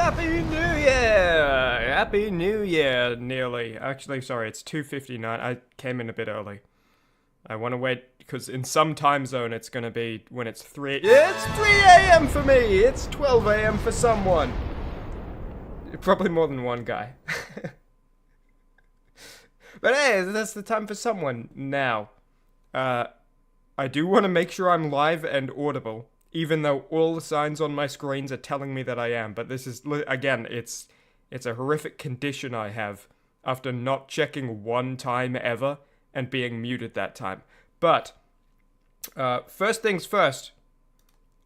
Happy New Year! Happy New Year, nearly. Actually, sorry, it's 2:59. I came in a bit early. I want to wait, because in some time zone it's going to be when it's 3... It's 3 a.m. for me! It's 12 a.m. for someone! Probably more than one guy. But hey, that's the time for someone now. I do want to make sure I'm live and audible, even though all the signs on my screens are telling me that I am. But this is, again, it's a horrific condition I have after not checking one time ever and being muted that time. But, first things first,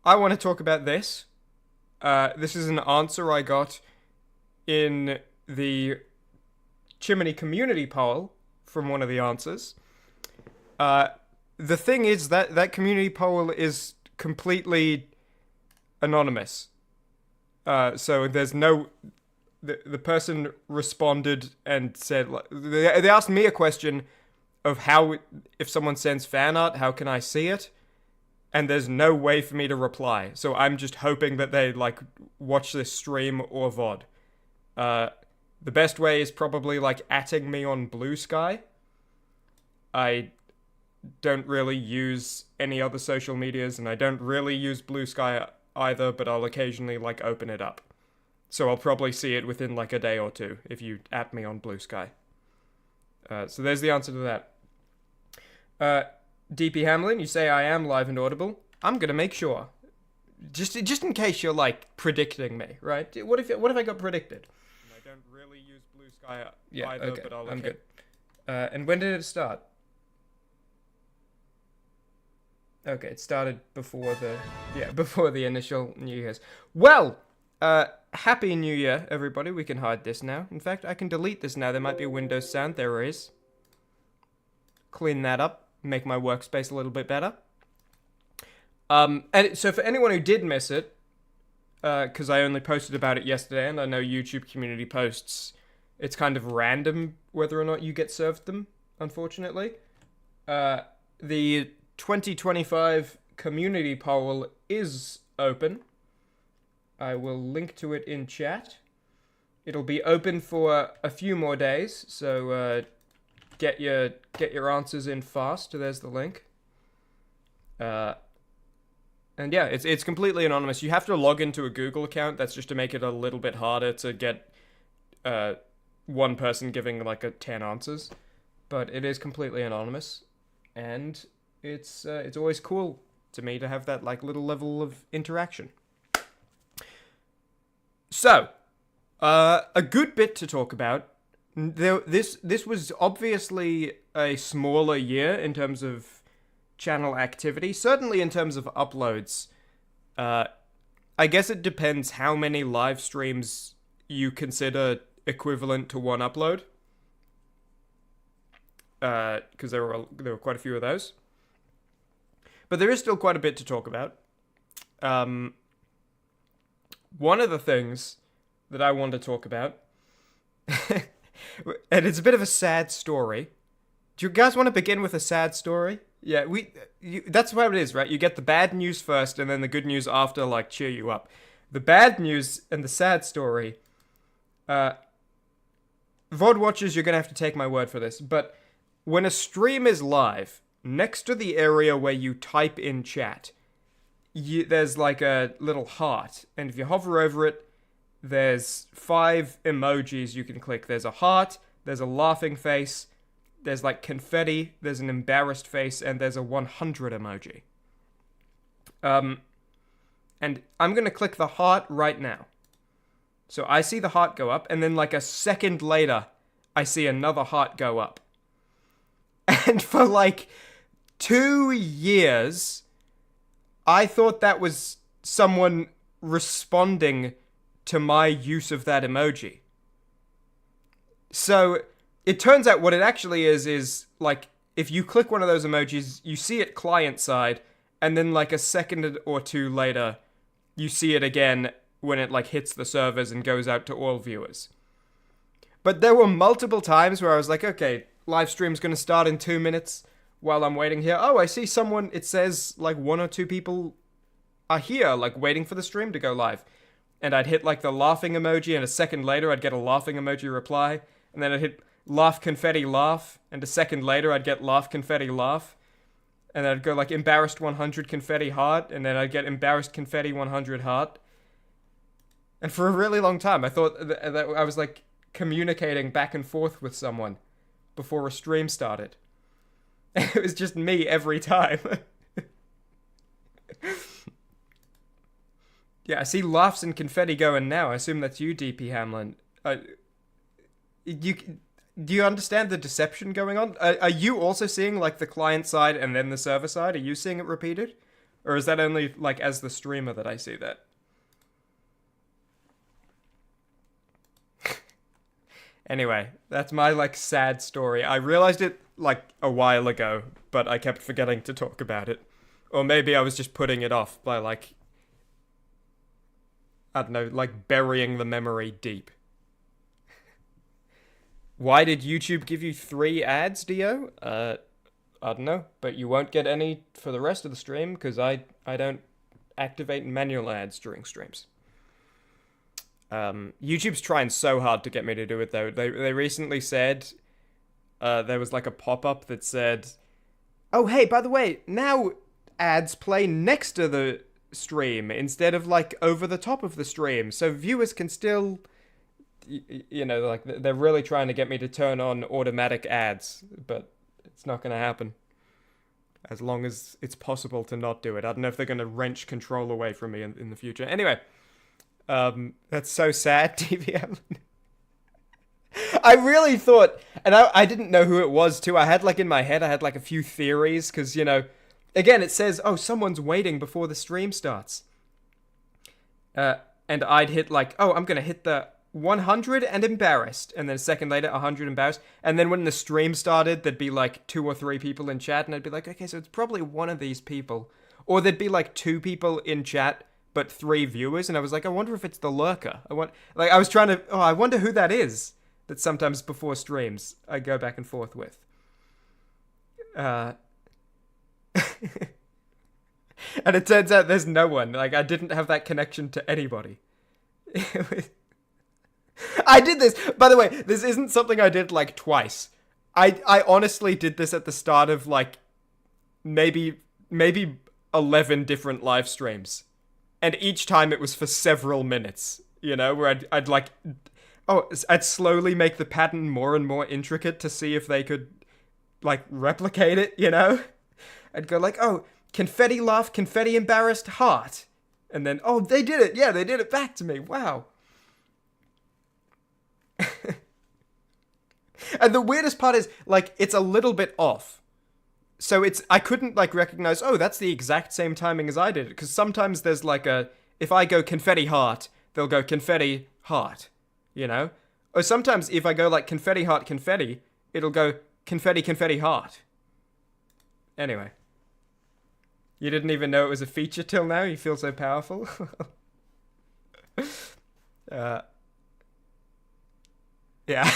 I want to talk about this. This is an answer I got in the Chimmaney community poll from one of the answers. The thing is that community poll is completely anonymous. So there's no... The person responded and said... They asked me a question of how... If someone sends fan art, how can I see it? And there's no way for me to reply. So I'm just hoping that they, watch this stream or VOD. The best way is probably, atting me on Blue Sky. I don't really use any other social medias, and I don't really use Blue Sky either, but I'll occasionally, open it up. So I'll probably see it within, a day or two, if you at me on Blue Sky. So there's the answer to that. DP Hamlin, you say I am live and audible. I'm gonna make sure. Just in case you're, predicting me, right? What if I got predicted? I don't really use Blue Sky either, okay. But I'm good. And when did it start? Okay, it started before the initial New Year's. Well, Happy New Year, everybody. We can hide this now. In fact, I can delete this now. There might be a Windows sound. There is. Clean that up. Make my workspace a little bit better. And so for anyone who did miss it, because I only posted about it yesterday, and I know YouTube community posts, it's kind of random whether or not you get served them, unfortunately. The 2025 community poll is open. I will link to it in chat. It'll be open for a few more days, so get your answers in fast. There's the link. And yeah, it's completely anonymous. You have to log into a Google account. That's just to make it a little bit harder to get one person giving 10 answers. But it is completely anonymous, and it's always cool to me to have that little level of interaction. So, a good bit to talk about. This was obviously a smaller year in terms of channel activity, certainly in terms of uploads. I guess it depends how many live streams you consider equivalent to one upload. Because there were quite a few of those. But there is still quite a bit to talk about. One of the things that I want to talk about, and it's a bit of a sad story. Do you guys want to begin with a sad story? Yeah, that's what it is, right? You get the bad news first, and then the good news after, cheer you up. The bad news and the sad story, VOD watchers, you're going to have to take my word for this, but when a stream is live, next to the area where you type in chat, there's a little heart, and if you hover over it, there's 5 emojis you can click. There's a heart, there's a laughing face, there's confetti, there's an embarrassed face, and there's a 100 emoji. And I'm going to click the heart right now. So I see the heart go up, and then a second later, I see another heart go up. And for 2 years, I thought that was someone responding to my use of that emoji. So it turns out what it actually is if you click one of those emojis, you see it client side, and then a second or two later, you see it again when it hits the servers and goes out to all viewers. But there were multiple times where I was okay, live stream's gonna start in 2 minutes. While I'm waiting here, I see someone, it says 1 or 2 people are here, waiting for the stream to go live. and I'd hit like the laughing emoji, and a second later I'd get a laughing emoji reply, and then I'd hit laugh confetti laugh, and a second later I'd get laugh confetti laugh, and then I'd go like embarrassed 100 confetti heart, and then I'd get embarrassed confetti 100 heart. And for a really long time I thought that I was like communicating back and forth with someone before a stream started. It was just me every time. Yeah, I see laughs and confetti going now. I assume that's you, DP Hamlin. Do you understand the deception going on? Are you also seeing like the client side and then the server side? Are you seeing it repeated? Or is that only like as the streamer that I see that? Anyway, that's my like sad story. I realized it like a while ago, but I kept forgetting to talk about it. Or maybe I was just putting it off by like, I don't know, like burying the memory deep. Why did YouTube give you 3 ads, Dio? I don't know, but you won't get any for the rest of the stream because I don't activate manual ads during streams. YouTube's trying so hard to get me to do it though. They recently said there was like a pop-up that said, "Oh hey, by the way, now ads play next to the stream instead of like over the top of the stream, so viewers can still." You know, like they're really trying to get me to turn on automatic ads, but it's not going to happen. As long as it's possible to not do it. I don't know if they're going to wrench control away from me in the future. Anyway, that's so sad, TVM. I really thought, and I didn't know who it was too. I had like in my head, I had like a few theories because, you know, again, it says, oh, someone's waiting before the stream starts. And I'd hit like, oh, I'm going to hit the 100 and embarrassed, and then a second later 100 embarrassed, and then when the stream started there'd be like 2 or 3 people in chat, and I'd be like, okay, so it's probably one of these people, or there'd be like 2 people in chat but 3 viewers, and I was like, I wonder if it's the lurker. I was trying to, I wonder who that is that sometimes before streams I go back and forth with. And it turns out there's no one. Like, I didn't have that connection to anybody. I did this, by the way, this isn't something I did like twice. I honestly did this at the start of like maybe 11 different live streams. And each time it was for several minutes, you know, where I'd like, I'd slowly make the pattern more and more intricate to see if they could like replicate it, you know? I'd go like, oh, confetti laugh, confetti embarrassed, heart. And then, oh, they did it. Yeah, they did it back to me. Wow. And the weirdest part is, like, it's a little bit off. So I couldn't, like, recognize, oh, that's the exact same timing as I did. Because sometimes there's, like, if I go confetti heart, they'll go confetti heart, you know? Or sometimes if I go, like, confetti heart confetti, it'll go confetti confetti heart. Anyway. You didn't even know it was a feature till now? You feel so powerful? Yeah.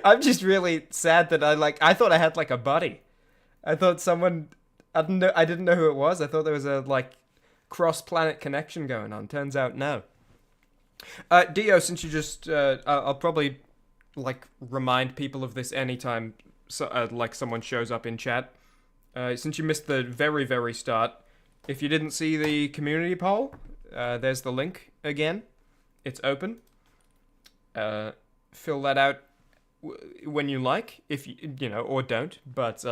I'm just really sad that I thought I had like a buddy. I thought someone, I didn't know who it was. I thought there was a like cross-planet connection going on. Turns out no. Dio, since you just, I'll probably like remind people of this anytime like someone shows up in chat. Since you missed the very, very start, if you didn't see the community poll, there's the link again. It's open. Fill that out when you like, if you know, or don't, but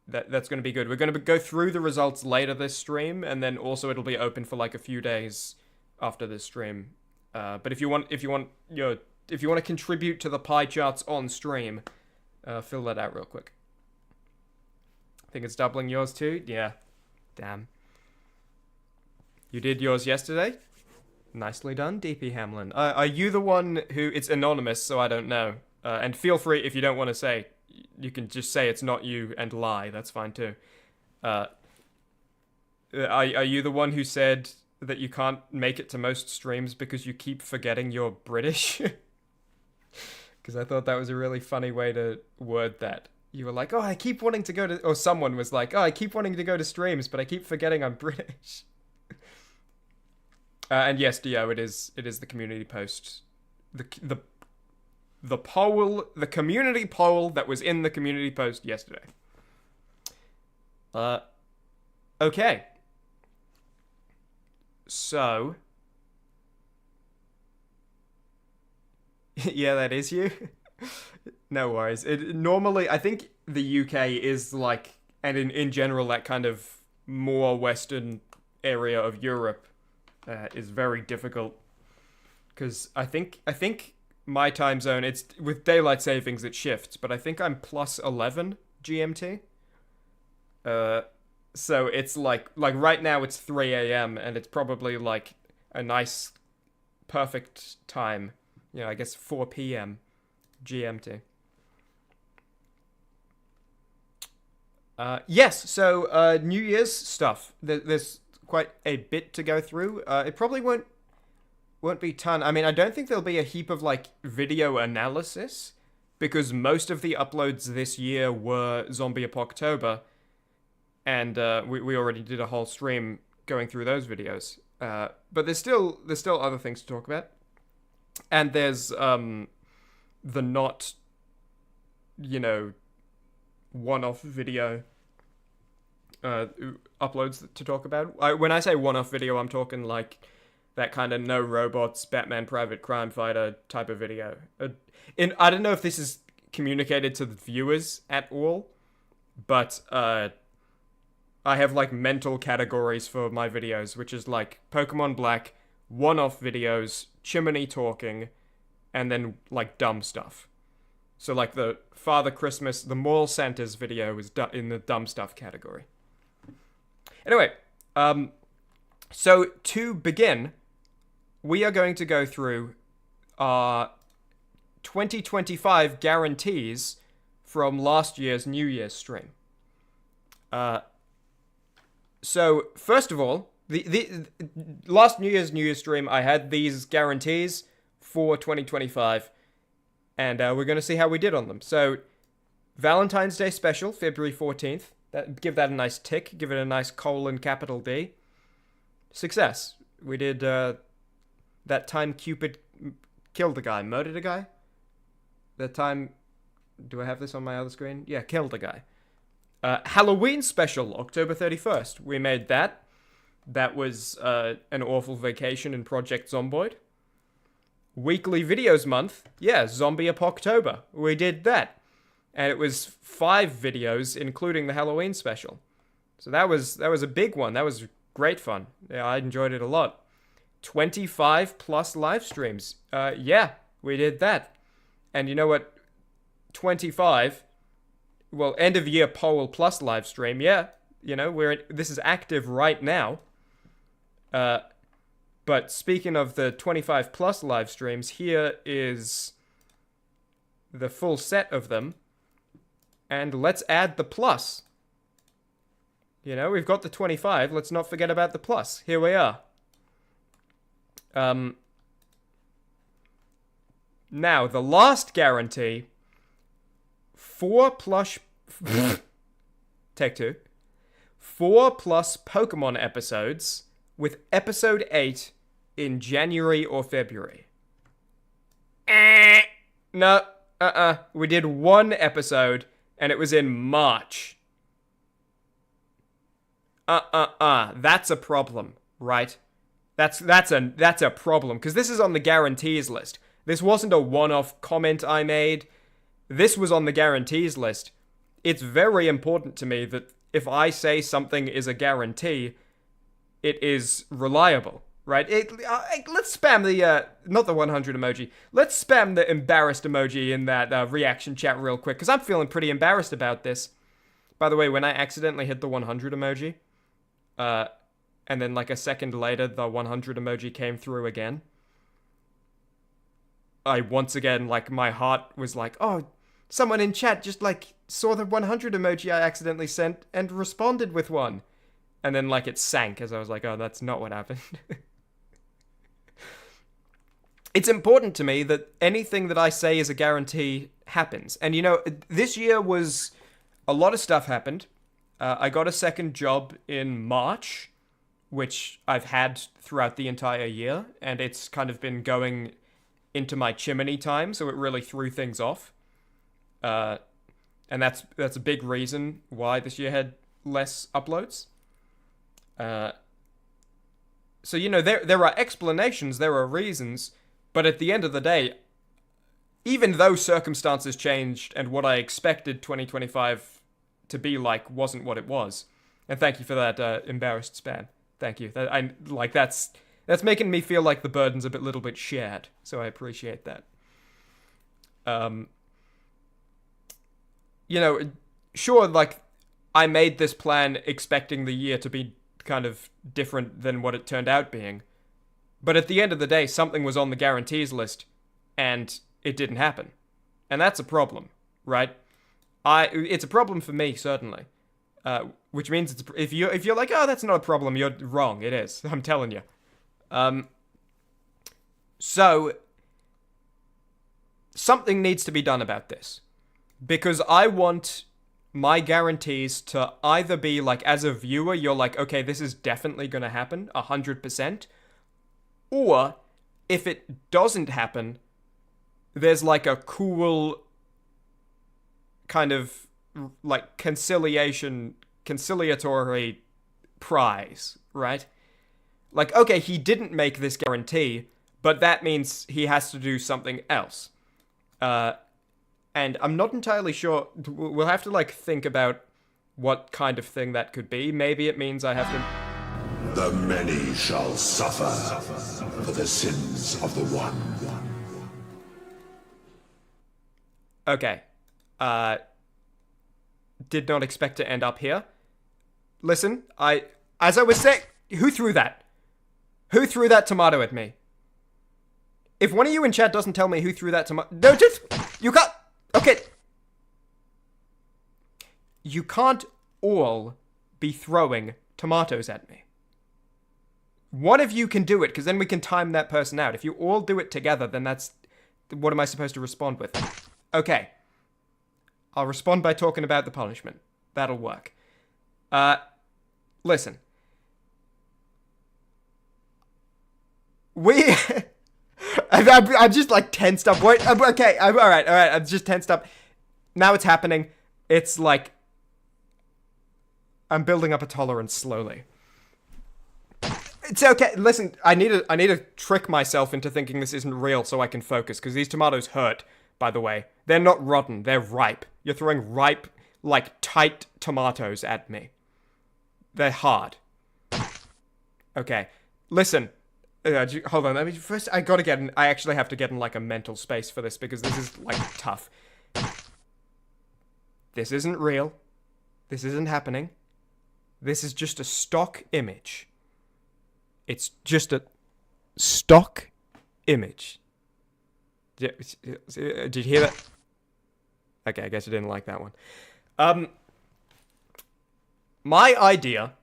that's going to be good. We're going to go through the results later this stream, and then also it'll be open for like a few days after this stream. But if you want to contribute to the pie charts on stream, fill that out real quick. I think it's doubling yours too. Yeah, damn. You did yours yesterday. Nicely done, DP Hamlin. Are you the one who... It's anonymous, so I don't know. And feel free, if you don't want to say, you can just say it's not you and lie. That's fine, too. Are you the one who said that you can't make it to most streams because you keep forgetting you're British? Because I thought that was a really funny way to word that. You were like, oh, I keep wanting to go to... Or someone was like, oh, I keep wanting to go to streams, but I keep forgetting I'm British. And yes, Dio, it is the community post, the the the poll, the community poll that was in the community post yesterday. Okay. So, yeah, that is you. No worries. It normally, I think the UK is like, and in general, that kind of more western area of Europe is very difficult because I think my time zone, it's with daylight savings it shifts, but I think I'm plus 11 GMT. Uh, so it's like right now it's 3 a.m. and it's probably like a nice perfect time. I guess 4 p.m. GMT. Yes, so New Year's stuff. There's quite a bit to go through. It probably won't be ton. I mean, I don't think there'll be a heap of like video analysis because most of the uploads this year were Zombie Apocalypse, and we already did a whole stream going through those videos. But there's still other things to talk about, and there's the not one-off video uploads to talk about. When I say one-off video, I'm talking like that kind of no robots, Batman Private Crime Fighter type of video. I don't know if this is communicated to the viewers at all, but I have like mental categories for my videos, which is like Pokemon Black, one-off videos, Chimmaney talking, and then like dumb stuff. So like the Father Christmas, the Mall Santa's video was in the dumb stuff category. Anyway, so to begin, we are going to go through our 2025 guarantees from last year's New Year's stream. So first of all, the last New Year's stream, I had these guarantees for 2025. And we're going to see how we did on them. So, Valentine's Day special, February 14th. Give that a nice tick. Give it a nice capital D. Success. We did that time Cupid killed a guy, murdered a guy. That time... Do I have this on my other screen? Yeah, killed a guy. Halloween special, October 31st. We made that. That was an awful vacation in Project Zomboid. Weekly videos month, yeah, Zombie Apoctober. We did that. And it was 5 videos, including the Halloween special. So that was a big one. That was great fun. Yeah, I enjoyed it a lot. 25 plus live streams. Yeah, we did that. And you know what? 25, well, end of year poll plus live stream, yeah. This is active right now. But speaking of the 25 plus live streams, here is the full set of them. And let's add the plus. We've got the 25. Let's not forget about the plus. Here we are. Now, the last guarantee. 4 plus... Take 2. 4 plus Pokemon episodes... with episode 8 in January or February. No, we did 1 episode, and it was in March. That's a problem, right? That's a problem, because this is on the guarantees list. This wasn't a one-off comment I made. This was on the guarantees list. It's very important to me that if I say something is a guarantee... it is reliable, right? Let's spam the, not the 100 emoji. Let's spam the embarrassed emoji in that reaction chat real quick, because I'm feeling pretty embarrassed about this. By the way, when I accidentally hit the 100 emoji, and then like a second later, the 100 emoji came through again, I once again, like, my heart was like, oh, someone in chat just, like, saw the 100 emoji I accidentally sent and responded with one. And then, like, it sank as I was like, oh, that's not what happened. It's important to me that anything that I say is a guarantee happens. And, this year a lot of stuff happened. I got a second job in March, which I've had throughout the entire year, and it's kind of been going into my Chimmaney time, so it really threw things off. And that's a big reason why this year had less uploads. So, you know, there are explanations, there are reasons, but at the end of the day, even though circumstances changed and what I expected 2025 to be like wasn't what it was, and thank you for that embarrassed span. Thank you. That's making me feel like the burden's a little bit shared, so I appreciate that. You know, sure, like, I made this plan expecting the year to be kind of different than what it turned out being. But at the end of the day, something was on the guarantees list, and it didn't happen. And that's a problem, right? It's a problem for me, certainly. Which means if you're like, oh, that's not a problem, you're wrong. It is. I'm telling you. So, something needs to be done about this. Because I want my guarantees to either be like, as a viewer, you're like, okay, this is definitely going to happen, 100%. Or, if it doesn't happen, there's like a cool kind of like conciliatory prize, right? Like, okay, he didn't make this guarantee, but that means he has to do something else. And I'm not entirely sure. We'll have to, like, think about what kind of thing that could be. Maybe it means I have to... The many shall suffer for the sins of the one. Okay. Did not expect to end up here. Listen, as I was saying... Who threw that? Who threw that tomato at me? If one of you in chat doesn't tell me who threw that tomato... No, just... You can't... Okay. You can't all be throwing tomatoes at me. One of you can do it, because then we can time that person out. If you all do it together, then that's... What am I supposed to respond with? Okay. I'll respond by talking about the punishment. That'll work. Listen. I'm just like tensed up. Wait, okay, all right. I'm just tensed up. Now it's happening. It's like I'm building up a tolerance slowly. It's okay. Listen, I need to trick myself into thinking this isn't real so I can focus, because these tomatoes hurt, by the way. They're not rotten. They're ripe. You're throwing ripe, like, tight tomatoes at me. They're hard. Okay. Listen. Hold on, I actually have to get in, like, a mental space for this, because this is, like, tough. This isn't real. This isn't happening. This is just a stock image. It's just a stock image. Did you hear that? Okay, I guess I didn't like that one. My idea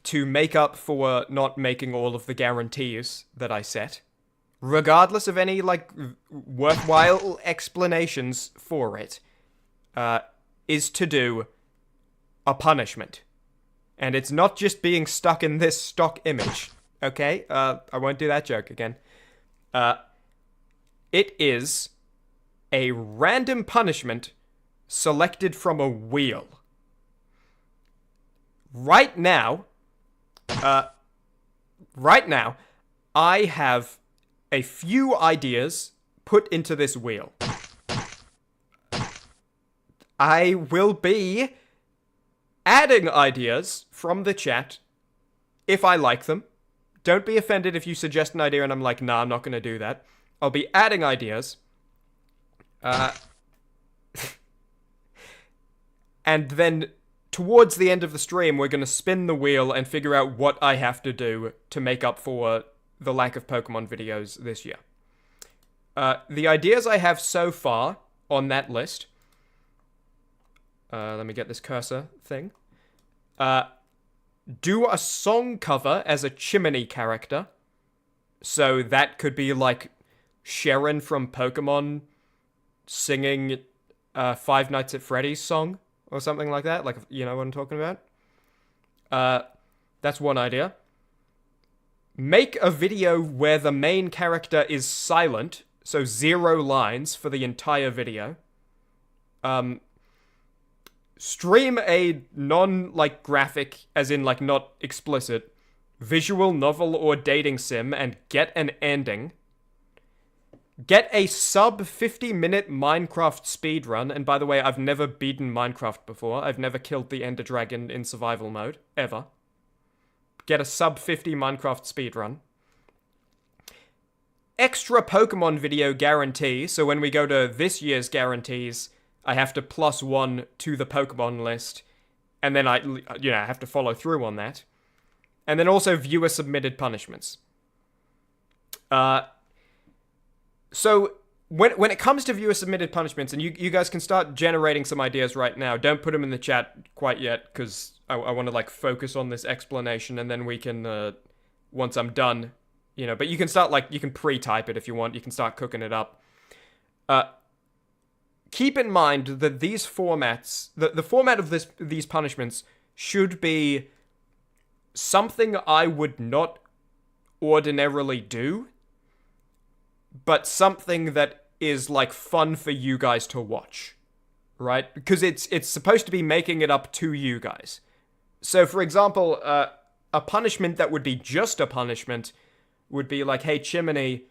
to make up for not making all of the guarantees that I set, regardless of any, like, worthwhile explanations for it, is to do a punishment. And it's not just being stuck in this stock image, okay? I won't do that joke again. It is a random punishment selected from a wheel. Right now, I have a few ideas put into this wheel. I will be adding ideas from the chat if I like them. Don't be offended if you suggest an idea and I'm like, nah, I'm not going to do that. I'll be adding ideas. And then towards the end of the stream, we're going to spin the wheel and figure out what I have to do to make up for the lack of Pokemon videos this year. The ideas I have so far on that list... let me get this cursor thing. Do a song cover as a Chimmaney character. So that could be like Sharon from Pokemon singing Five Nights at Freddy's song or something like that. Like, you know what I'm talking about? That's one idea. make a video where the main character is silent, so 0 lines for the entire video. Stream a non, graphic, as in, not explicit, visual novel or dating sim and get an ending. Get a sub 50-minute Minecraft speedrun, and by the way, I've never beaten Minecraft before. I've never killed the Ender Dragon in survival mode, ever. Get a sub 50 Minecraft speedrun. Extra Pokemon video guarantee, so when we go to this year's guarantees, I have to +1 to the Pokemon list, and then I have to follow through on that. And then also viewer-submitted punishments. So, when it comes to viewer-submitted punishments, and you guys can start generating some ideas right now, don't put them in the chat quite yet, because I want to, focus on this explanation, and then we can, once I'm done, but you can start, you can pre-type it if you want, you can start cooking it up. Keep in mind that these formats, the format of these punishments should be something I would not ordinarily do, but something that is, fun for you guys to watch, right? Because it's supposed to be making it up to you guys. So, for example, a punishment that would be just a punishment would be hey, Chimmaney,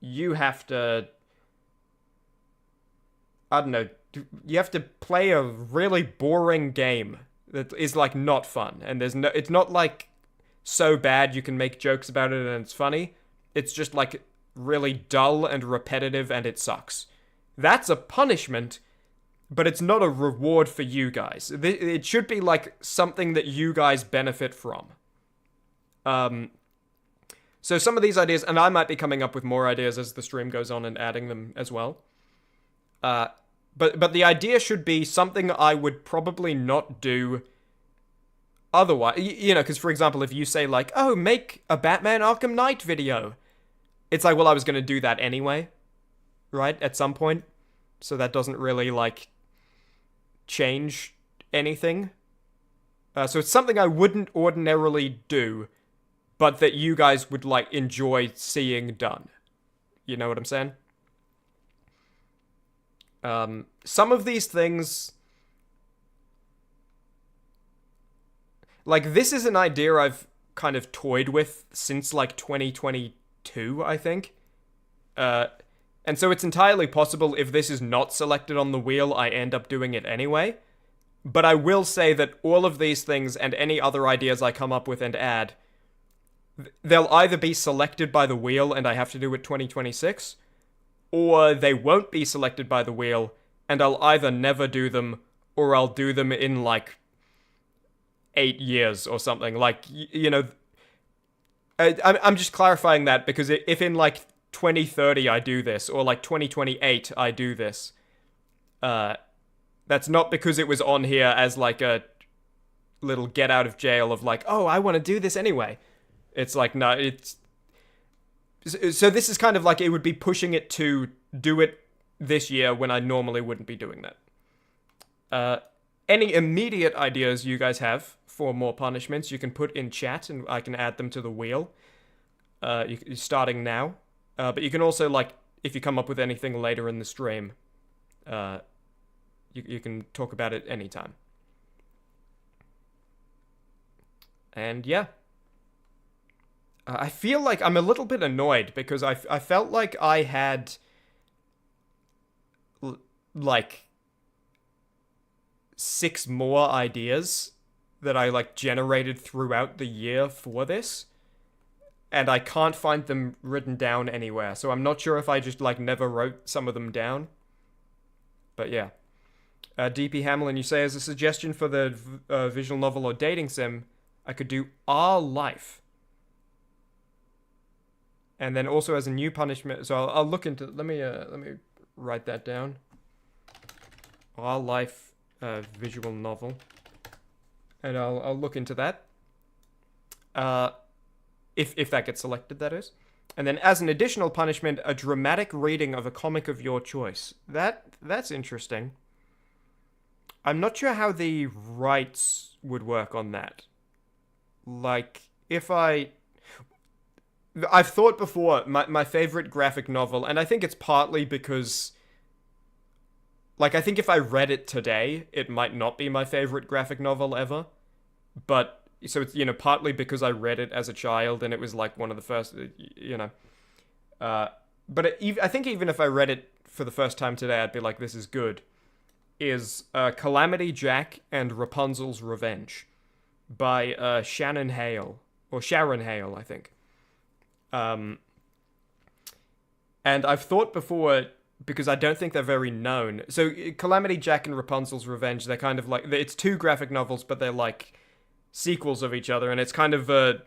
you have to, I don't know, you have to play a really boring game that is, not fun. And it's not, so bad you can make jokes about it and it's funny. It's just, really dull and repetitive and it sucks. That's a punishment, but it's not a reward for you guys. It should be, something that you guys benefit from. So some of these ideas, and I might be coming up with more ideas as the stream goes on and adding them as well. But the idea should be something I would probably not do otherwise. Because, for example, if you say, oh, make a Batman Arkham Knight video, it's well, I was going to do that anyway, right, at some point. So that doesn't really, change anything. So it's something I wouldn't ordinarily do, but that you guys would, enjoy seeing done. You know what I'm saying? Some of these things, this is an idea I've kind of toyed with since, 2022, I think. And so it's entirely possible if this is not selected on the wheel, I end up doing it anyway. But I will say that all of these things and any other ideas I come up with and add, they'll either be selected by the wheel and I have to do it 2026, or they won't be selected by the wheel and I'll either never do them or I'll do them in 8 years or something. I'm just clarifying that because if in 2030 I do this or 2028 I do this, that's not because it was on here as a little get out of jail of oh, I want to do this anyway. It's no, it's... So this is kind of it would be pushing it to do it this year when I normally wouldn't be doing that. Any immediate ideas you guys have for more punishments, you can put in chat and I can add them to the wheel. Starting now. But you can also, if you come up with anything later in the stream, you can talk about it anytime. And yeah. I feel like I'm a little bit annoyed because I felt like I had, 6 more ideas that I, generated throughout the year for this. And I can't find them written down anywhere. So I'm not sure if I just, never wrote some of them down. But yeah. DP Hamlin, you say, as a suggestion for the visual novel or dating sim, I could do Our Life. And then also as a new punishment, so I'll look into. Let me write that down. Our Life visual novel, and I'll look into that. If that gets selected, that is. And then as an additional punishment, a dramatic reading of a comic of your choice. That's interesting. I'm not sure how the rights would work on that. if I've thought before, my favorite graphic novel, and I think it's partly because, like, I think if I read it today, it might not be my favorite graphic novel ever. But, so it's, partly because I read it as a child and it was, like, one of the first, but I think even if I read it for the first time today, I'd be like, this is good. Is Calamity Jack and Rapunzel's Revenge by Shannon Hale. Or Sharon Hale, I think. And I've thought before, because I don't think they're very known. So Calamity Jack and Rapunzel's Revenge, they're kind of like, it's two graphic novels, but they're like sequels of each other, and it's kind of a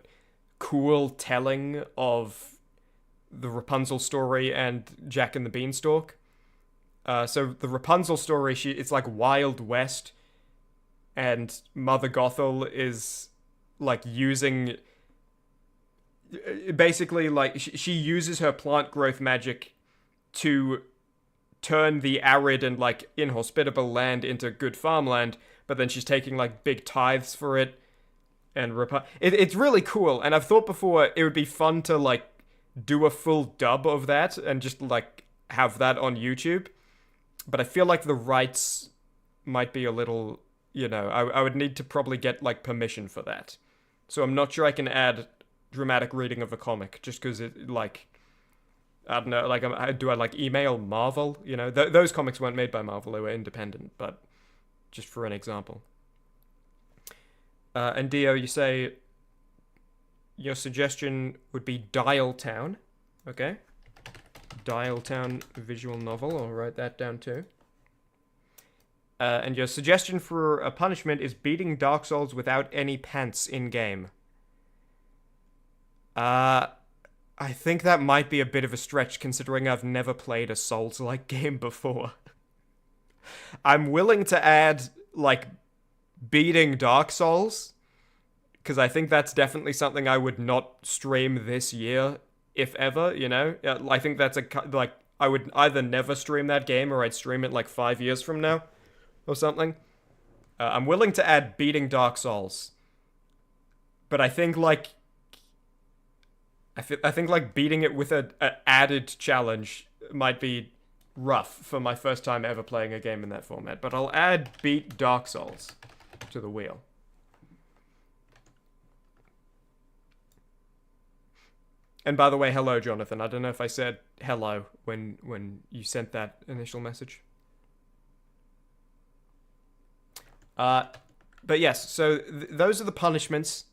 cool telling of the Rapunzel story and Jack and the Beanstalk. So the Rapunzel story, it's like Wild West, and Mother Gothel is like using, basically, like she uses her plant growth magic to turn the arid and like inhospitable land into good farmland, but then she's taking like big tithes for it, and it's really cool. And I've thought before it would be fun to like do a full dub of that and just like have that on YouTube, but I feel like the rights might be a little, I would need to probably get like permission for that, so I'm not sure I can add dramatic reading of a comic just because it, like, I don't know, like, do I like email Marvel? Those comics weren't made by Marvel, they were independent, but just for an example. And Dio, you say your suggestion would be Dial Town. Okay. Dial Town visual novel. I'll write that down too. And your suggestion for a punishment is beating Dark Souls without any pants in-game. I think that might be a bit of a stretch considering I've never played a Souls-like game before. I'm willing to add, like, beating Dark Souls, because I think that's definitely something I would not stream this year, if ever, I think that's I would either never stream that game or I'd stream it like 5 years from now or something. I'm willing to add beating Dark Souls, but I think like beating it with a added challenge might be rough for my first time ever playing a game in that format. But I'll add beat Dark Souls to the wheel. And by the way, hello, Jonathan. I don't know if I said hello when you sent that initial message. But yes, so those are the punishments,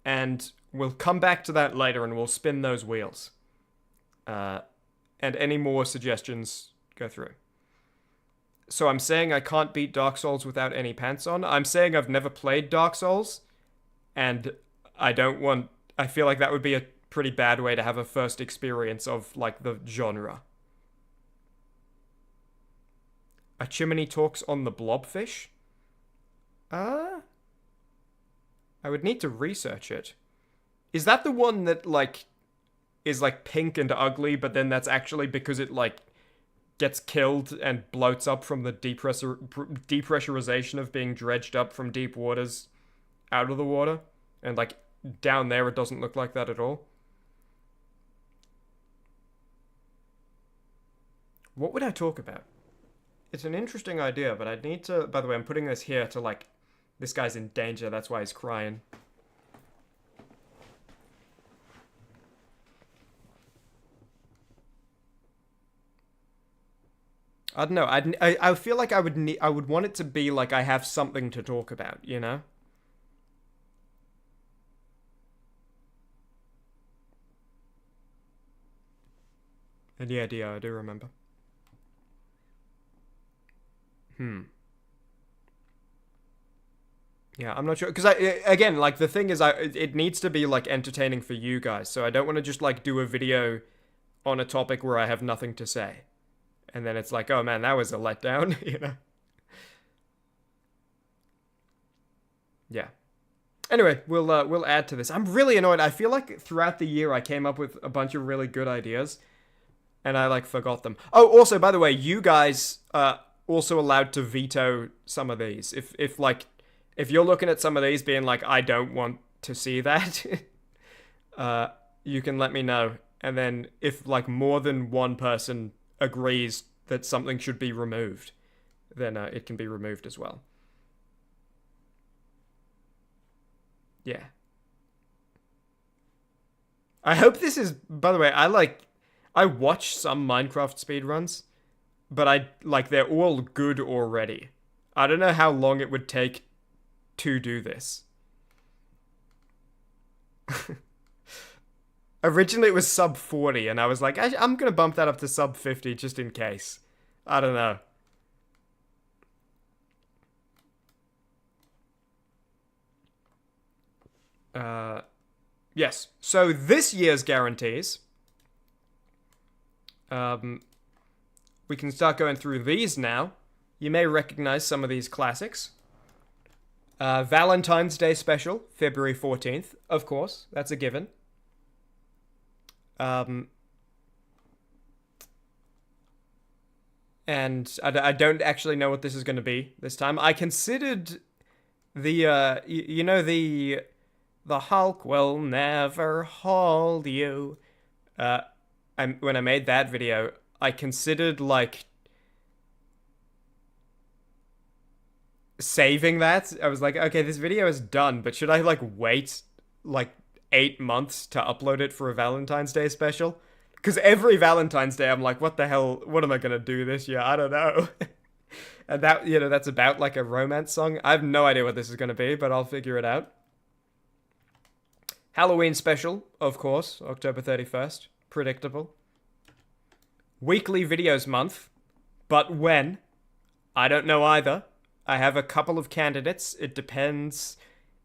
and we'll come back to that later, and we'll spin those wheels. And any more suggestions, go through. So I'm saying I can't beat Dark Souls without any pants on. I'm saying I've never played Dark Souls, and I feel like that would be a pretty bad way to have a first experience of, like, the genre. A Chimmaney talks on the blobfish? I would need to research it. Is that the one that, like, is, like, pink and ugly, but then that's actually because it, like, gets killed and bloats up from the depressurization of being dredged up from deep waters out of the water? And, like, down there it doesn't look like that at all? What would I talk about? It's an interesting idea, but I'd need to... By the way, I'm putting this here to, like... This guy's in danger, that's why he's crying. I don't know. I feel like I would want it to be like I have something to talk about, And yeah, I do remember. Yeah, I'm not sure, because again, like, the thing is, it needs to be, like, entertaining for you guys, so I don't want to just, like, do a video on a topic where I have nothing to say, and then it's like, oh man, that was a letdown, Yeah. Anyway, we'll add to this. I'm really annoyed. I feel like throughout the year I came up with a bunch of really good ideas, and I, like, forgot them. Oh, also, by the way, you guys are also allowed to veto some of these. If you're looking at some of these being like, I don't want to see that, you can let me know. And then if like more than one person agrees that something should be removed, then it can be removed as well. Yeah. I hope this is, by the way, I watch some Minecraft speedruns, but they're all good already. I don't know how long it would take to do this. Originally it was sub 40, and I was like, I'm gonna bump that up to sub 50 just in case. I don't know. Yes. So this year's guarantees. We can start going through these now. You may recognize some of these classics. Valentine's Day special, February 14th, of course. That's a given. And I don't actually know what this is going to be this time. I considered the, the Hulk will never hold you. When I made that video, I considered, like, saving that. I was like, okay, this video is done, but should I, like, wait, like, 8 months to upload it for a Valentine's Day special? Because every Valentine's Day, I'm like, what the hell, what am I gonna do this year? I don't know. And that, that's about, like, a romance song. I have no idea what this is gonna be, but I'll figure it out. Halloween special, of course, October 31st. Predictable. Weekly videos month. But when? I don't know either. I have a couple of candidates. It depends.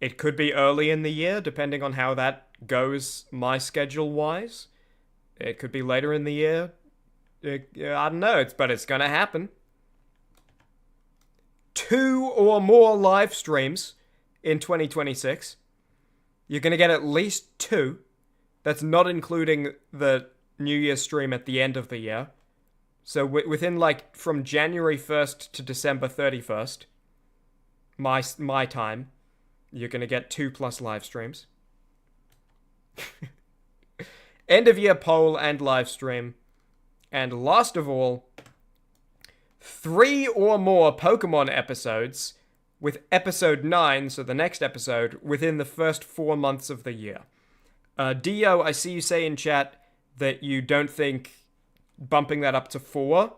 It could be early in the year, depending on how that goes my schedule-wise. It could be later in the year. I don't know, but it's gonna happen. 2 or more live streams in 2026. You're gonna get at least 2. That's not including the New Year's stream at the end of the year. So within, like, from January 1st to December 31st, my time, you're going to get 2+ live streams. End of year poll and live stream. And last of all, 3 or more Pokemon episodes, with episode 9, so the next episode, within the first 4 months of the year. Dio, I see you say in chat that you don't think bumping that up to 4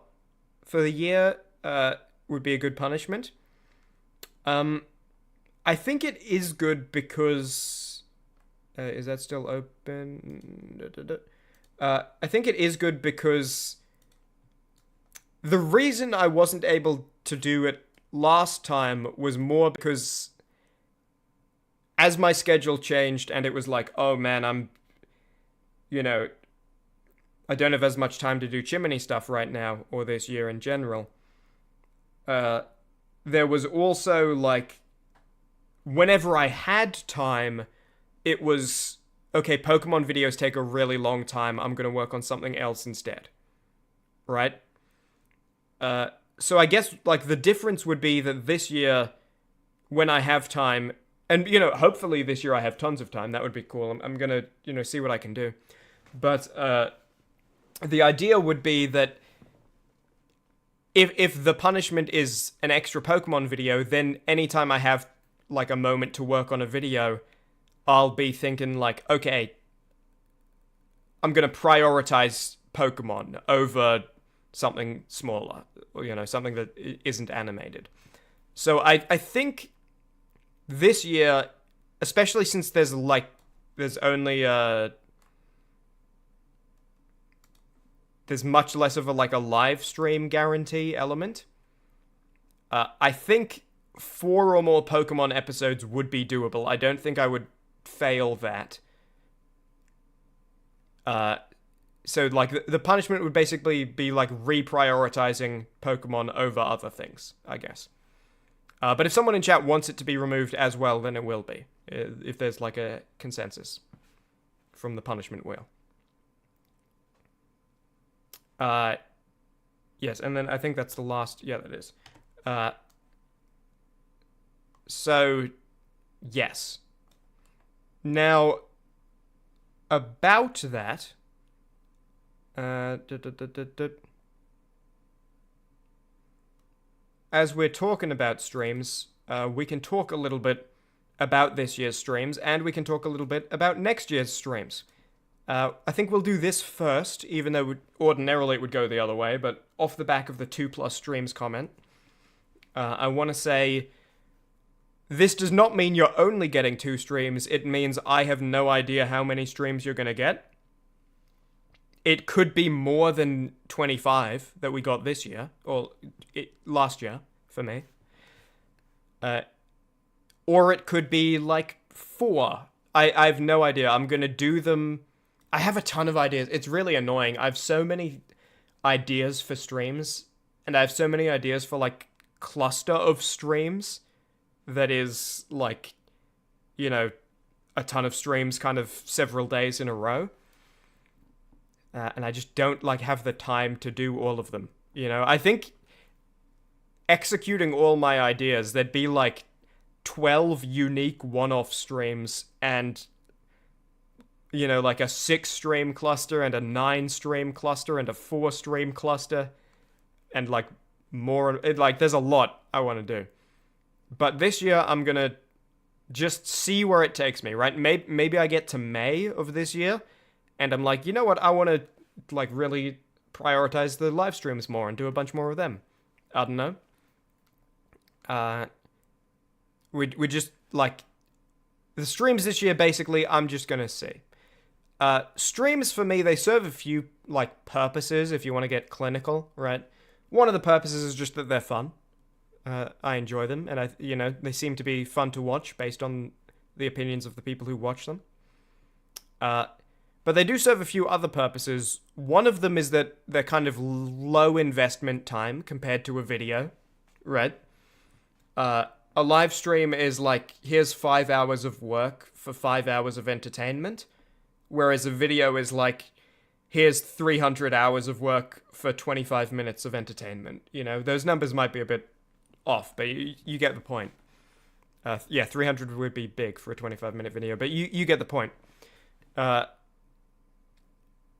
for the year would be a good punishment. I think it is good because... is that still open? I think it is good because the reason I wasn't able to do it last time was more because as my schedule changed and it was like, oh man, I don't have as much time to do Chimmaney stuff right now, or this year in general. There was also, like, whenever I had time, it was, okay, Pokemon videos take a really long time, I'm gonna work on something else instead. Right? So I guess, like, the difference would be that this year, when I have time, and, hopefully this year I have tons of time, that would be cool, I'm gonna, see what I can do. But, the idea would be that if the punishment is an extra Pokemon video, then anytime I have, like, a moment to work on a video, I'll be thinking, like, okay, I'm gonna prioritize Pokemon over something smaller, or, something that isn't animated. So I think this year, especially since there's only there's much less of a live stream guarantee element. I think 4 or more Pokemon episodes would be doable. I don't think I would fail that. So, like, the punishment would basically be, like, reprioritizing Pokemon over other things, I guess. But if someone in chat wants it to be removed as well, then it will be. If there's, like, a consensus from the punishment wheel. Yes, and then I think that's the last... Yeah, that is. So, yes. Now, about that, uh, as we're talking about streams, we can talk a little bit about this year's streams, and we can talk a little bit about next year's streams. I think we'll do this first, even though ordinarily it would go the other way, but off the back of the 2+ streams comment, I want to say this does not mean you're only getting 2 streams. It means I have no idea how many streams you're going to get. It could be more than 25 that we got this year, or last year, for me. Or it could be like 4. I have no idea. I'm going to do them. I have a ton of ideas. It's really annoying. I have so many ideas for streams, and I have so many ideas for, like, cluster of streams that is, like, you know, a ton of streams kind of several days in a row. And I just don't, like, have the time to do all of them, you know? I think executing all my ideas, there'd be, like, 12 unique one-off streams and, you know, like a 6-stream cluster and a 9-stream cluster and a 4-stream cluster and, like, more, like, there's a lot I want to do. But this year, I'm gonna just see where it takes me, right? Maybe I get to May of this year, and I'm like, you know what, I want to, like, really prioritize the live streams more and do a bunch more of them. I don't know. We just, like, the streams this year, basically, I'm just gonna see. Streams, for me, they serve a few, like, purposes, if you want to get clinical, right? One of the purposes is just that they're fun. I enjoy them, and they seem to be fun to watch based on the opinions of the people who watch them. But they do serve a few other purposes. One of them is that they're kind of low investment time compared to a video, right? A live stream is like, here's 5 hours of work for 5 hours of entertainment, whereas a video is like, here's 300 hours of work for 25 minutes of entertainment. You know, those numbers might be a bit off, but you get the point. 300 would be big for a 25-minute video, but you get the point.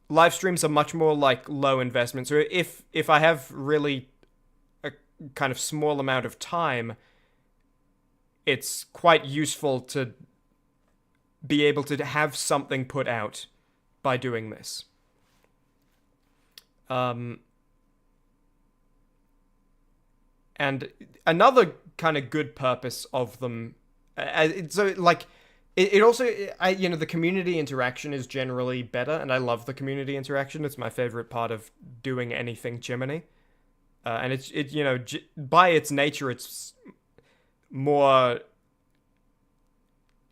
Live streams are much more like low investment. So if I have really a kind of small amount of time, it's quite useful to be able to have something put out by doing this. And another kind of good purpose of them, so like, it also, the community interaction is generally better, and I love the community interaction. It's my favorite part of doing anything Chimmaney. And it's by its nature, it's more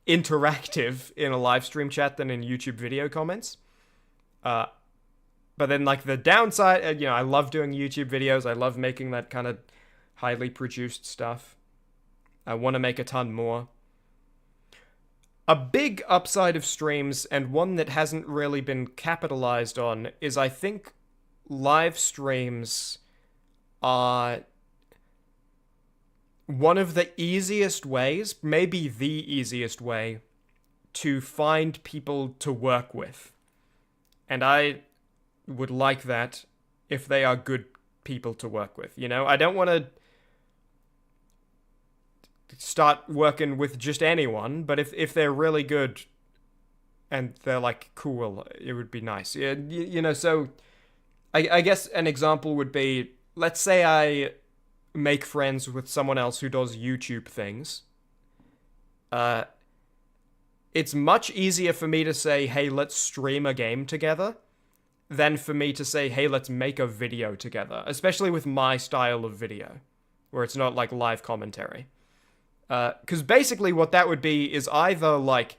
interactive in a live stream chat than in YouTube video comments. But then, like, the downside, I love doing YouTube videos. I love making that kind of highly produced stuff. I want to make a ton more. A big upside of streams, and one that hasn't really been capitalized on, is I think live streams are one of the easiest ways, maybe the easiest way, to find people to work with. And I would like that if they are good people to work with. I don't want to start working with just anyone, but if they're really good and they're, like, cool, it would be nice. So I guess an example would be, let's say I make friends with someone else who does YouTube things. It's much easier for me to say, hey, let's stream a game together, than for me to say, hey, let's make a video together, especially with my style of video, where it's not like live commentary. Because basically what that would be is either like,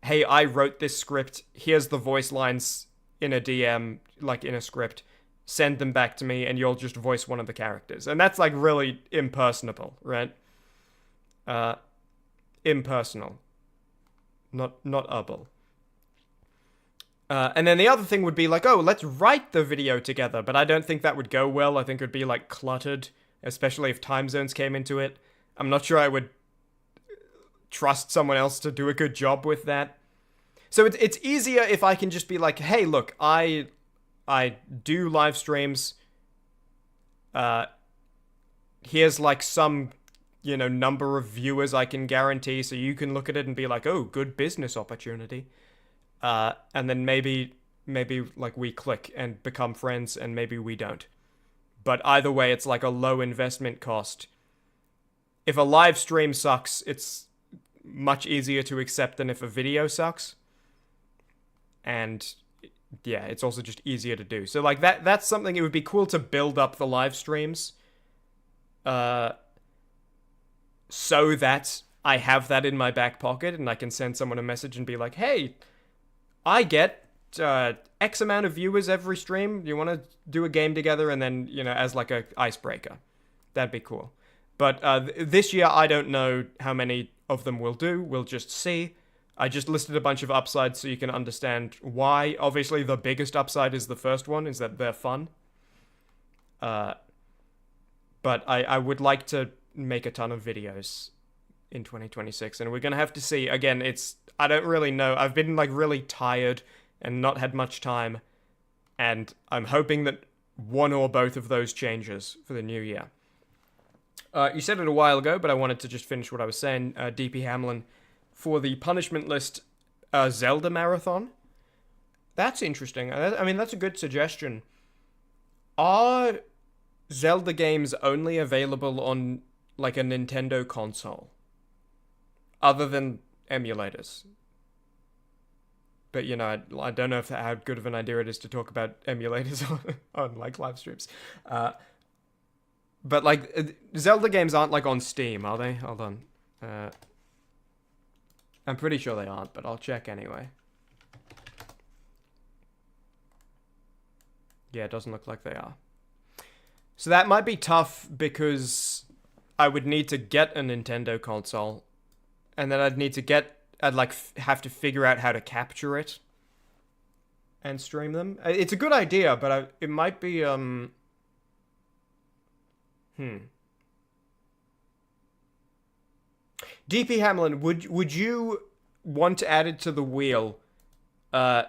hey, I wrote this script, here's the voice lines in a DM, like in a script, send them back to me, and you'll just voice one of the characters. And that's, like, really impersonable, right? Impersonal. Not able. And then the other thing would be like, oh, let's write the video together, but I don't think that would go well. I think it would be, like, cluttered, especially if time zones came into it. I'm not sure I would trust someone else to do a good job with that. So it's easier if I can just be like, hey, look, I do live streams. Here's like some, number of viewers I can guarantee, so you can look at it and be like, oh, good business opportunity. And then maybe like we click and become friends, and maybe we don't. But either way, it's like a low investment cost. If a live stream sucks, it's much easier to accept than if a video sucks. And yeah, it's also just easier to do. So like that's something. It would be cool to build up the live streams so that I have that in my back pocket and I can send someone a message and be like, hey, I get X amount of viewers every stream. You want to do a game together? And then, as like a icebreaker. That'd be cool. But this year, I don't know how many of them will do. We'll just see. I just listed a bunch of upsides so you can understand why. Obviously, the biggest upside is the first one, is that they're fun. But I would like to make a ton of videos in 2026, and we're gonna have to see. Again, I don't really know. I've been like really tired and not had much time, and I'm hoping that one or both of those changes for the new year. You said it a while ago, but I wanted to just finish what I was saying. DP Hamlin, for the punishment list, Zelda marathon. That's interesting. I mean, that's a good suggestion. Are Zelda games only available on like a Nintendo console, other than emulators? But I don't know how good of an idea it is to talk about emulators on like live streams. But like Zelda games aren't like on Steam, are they? Hold on. I'm pretty sure they aren't, but I'll check anyway. Yeah, it doesn't look like they are. So that might be tough because I would need to get a Nintendo console, and then I'd like have to figure out how to capture it and stream them. It's a good idea, but it might be DP Hamlin, would you want to add it to the wheel? One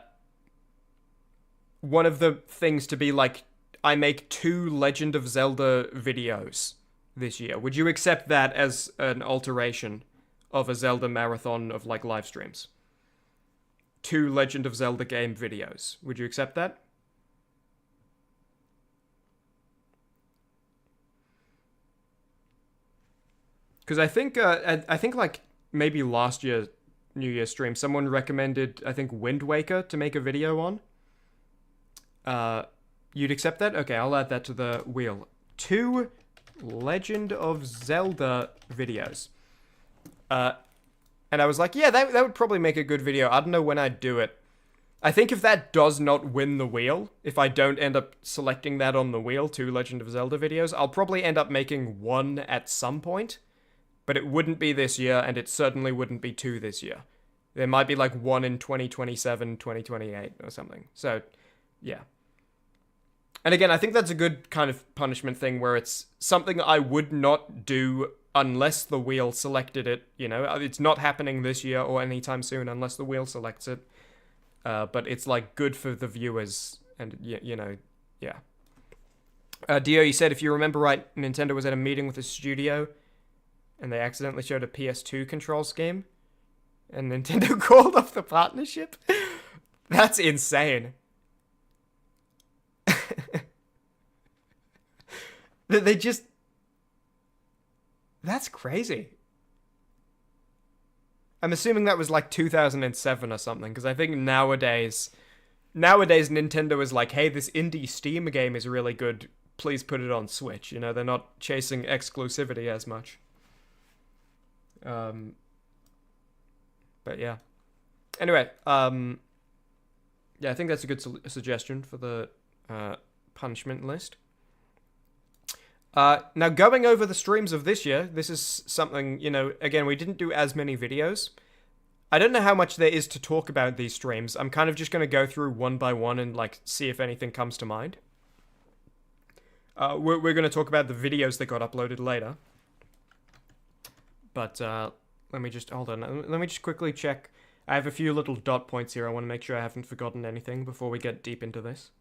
of the things to be like, I make 2 Legend of Zelda videos this year. Would you accept that as an alteration of a Zelda marathon of like live streams? 2 Legend of Zelda game videos. Would you accept that? Because I think like maybe last year New Year stream, someone recommended, I think, Wind Waker to make a video on. You'd accept that? Okay, I'll add that to the wheel. 2 Legend of Zelda videos. And I was like, yeah, that would probably make a good video. I don't know when I'd do it. I think if that does not win the wheel, if I don't end up selecting that on the wheel, 2 Legend of Zelda videos, I'll probably end up making 1 at some point. But it wouldn't be this year, and it certainly wouldn't be 2 this year. There might be like 1 in 2027, 2028 or something. So, yeah. And again, I think that's a good kind of punishment thing where it's something I would not do unless the wheel selected it, It's not happening this year or anytime soon unless the wheel selects it. But it's like good for the viewers and, yeah. Dio, you said if you remember right, Nintendo was at a meeting with a studio and they accidentally showed a PS2 control scheme and Nintendo called off the partnership. That's insane. They just... That's crazy. I'm assuming that was like 2007 or something, because I think nowadays Nintendo is like, hey, this indie Steam game is really good, please put it on Switch. They're not chasing exclusivity as much. But yeah. Anyway, yeah, I think that's a good suggestion for the punishment list. Now, going over the streams of this year, this is something, again, we didn't do as many videos. I don't know how much there is to talk about these streams. I'm kind of just going to go through one by one and, like, see if anything comes to mind. We're going to talk about the videos that got uploaded later. But, let me just, hold on. Let me just quickly check. I have a few little dot points here. I want to make sure I haven't forgotten anything before we get deep into this.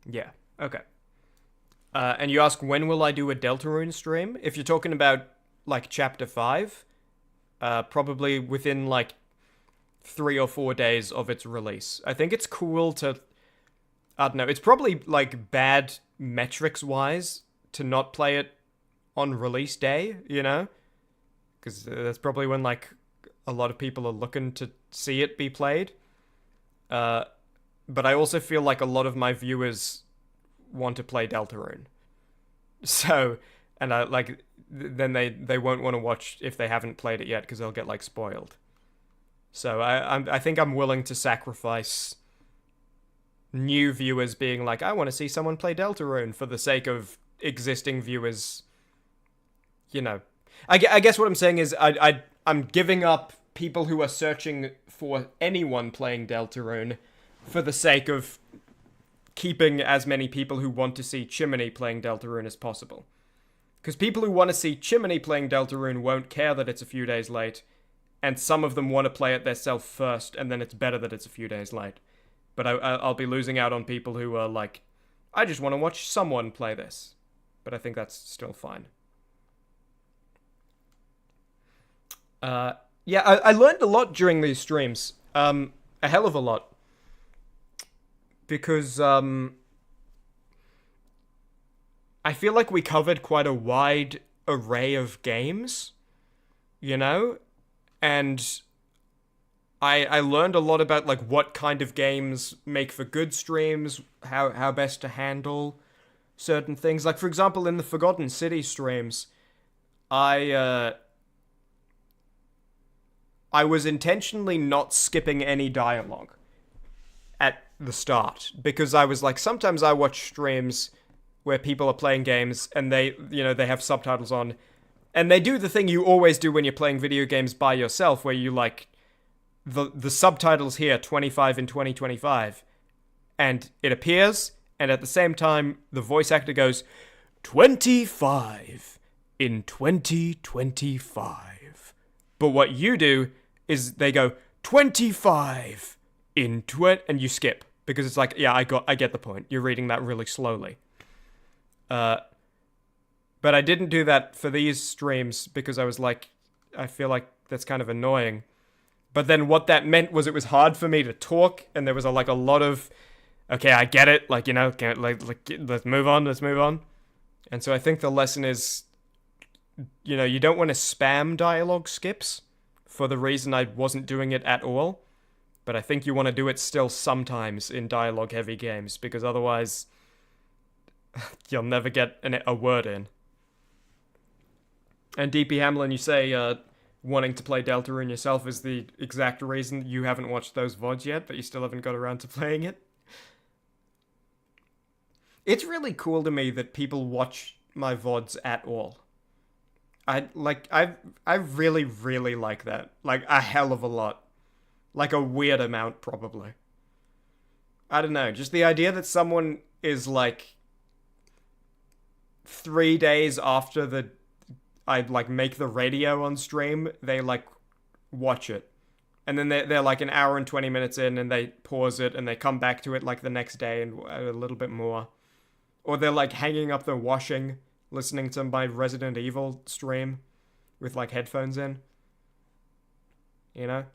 Yeah, okay. And you ask, when will I do a Deltarune stream? If you're talking about, like, Chapter 5, probably within, like, 3 or 4 days of its release. I think it's cool to... I don't know, it's probably, like, bad metrics-wise to not play it on release day, you know? Because that's probably when, like, a lot of people are looking to see it be played. But I also feel like a lot of my viewers want to play Deltarune. So, and I like, then they won't want to watch if they haven't played it yet because they'll get like spoiled. So I think I'm willing to sacrifice new viewers being like, I want to see someone play Deltarune for the sake of existing viewers. You know, I guess what I'm saying is I'm giving up people who are searching for anyone playing Deltarune for the sake of keeping as many people who want to see Chimmaney playing Deltarune as possible. Because people who want to see Chimmaney playing Deltarune won't care that it's a few days late, and some of them want to play it themselves first, and then it's better that it's a few days late. But I'll be losing out on people who are like, I just want to watch someone play this. But I think that's still fine. Yeah, I learned a lot during these streams. A hell of a lot. Because, I feel like we covered quite a wide array of games, you know? And I learned a lot about, like, what kind of games make for good streams, how best to handle certain things. Like, for example, in the Forgotten City streams, I was intentionally not skipping any dialogue at the start, because I was like, sometimes I watch streams where people are playing games and they have subtitles on, and they do the thing you always do when you're playing video games by yourself, where you like the subtitles here 25 in 2025, and it appears, and at the same time the voice actor goes 25 in 2025. But what you do is they go 25 into it, and you skip, because it's like, yeah, I get the point. You're reading that really slowly. But I didn't do that for these streams because I was like, I feel like that's kind of annoying. But then what that meant was it was hard for me to talk, and there was a lot of, okay, I get it, like, you know, let's move on. And so I think the lesson is, you know, you don't want to spam dialogue skips for the reason I wasn't doing it at all. But I think you want to do it still sometimes in dialogue-heavy games, because otherwise you'll never get a word in. And DP Hamlin, you say wanting to play Deltarune yourself is the exact reason you haven't watched those VODs yet, but you still haven't got around to playing it. It's really cool to me that people watch my VODs at all. I really, really like that. Like, a hell of a lot. Like a weird amount, probably. I don't know, just the idea that someone is like 3 days after I like make the radio on stream, they like watch it. And then they're like an hour and 20 minutes in, and they pause it, and they come back to it like the next day and a little bit more. Or they're like hanging up their washing, listening to my Resident Evil stream with like headphones in. You know?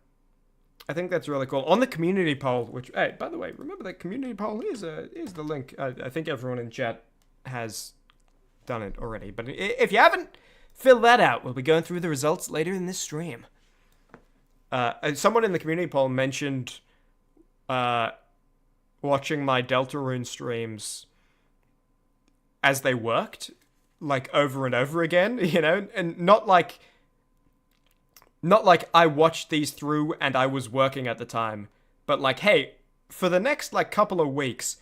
I think that's really cool. On the community poll, which, hey, by the way, remember that community poll? Here's the link. I think everyone in chat has done it already. But if you haven't filled that out, we'll be going through the results later in this stream. Someone in the community poll mentioned watching my Deltarune streams as they worked, like over and over again, you know? And not like I watched these through and I was working at the time, but like, hey, for the next like couple of weeks,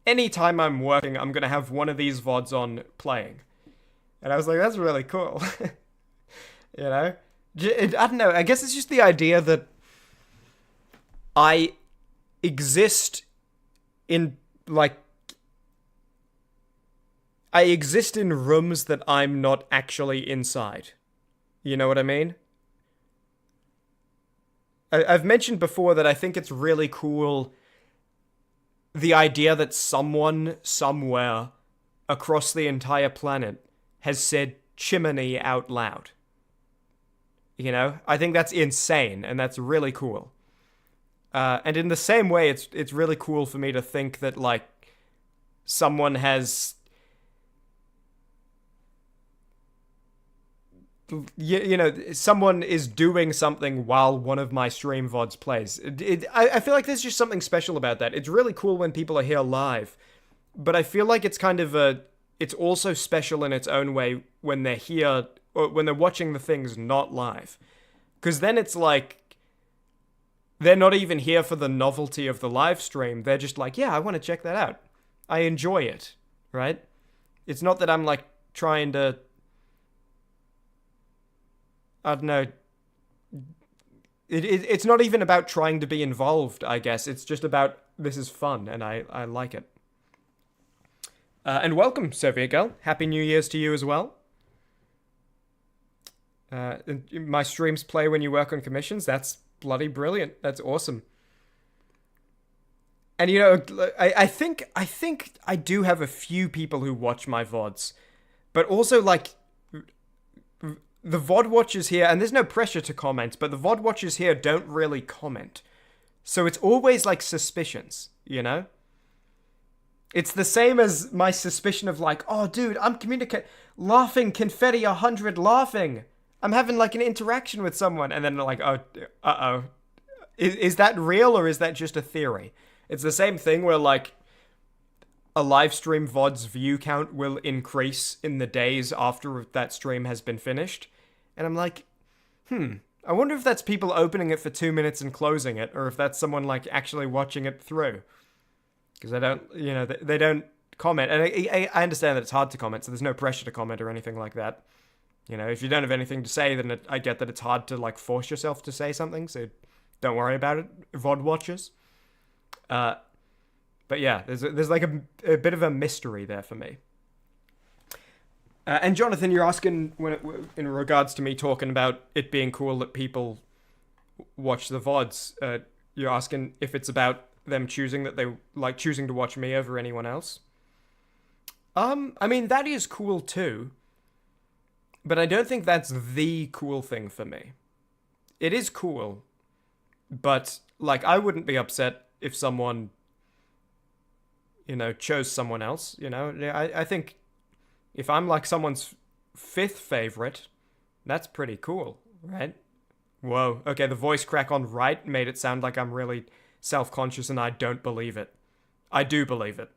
anytime I'm working, I'm gonna have one of these VODs on playing. And I was like, that's really cool. You know? I don't know. I guess it's just the idea that I exist in, like, I exist in rooms that I'm not actually inside. You know what I mean? I've mentioned before that I think it's really cool the idea that someone somewhere across the entire planet has said Chimmaney out loud. You know? I think that's insane, and that's really cool. And in the same way, it's really cool for me to think that, like, someone has, you know, someone is doing something while one of my stream VODs plays. I feel like there's just something special about that. It's really cool when people are here live, but I feel like it's kind of it's also special in its own way when they're here, or when they're watching the things not live. Because then it's like, they're not even here for the novelty of the live stream. They're just like, yeah, I want to check that out. I enjoy it, right? It's not that I'm, like, trying to, I don't know. It's not even about trying to be involved, I guess. It's just about, this is fun, and I like it. And welcome, Soviet Girl. Happy New Year's to you as well. My streams play when you work on commissions. That's bloody brilliant. That's awesome. And, you know, I think I do have a few people who watch my VODs. But also, like, the VOD watchers here, and there's no pressure to comment, but the VOD watchers here don't really comment. So it's always, like, suspicions, you know? It's the same as my suspicion of, like, oh, dude, I'm laughing, confetti 100 laughing. I'm having, like, an interaction with someone. And then they're like, oh, uh-oh. Is that real, or is that just a theory? It's the same thing where, like, a live stream VOD's view count will increase in the days after that stream has been finished. And I'm like, I wonder if that's people opening it for 2 minutes and closing it, or if that's someone, like, actually watching it through. Because I don't, you know, they don't comment. And I understand that it's hard to comment, so there's no pressure to comment or anything like that. You know, if you don't have anything to say, then I get that it's hard to, like, force yourself to say something, so don't worry about it, VOD watchers. But yeah, there's like a bit of a mystery there for me. And Jonathan, you're asking in regards to me talking about it being cool that people watch the VODs. You're asking if it's about them choosing to watch me over anyone else. I mean, that is cool too. But I don't think that's the cool thing for me. It is cool, but, like, I wouldn't be upset if someone, you know, chose someone else, you know? I think if I'm, like, someone's 5th favorite, that's pretty cool, right? Whoa, okay, the voice crack on right made it sound like I'm really self-conscious, and I don't believe it. I do believe it.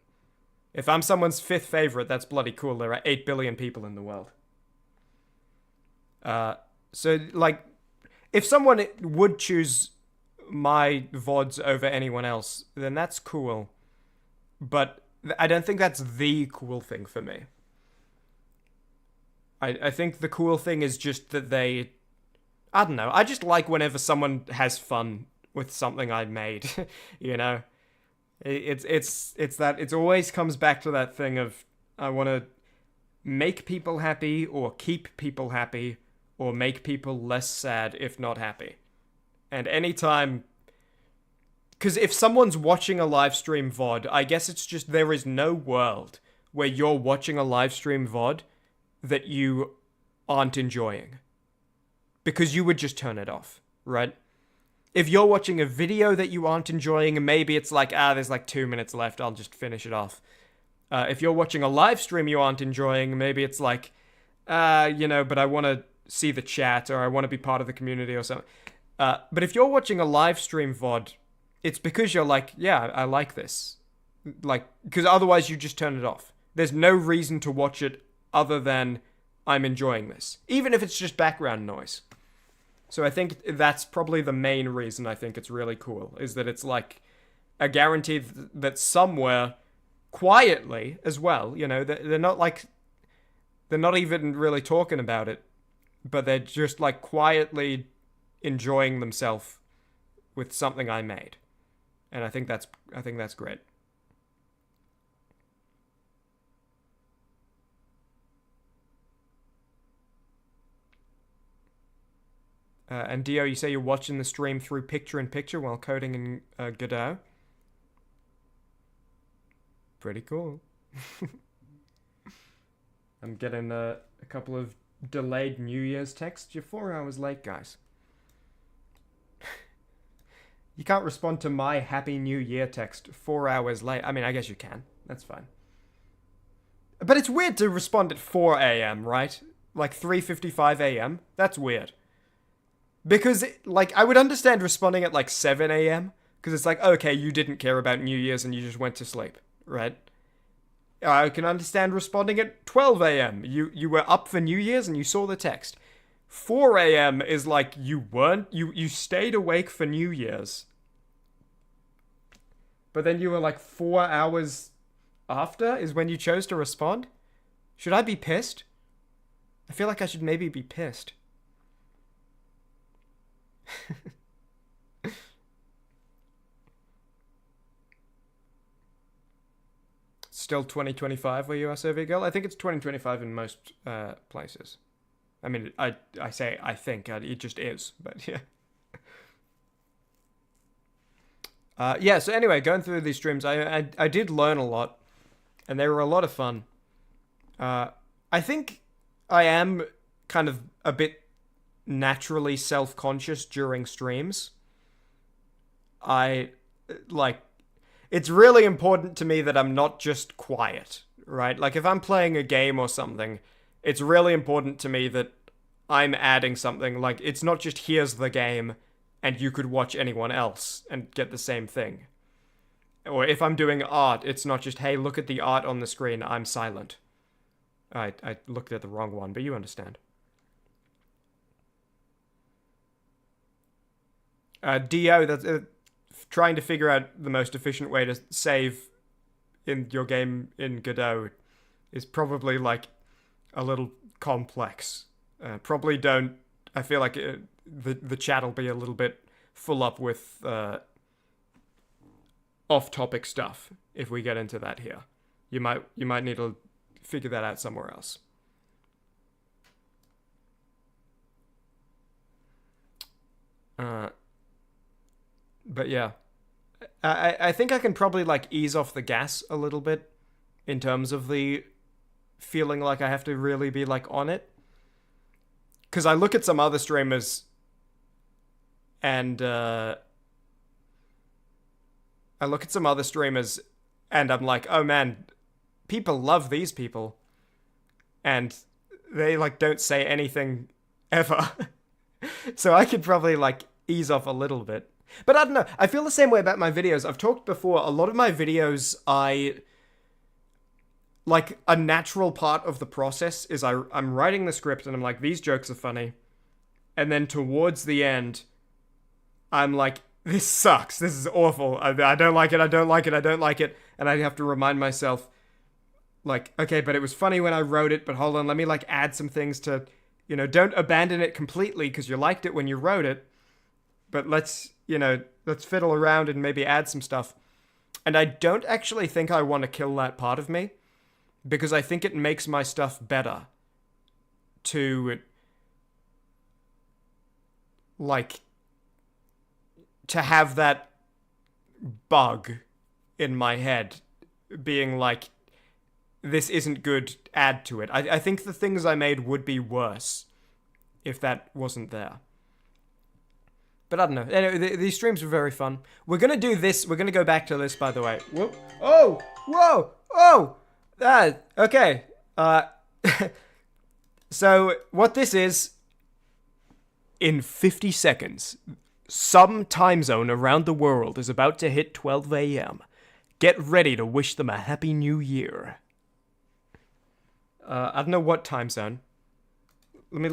If I'm someone's 5th favorite, that's bloody cool. There are 8 billion people in the world. So, like, if someone would choose my VODs over anyone else, then that's cool. But I don't think that's the cool thing for me. I think the cool thing is just that I don't know, I just like whenever someone has fun with something I made, you know? It's that, it always comes back to that thing of, I want to make people happy, or keep people happy, or make people less sad if not happy. And anytime, because if someone's watching a live stream VOD, I guess it's just, there is no world where you're watching a live stream VOD that you aren't enjoying. Because you would just turn it off, right? If you're watching a video that you aren't enjoying, maybe it's like, there's like 2 minutes left, I'll just finish it off. If you're watching a live stream you aren't enjoying, maybe it's like, you know, but I want to see the chat, or I want to be part of the community or something. But if you're watching a live stream VOD, it's because you're like, yeah, I like this. Like, because otherwise you just turn it off. There's no reason to watch it other than I'm enjoying this. Even if it's just background noise. So I think that's probably the main reason I think it's really cool, is that it's like a guarantee that somewhere, quietly as well, you know, they're not even really talking about it, but they're just like quietly enjoying themselves with something I made. And I think that's great. And Dio, you say you're watching the stream through picture-in-picture while coding in Godot. Pretty cool. I'm getting a couple of delayed New Year's texts. You're 4 hours late, guys. You can't respond to my Happy New Year text 4 hours late. I mean, I guess you can. That's fine. But it's weird to respond at 4 a.m., right? Like 3:55 a.m. That's weird. Because, like, I would understand responding at, like, 7 a.m. Because it's like, okay, you didn't care about New Year's and you just went to sleep, right? I can understand responding at 12 a.m. You were up for New Year's and you saw the text. 4 a.m. is like, you stayed awake for New Year's. But then you were like 4 hours after is when you chose to respond? Should I be pissed? I feel like I should maybe be pissed. Still 2025 where you are, Soviet Girl? I think it's 2025 in most places. I mean, I say I think, it just is, but yeah. Yeah, so anyway, going through these streams, I did learn a lot, and they were a lot of fun. I think I am kind of a bit naturally self-conscious during streams. It's really important to me that I'm not just quiet, right? Like, if I'm playing a game or something, it's really important to me that I'm adding something. Like, it's not just, here's the game, and you could watch anyone else and get the same thing. Or if I'm doing art, it's not just, hey, look at the art on the screen, I'm silent. I looked at the wrong one, but you understand. Dio, that's trying to figure out the most efficient way to save in your game in Godot is probably, like, a little complex. Probably don't... I feel like the chat will be a little bit full up with off-topic stuff if we get into that here. You might need to figure that out somewhere else. But yeah, I think I can probably, like, ease off the gas a little bit in terms of the feeling like I have to really be, like, on it. Because I look at some other streamers and I'm like, oh man, people love these people. And they, like, don't say anything ever. So I could probably, like, ease off a little bit. But I don't know, I feel the same way about my videos. I've talked before, a lot of my videos, like, a natural part of the process is I'm writing the script and I'm like, these jokes are funny. And then towards the end, I'm like, this sucks, this is awful, I don't like it, I don't like it, I don't like it. And I have to remind myself, like, okay, but it was funny when I wrote it, but hold on, let me, like, add some things to, you know, don't abandon it completely because you liked it when you wrote it. But let's fiddle around and maybe add some stuff. And I don't actually think I want to kill that part of me, because I think it makes my stuff better to, like, to have that bug in my head being like, this isn't good, add to it. I think the things I made would be worse if that wasn't there. But I don't know. Anyway, these streams were very fun. We're going to do this. We're going to go back to this, by the way. Whoop. Oh! Whoa! Oh! Okay. So, what this is, in 50 seconds, some time zone around the world is about to hit 12 a.m. Get ready to wish them a happy new year. I don't know what time zone. Let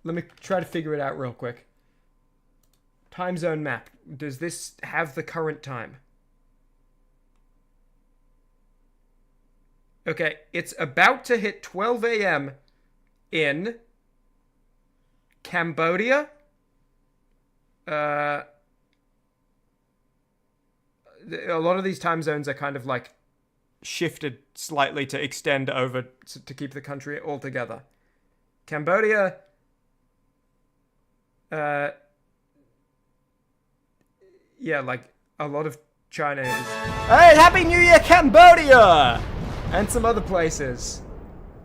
me try to figure it out real quick. Time zone map. Does this have the current time? Okay, it's about to hit 12 a.m. in Cambodia. A lot of these time zones are kind of like shifted slightly to extend over to keep the country all together. Cambodia. Yeah, like a lot of China is. Hey, Happy New Year, Cambodia! And some other places.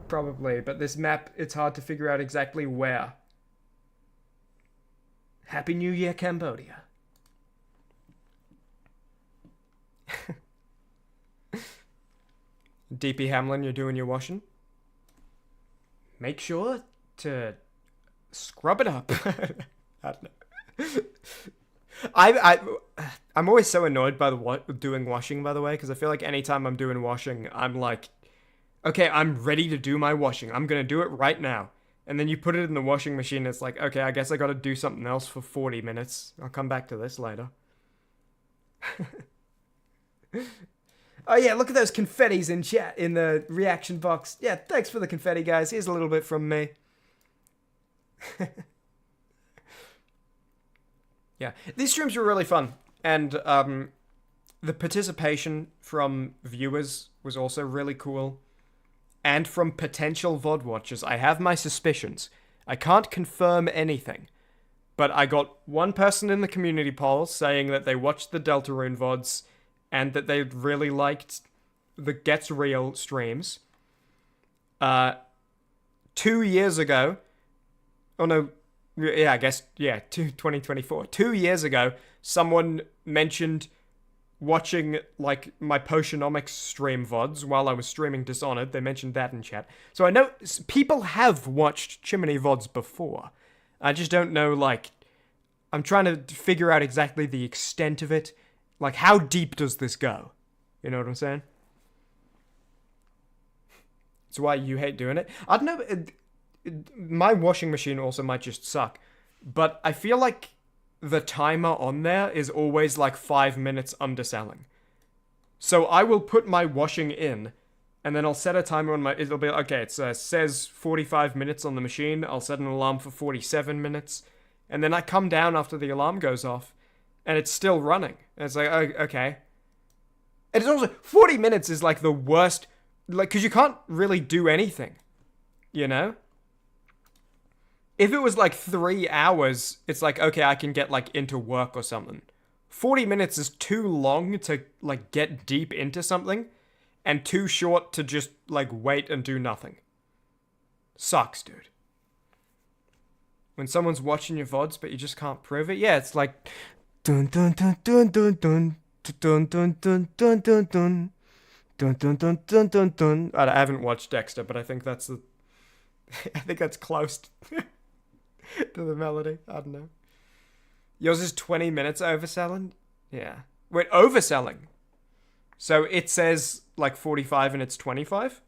Probably, but this map, it's hard to figure out exactly where. Happy New Year, Cambodia. DP Hamlin, you're doing your washing? Make sure to scrub it up. I don't know. I'm always so annoyed by doing washing, by the way, because I feel like anytime I'm doing washing, I'm like, okay, I'm ready to do my washing. I'm gonna do it right now. And then you put it in the washing machine, it's like, okay, I guess I gotta do something else for 40 minutes. I'll come back to this later. Oh yeah, look at those confettis in chat, in the reaction box. Yeah, thanks for the confetti, guys. Here's a little bit from me. Yeah, these streams were really fun. And the participation from viewers was also really cool. And from potential VOD watchers. I have my suspicions. I can't confirm anything. But I got one person in the community poll saying that they watched the Deltarune VODs and that they really liked the Gets Real streams. 2 years ago... Oh no... Yeah, I guess... Yeah, 2024. 2 years ago, someone mentioned watching, like, my Potionomics stream VODs while I was streaming Dishonored. They mentioned that in chat. So I know people have watched Chimmaney VODs before. I just don't know, like... I'm trying to figure out exactly the extent of it. Like, how deep does this go? You know what I'm saying? That's why you hate doing it. I don't know... my washing machine also might just suck. But I feel like the timer on there is always like 5 minutes underselling. So I will put my washing in, and then I'll set a timer on my... It'll be, okay, it says 45 minutes on the machine. I'll set an alarm for 47 minutes. And then I come down after the alarm goes off, and it's still running. And it's like, oh, okay. And it's also... 40 minutes is like the worst... Like, because you can't really do anything. You know? If it was like 3 hours, it's like, okay, I can get like into work or something. 40 minutes is too long to like get deep into something, and too short to just like wait and do nothing. Sucks, dude. When someone's watching your VODs but you just can't prove it, yeah, it's like dun dun dun dun dun dun dun dun dun dun dun dun dun dun dun dun dun dun. I haven't watched Dexter, but I think that's the I think that's close to the melody. I don't know. Yours is 20 minutes overselling? Yeah. Wait, overselling? So it says like 45 and it's 25?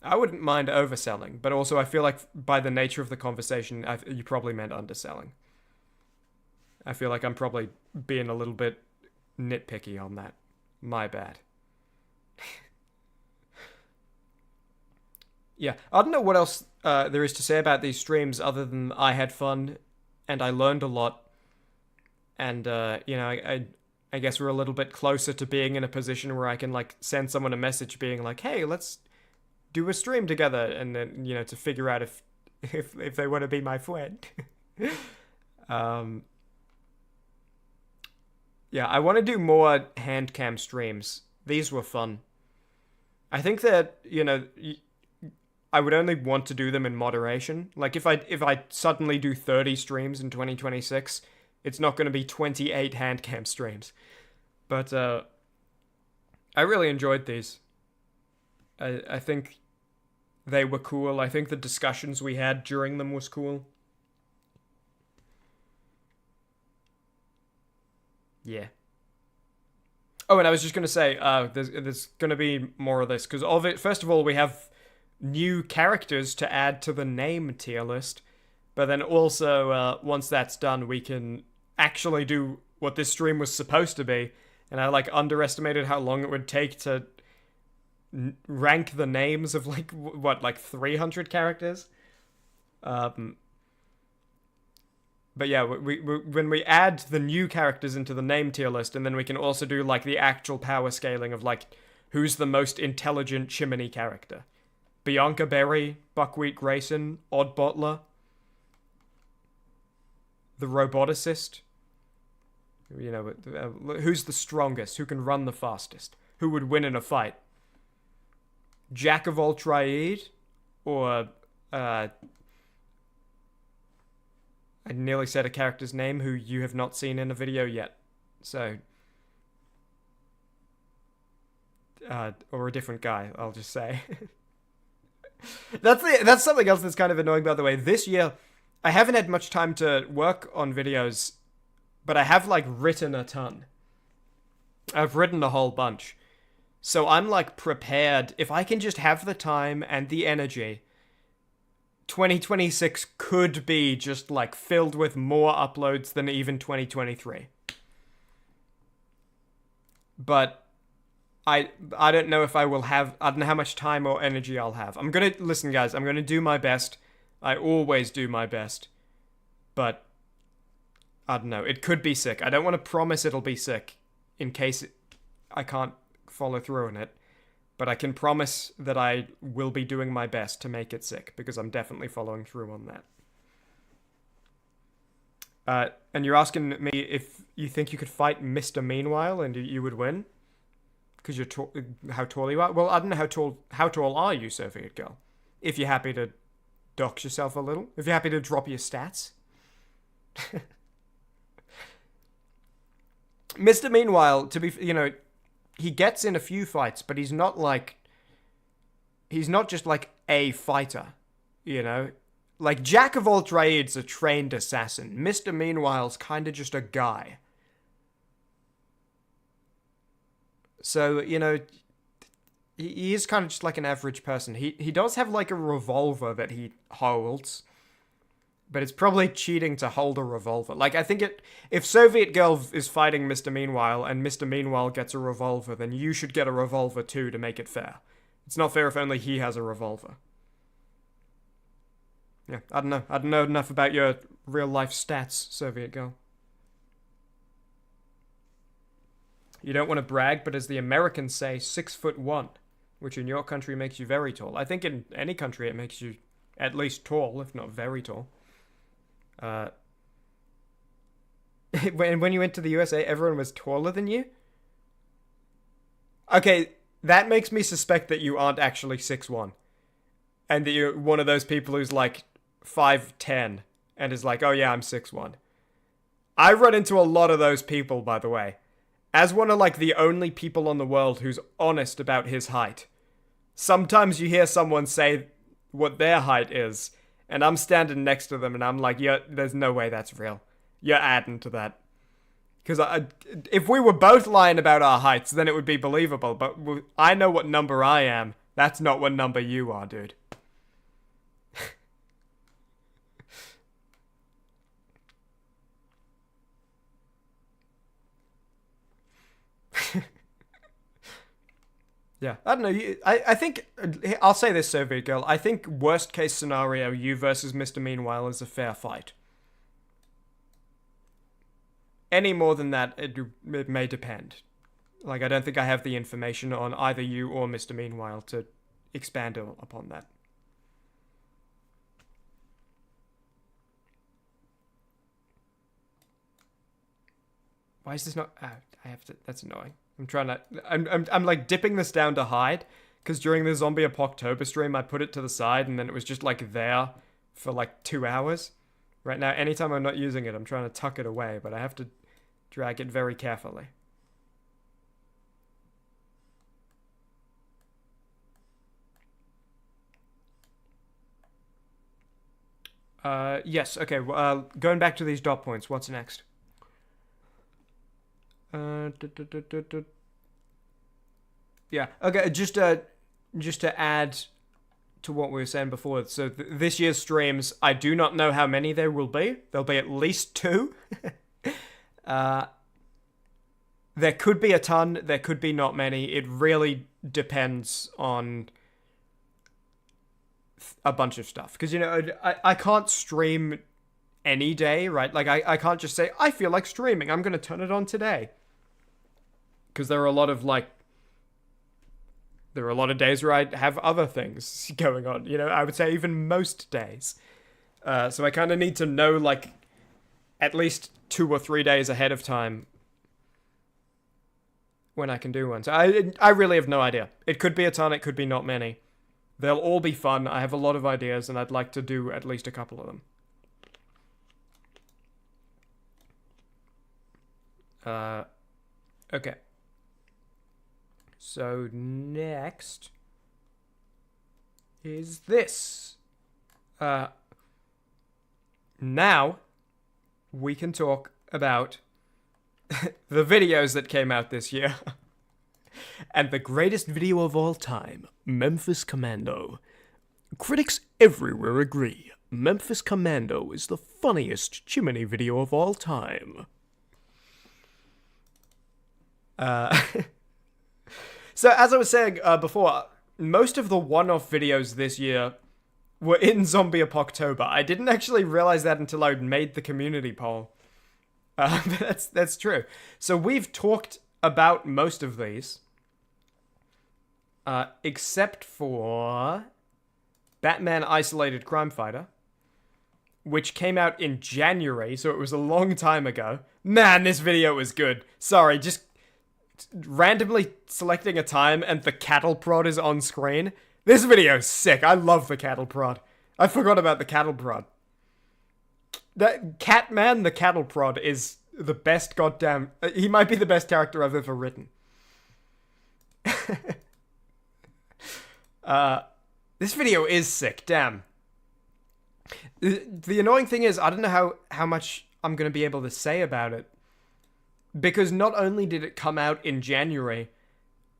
I wouldn't mind overselling, but also I feel like by the nature of the conversation, you probably meant underselling. I feel like I'm probably being a little bit nitpicky on that. My bad. Yeah, I don't know what else there is to say about these streams other than I had fun and I learned a lot. And, you know, I guess we're a little bit closer to being in a position where I can, like, send someone a message being like, hey, let's do a stream together. And then, you know, to figure out if they want to be my friend. Yeah, I want to do more hand cam streams. These were fun. I think that, you know... I would only want to do them in moderation. Like, if I suddenly do 30 streams in 2026, it's not going to be 28 handcam streams. But, I really enjoyed these. I think they were cool. I think the discussions we had during them was cool. Yeah. Oh, and I was just going to say, there's going to be more of this. Because first of all, we have... new characters to add to the name tier list, but then also once that's done we can actually do what this stream was supposed to be, and I like underestimated how long it would take to rank the names of like what, like 300 characters. Um, but yeah, when we add the new characters into the name tier list, and then we can also do like the actual power scaling of like who's the most intelligent Chimmaney character. Bianca Berry, Buckwheat Grayson, Odd Bottler, the roboticist. You know, who's the strongest? Who can run the fastest? Who would win in a fight? Jack of all trades, or I nearly said a character's name who you have not seen in a video yet. So, or a different guy, I'll just say. That's something else that's kind of annoying, by the way. This year, I haven't had much time to work on videos, but I have, like, written a ton. I've written a whole bunch. So I'm, like, prepared. If I can just have the time and the energy, 2026 could be just, like, filled with more uploads than even 2023. But I don't know if I will have... I don't know how much time or energy I'll have. Listen, guys, I'm gonna do my best. I always do my best. But I don't know. It could be sick. I don't want to promise it'll be sick in case I can't follow through on it. But I can promise that I will be doing my best to make it sick, because I'm definitely following through on that. And you're asking me if you think you could fight Mr. Meanwhile and you would win? Because you're how tall you are? Well, I don't know how tall are you, Soviet Girl? If you're happy to dox yourself a little. If you're happy to drop your stats. Mr. Meanwhile, to be, he gets in a few fights, but he's not just like a fighter, Like Jack of all trades, a trained assassin. Mr. Meanwhile's kind of just a guy. So, he is kind of just like an average person. He does have like a revolver that he holds, but it's probably cheating to hold a revolver. Like, I think if Soviet Girl is fighting Mr. Meanwhile and Mr. Meanwhile gets a revolver, then you should get a revolver too to make it fair. It's not fair if only he has a revolver. Yeah, I don't know. I don't know enough about your real life stats, Soviet Girl. You don't want to brag, but as the Americans say, 6'1", which in your country makes you very tall. I think in any country it makes you at least tall, if not very tall. When you went to the USA, everyone was taller than you? Okay, that makes me suspect that you aren't actually 6'1". And that you're one of those people who's like 5'10", and is like, oh yeah, I'm 6'1". I run into a lot of those people, by the way. As one of like the only people on the world who's honest about his height. Sometimes you hear someone say what their height is, and I'm standing next to them and I'm like, yeah, there's no way that's real. You're adding to that. Because if we were both lying about our heights, then it would be believable, but I know what number I am. That's not what number you are, dude. Yeah, I don't know. I think I'll say this, Soviet Girl. I think worst case scenario, you versus Mr. Meanwhile is a fair fight. Any more than that, it may depend. Like, I don't think I have the information on either you or Mr. Meanwhile to expand upon that. Why is this not? I have to. That's annoying. I'm trying to. I'm like dipping this down to hide, because during the Zombie Apocalypse stream, I put it to the side and then it was just like there for like 2 hours. Right now, anytime I'm not using it, I'm trying to tuck it away, but I have to drag it very carefully. Yes. Okay. Going back to these dot points. What's next? Yeah. Okay. Just to add to what we were saying before. So this year's streams, I do not know how many there will be. There'll be at least 2. There could be a ton. There could be not many. It really depends on a bunch of stuff. Because, I can't stream any day, right? Like, I can't just say, I feel like streaming, I'm going to turn it on today. Because there are a lot of, days where I have other things going on. I would say even most days. So I kind of need to know, at least 2 or 3 days ahead of time when I can do one. So I really have no idea. It could be a ton, it could be not many. They'll all be fun. I have a lot of ideas, and I'd like to do at least a couple of them. Okay. So next is this. Now we can talk about the videos that came out this year. And the greatest video of all time, Memphis Commando. Critics everywhere agree, Memphis Commando is the funniest Chimmaney video of all time. So as I was saying before, most of the one-off videos this year were in Zombie Apoctober. I didn't actually realize that until I made the community poll. But that's true. So we've talked about most of these, except for Batman Isolated Crime Fighter, which came out in January, so it was a long time ago. Man, this video was good. Sorry, just randomly selecting a time and the cattle prod is on screen. This video's sick. I love the cattle prod. I forgot about the cattle prod. That Catman, the cattle prod, is the best goddamn... he might be the best character I've ever written. This video is sick, damn. The annoying thing is, I don't know how much I'm going to be able to say about it. Because not only did it come out in January,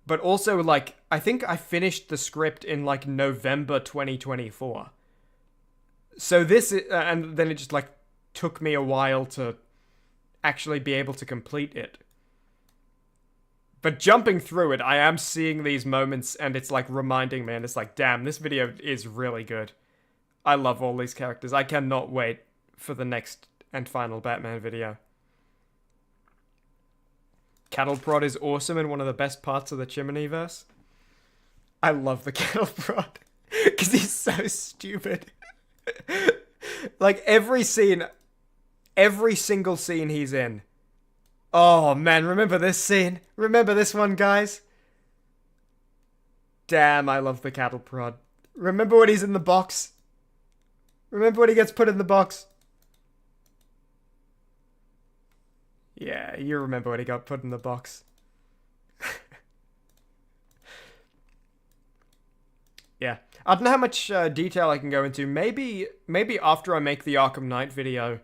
but also, I think I finished the script in, November 2024. So this... and then it just, took me a while to actually be able to complete it. But jumping through it, I am seeing these moments, and it's, reminding me, and it's damn, this video is really good. I love all these characters. I cannot wait for the next and final Batman video. Cattle Prod is awesome and one of the best parts of the Chimneyverse. I love the Cattle Prod. Because he's so stupid. Every scene... Every single scene he's in. Oh, man, remember this scene? Remember this one, guys? Damn, I love the cattle prod. Remember when he's in the box? Remember when he gets put in the box? Yeah, you remember when he got put in the box. Yeah. I don't know how much detail I can go into. Maybe after I make the Arkham Knight video,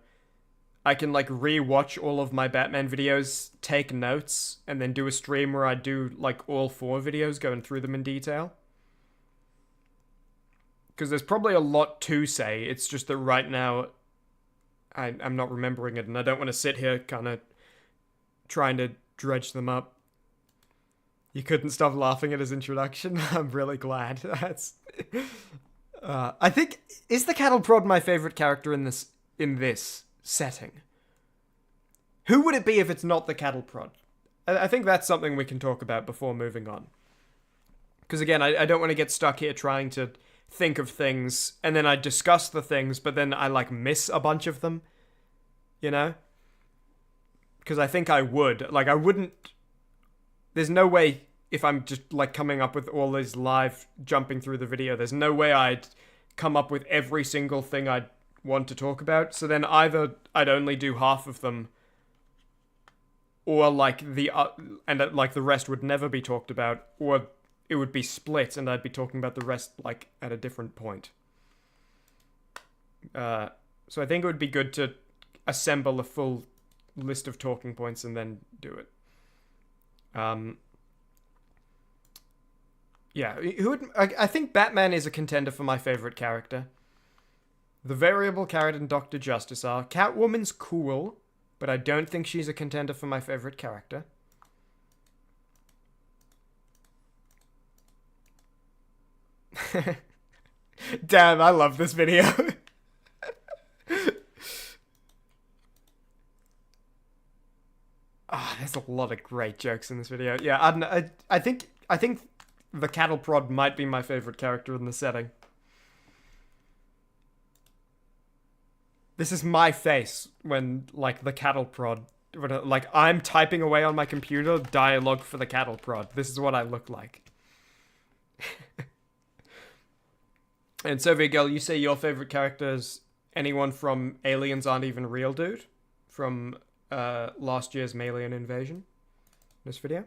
I can, re-watch all of my Batman videos, take notes, and then do a stream where I do, all 4 videos, going through them in detail. Because there's probably a lot to say, it's just that right now, I'm not remembering it, and I don't want to sit here kind of trying to dredge them up. You couldn't stop laughing at his introduction? I'm really glad. That's... I think... Is the Cattle Prod my favorite character in this setting? Who would it be if it's not the Cattle Prod? I think that's something we can talk about before moving on. Because again, I don't want to get stuck here trying to think of things, and then I discuss the things, but then I, miss a bunch of them. You know? Because I think I would. I wouldn't... There's no way, if I'm just, coming up with all these live jumping through the video, there's no way I'd come up with every single thing I'd want to talk about. So then either I'd only do half of them, or, the rest would never be talked about, or it would be split, and I'd be talking about the rest, at a different point. So I think it would be good to assemble a full list of talking points and then do it. Yeah, I think Batman is a contender for my favorite character. The Variable Carrot and Dr. Justice are. Catwoman's cool, but I don't think she's a contender for my favorite character. Damn, I love this video. Ah, there's a lot of great jokes in this video. Yeah, I think the cattle prod might be my favorite character in the setting. This is my face when, like, the cattle prod, when, like, I'm typing away on my computer dialogue for the cattle prod. This is what I look like. And Soviet Girl, you say your favorite characters anyone from Aliens Aren't Even Real, dude? From last year's Malian invasion? This video?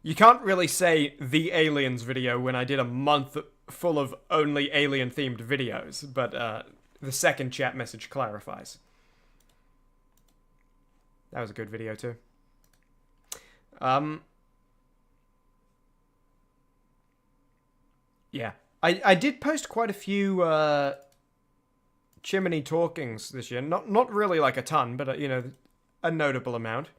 You can't really say the Aliens video when I did a month full of only alien-themed videos, but the second chat message clarifies. That was a good video, too. Yeah. I did post quite a few Chimmaney talkings this year. Not really like a ton, but, you know, a notable amount.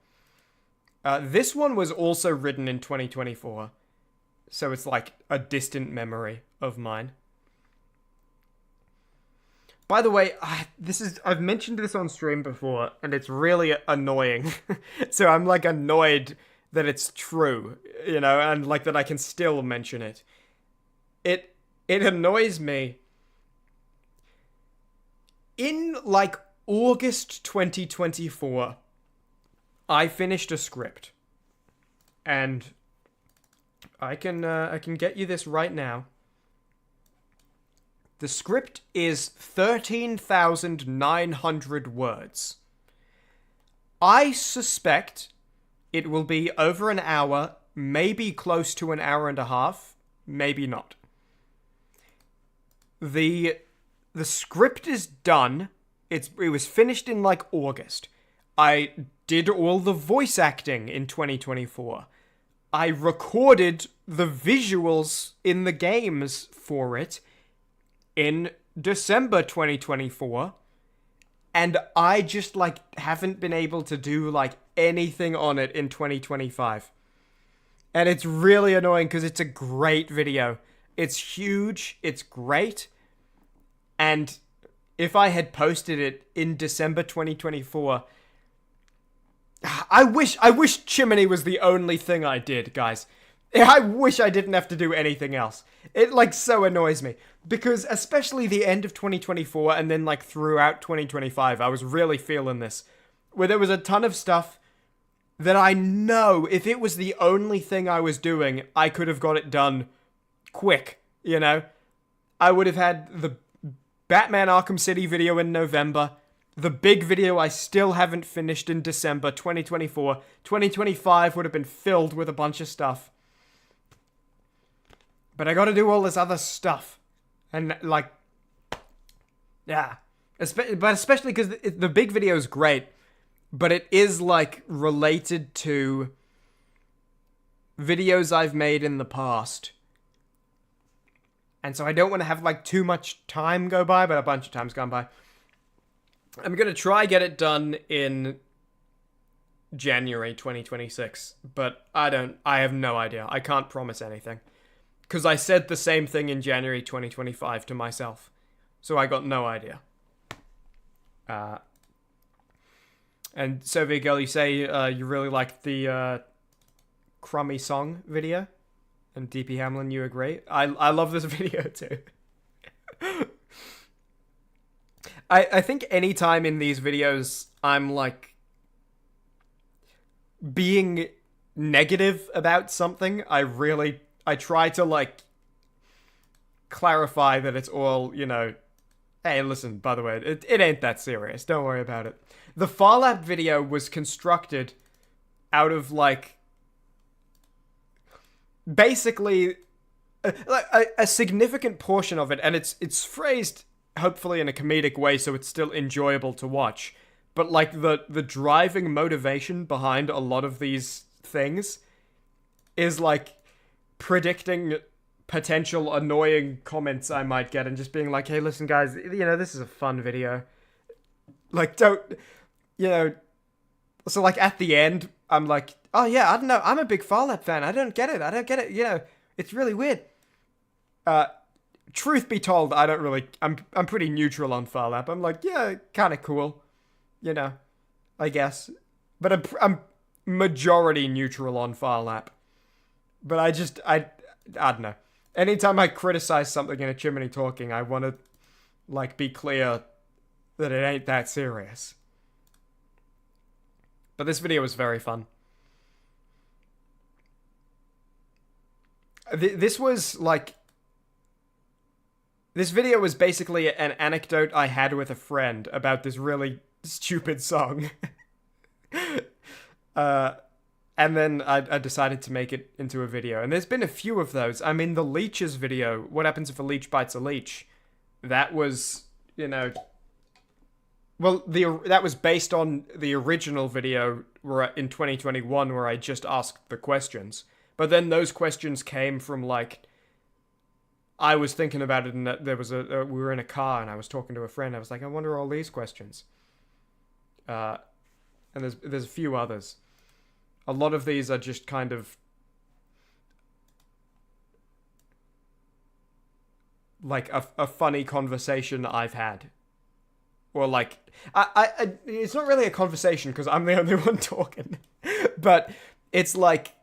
This one was also written in 2024, so it's like a distant memory of mine. By the way, I've mentioned this on stream before, and it's really annoying. So I'm like annoyed that it's true, you know, and like that I can still mention it. It annoys me. In like August 2024, I finished a script, and I can get you this right now. The script is 13,900 words. I suspect it will be over an hour, maybe close to an hour and a half, maybe not. The script is done. It was finished in like August. I did all the voice acting in 2024. I recorded the visuals in the games for it in December 2024. And I just like haven't been able to do like anything on it in 2025. And it's really annoying because it's a great video. It's huge, it's great, and if I had posted it in December 2024, I wish Chimmaney was the only thing I did, guys. I wish I didn't have to do anything else. It, like, so annoys me. Because especially the end of 2024 and then, like, throughout 2025, I was really feeling this. Where there was a ton of stuff that I know if it was the only thing I was doing, I could have got it done quick, you know? I would have had the Batman Arkham City video in November, the big video I still haven't finished in December 2024. 2025 would have been filled with a bunch of stuff. But I gotta do all this other stuff. And, like, yeah. But especially because the big video is great, but it is, like, related to videos I've made in the past. And so I don't want to have, like, too much time go by, but a bunch of time's gone by. I'm going to try get it done in January 2026, but I have no idea. I can't promise anything. Because I said the same thing in January 2025 to myself. So I got no idea. And Soviet Girl, you say you really liked the Crummy Song video? And DP Hamlin, you agree? I love this video too. I think anytime in these videos I'm like being negative about something, I try to like clarify that it's all, you know, hey, listen, by the way, it ain't that serious. Don't worry about it. The Farlap video was constructed out of like basically a significant portion of it, and it's phrased hopefully in a comedic way so it's still enjoyable to watch, but like the driving motivation behind a lot of these things is like predicting potential annoying comments I might get and just being like, hey, listen guys, you know, this is a fun video, like, don't, you know. So like at the end I'm like, oh yeah, I don't know, I'm a big Farlap fan, I don't get it, you know, It's really weird. Truth be told, I don't really. I'm pretty neutral on Far Lap. I'm like, yeah, kind of cool, you know, I guess. But I'm majority neutral on Far Lap. But I don't know. Anytime I criticize something in a Chimney Talking, I want to like be clear that it ain't that serious. But this video was very fun. This was like. This video was basically an anecdote I had with a friend about this really stupid song. And then I decided to make it into a video. And there's been a few of those. I mean, the Leech's video, What Happens If a Leech Bites a Leech? That was, you know... Well, that was based on the original video in 2021 where I just asked the questions. But then those questions came from, like... I was thinking about it, and there was we were in a car, and I was talking to a friend. I was like, I wonder all these questions. And there's a few others. A lot of these are just kind of like a funny conversation I've had, or like I it's not really a conversation because I'm the only one talking, but it's like.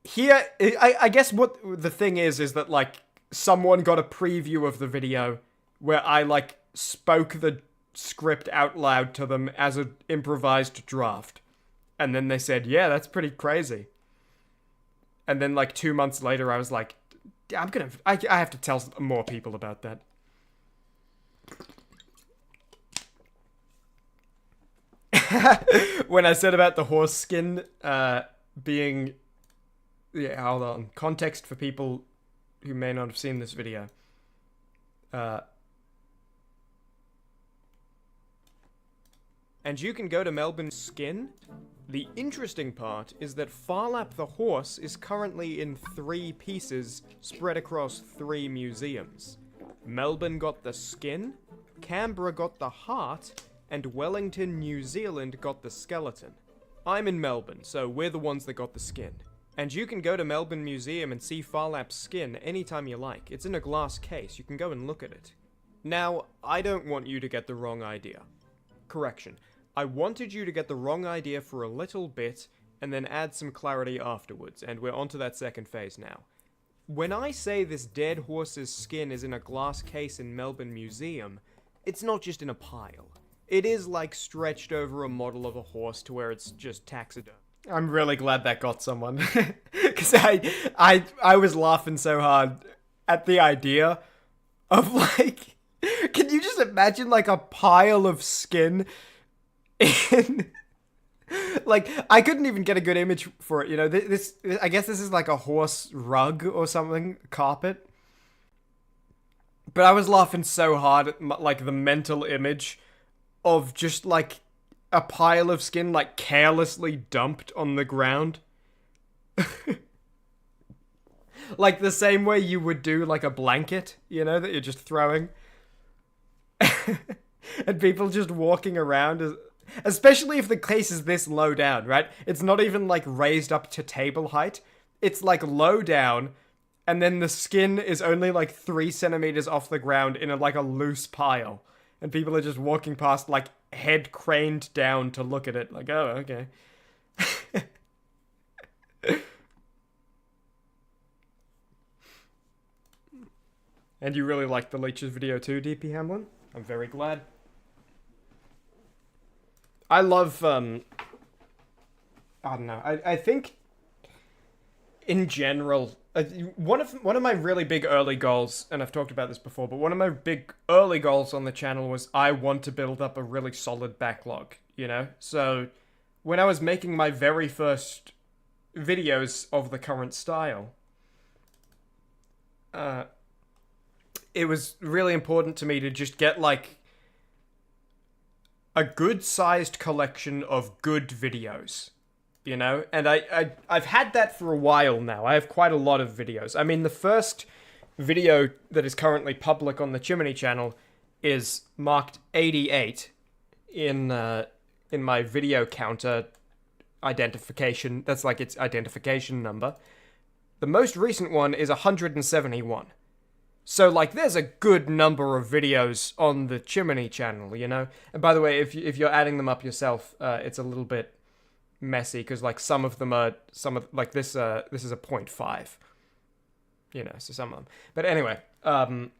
Here, I guess what the thing is that, like, someone got a preview of the video where I, like, spoke the script out loud to them as an improvised draft. And then they said, yeah, that's pretty crazy. And then, like, 2 months later, I was like, I have to tell more people about that. When I said about the horse skin, being... Yeah, hold on. Context for people who may not have seen this video. And you can go to Melbourne Skin. The interesting part is that Far Lap the horse is currently in 3 pieces spread across 3 museums. Melbourne got the skin, Canberra got the heart, and Wellington, New Zealand got the skeleton. I'm in Melbourne, so we're the ones that got the skin. And you can go to Melbourne Museum and see Far Lap's skin anytime you like. It's in a glass case. You can go and look at it. Now, I don't want you to get the wrong idea. Correction. I wanted you to get the wrong idea for a little bit, and then add some clarity afterwards, and we're onto that second phase now. When I say this dead horse's skin is in a glass case in Melbourne Museum, it's not just in a pile. It is, like, stretched over a model of a horse to where it's just taxidermy. I'm really glad that got someone. Because I was laughing so hard at the idea of, like... Can you just imagine, like, a pile of skin in... Like, I couldn't even get a good image for it, you know? This I guess this is like a horse rug or something, carpet. But I was laughing so hard at, like, the mental image of just, like... a pile of skin, like, carelessly dumped on the ground. Like, the same way you would do, like, a blanket, you know, that you're just throwing. And people just walking around, especially if the case is this low down, right? It's not even, like, raised up to table height. It's, like, low down, and then the skin is only, like, 3 centimeters off the ground in, like, a loose pile. And people are just walking past, like, head craned down to look at it. Like, oh, okay. And you really liked the Leech's video too, DP Hamlin? I'm very glad. I love, I don't know. I think, in general... one of my really big early goals, and I've talked about this before, but one of my big early goals on the channel was I want to build up a really solid backlog, you know? So, when I was making my very first videos of the current style, it was really important to me to just get, like, a good-sized collection of good videos. You know, and I've had that for a while now. I have quite a lot of videos. I mean, the first video that is currently public on the Chimney channel is marked 88 in my video counter identification. That's like its identification number. The most recent one is 171. So, like, there's a good number of videos on the Chimmaney channel, you know? And by the way, if you're adding them up yourself, it's a little bit messy, because, like, some of them are, this is a 0.5. You know, so some of them. But anyway, and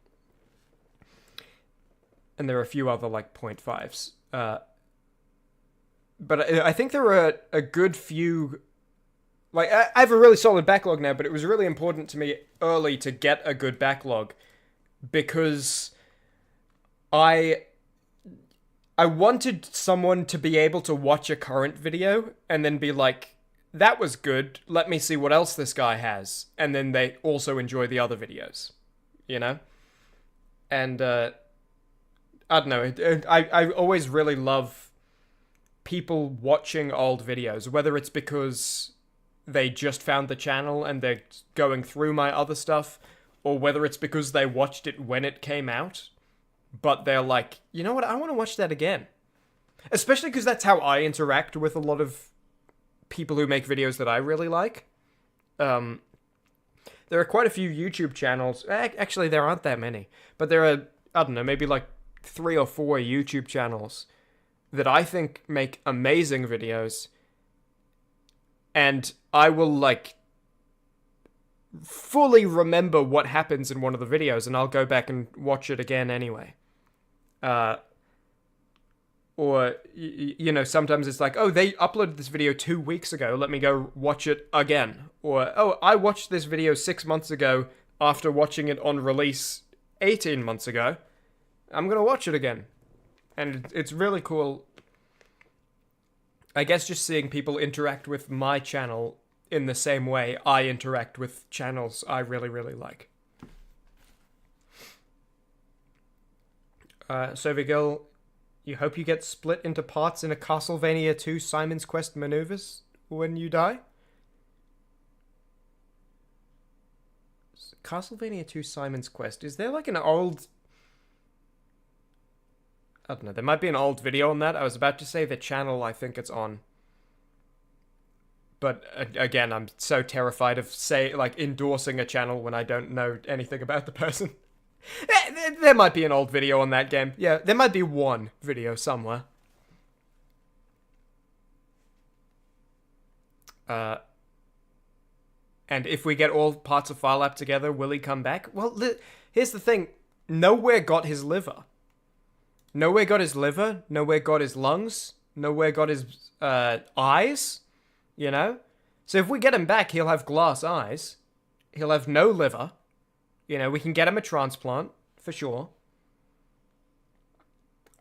there are a few other, like, 0.5s. But I think there are a good few... Like, I have a really solid backlog now, but it was really important to me early to get a good backlog, because I wanted someone to be able to watch a current video and then be like, that was good, let me see what else this guy has, and then they also enjoy the other videos, you know? And, I don't know, I always really love people watching old videos, whether it's because they just found the channel and they're going through my other stuff, or whether it's because they watched it when it came out, but they're like, you know what, I want to watch that again. Especially because that's how I interact with a lot of people who make videos that I really like. There are quite a few YouTube channels. Actually, there aren't that many. But there are, I don't know, maybe like 3 or 4 YouTube channels that I think make amazing videos. And I will, like, fully remember what happens in one of the videos, and I'll go back and watch it again anyway. Or, you know, sometimes it's like, oh, they uploaded this video 2 weeks ago, let me go watch it again. Or, oh, I watched this video 6 months ago after watching it on release 18 months ago. I'm gonna watch it again. And it's really cool. I guess just seeing people interact with my channel in the same way I interact with channels I really, really like. Sovigil, you hope you get split into parts in a Castlevania 2 Simon's Quest maneuvers when you die? Castlevania 2 Simon's Quest, is there like an old... I don't know, there might be an old video on that. I was about to say the channel I think it's on. But again, I'm so terrified of endorsing a channel when I don't know anything about the person. There might be an old video on that game. Yeah, there might be one video somewhere. And if we get all parts of Farlap together, will he come back? Well, here's the thing. Nowhere got his liver. Nowhere got his liver, nowhere got his lungs, nowhere got his eyes, you know? So if we get him back, he'll have glass eyes. He'll have no liver. You know, we can get him a transplant, for sure.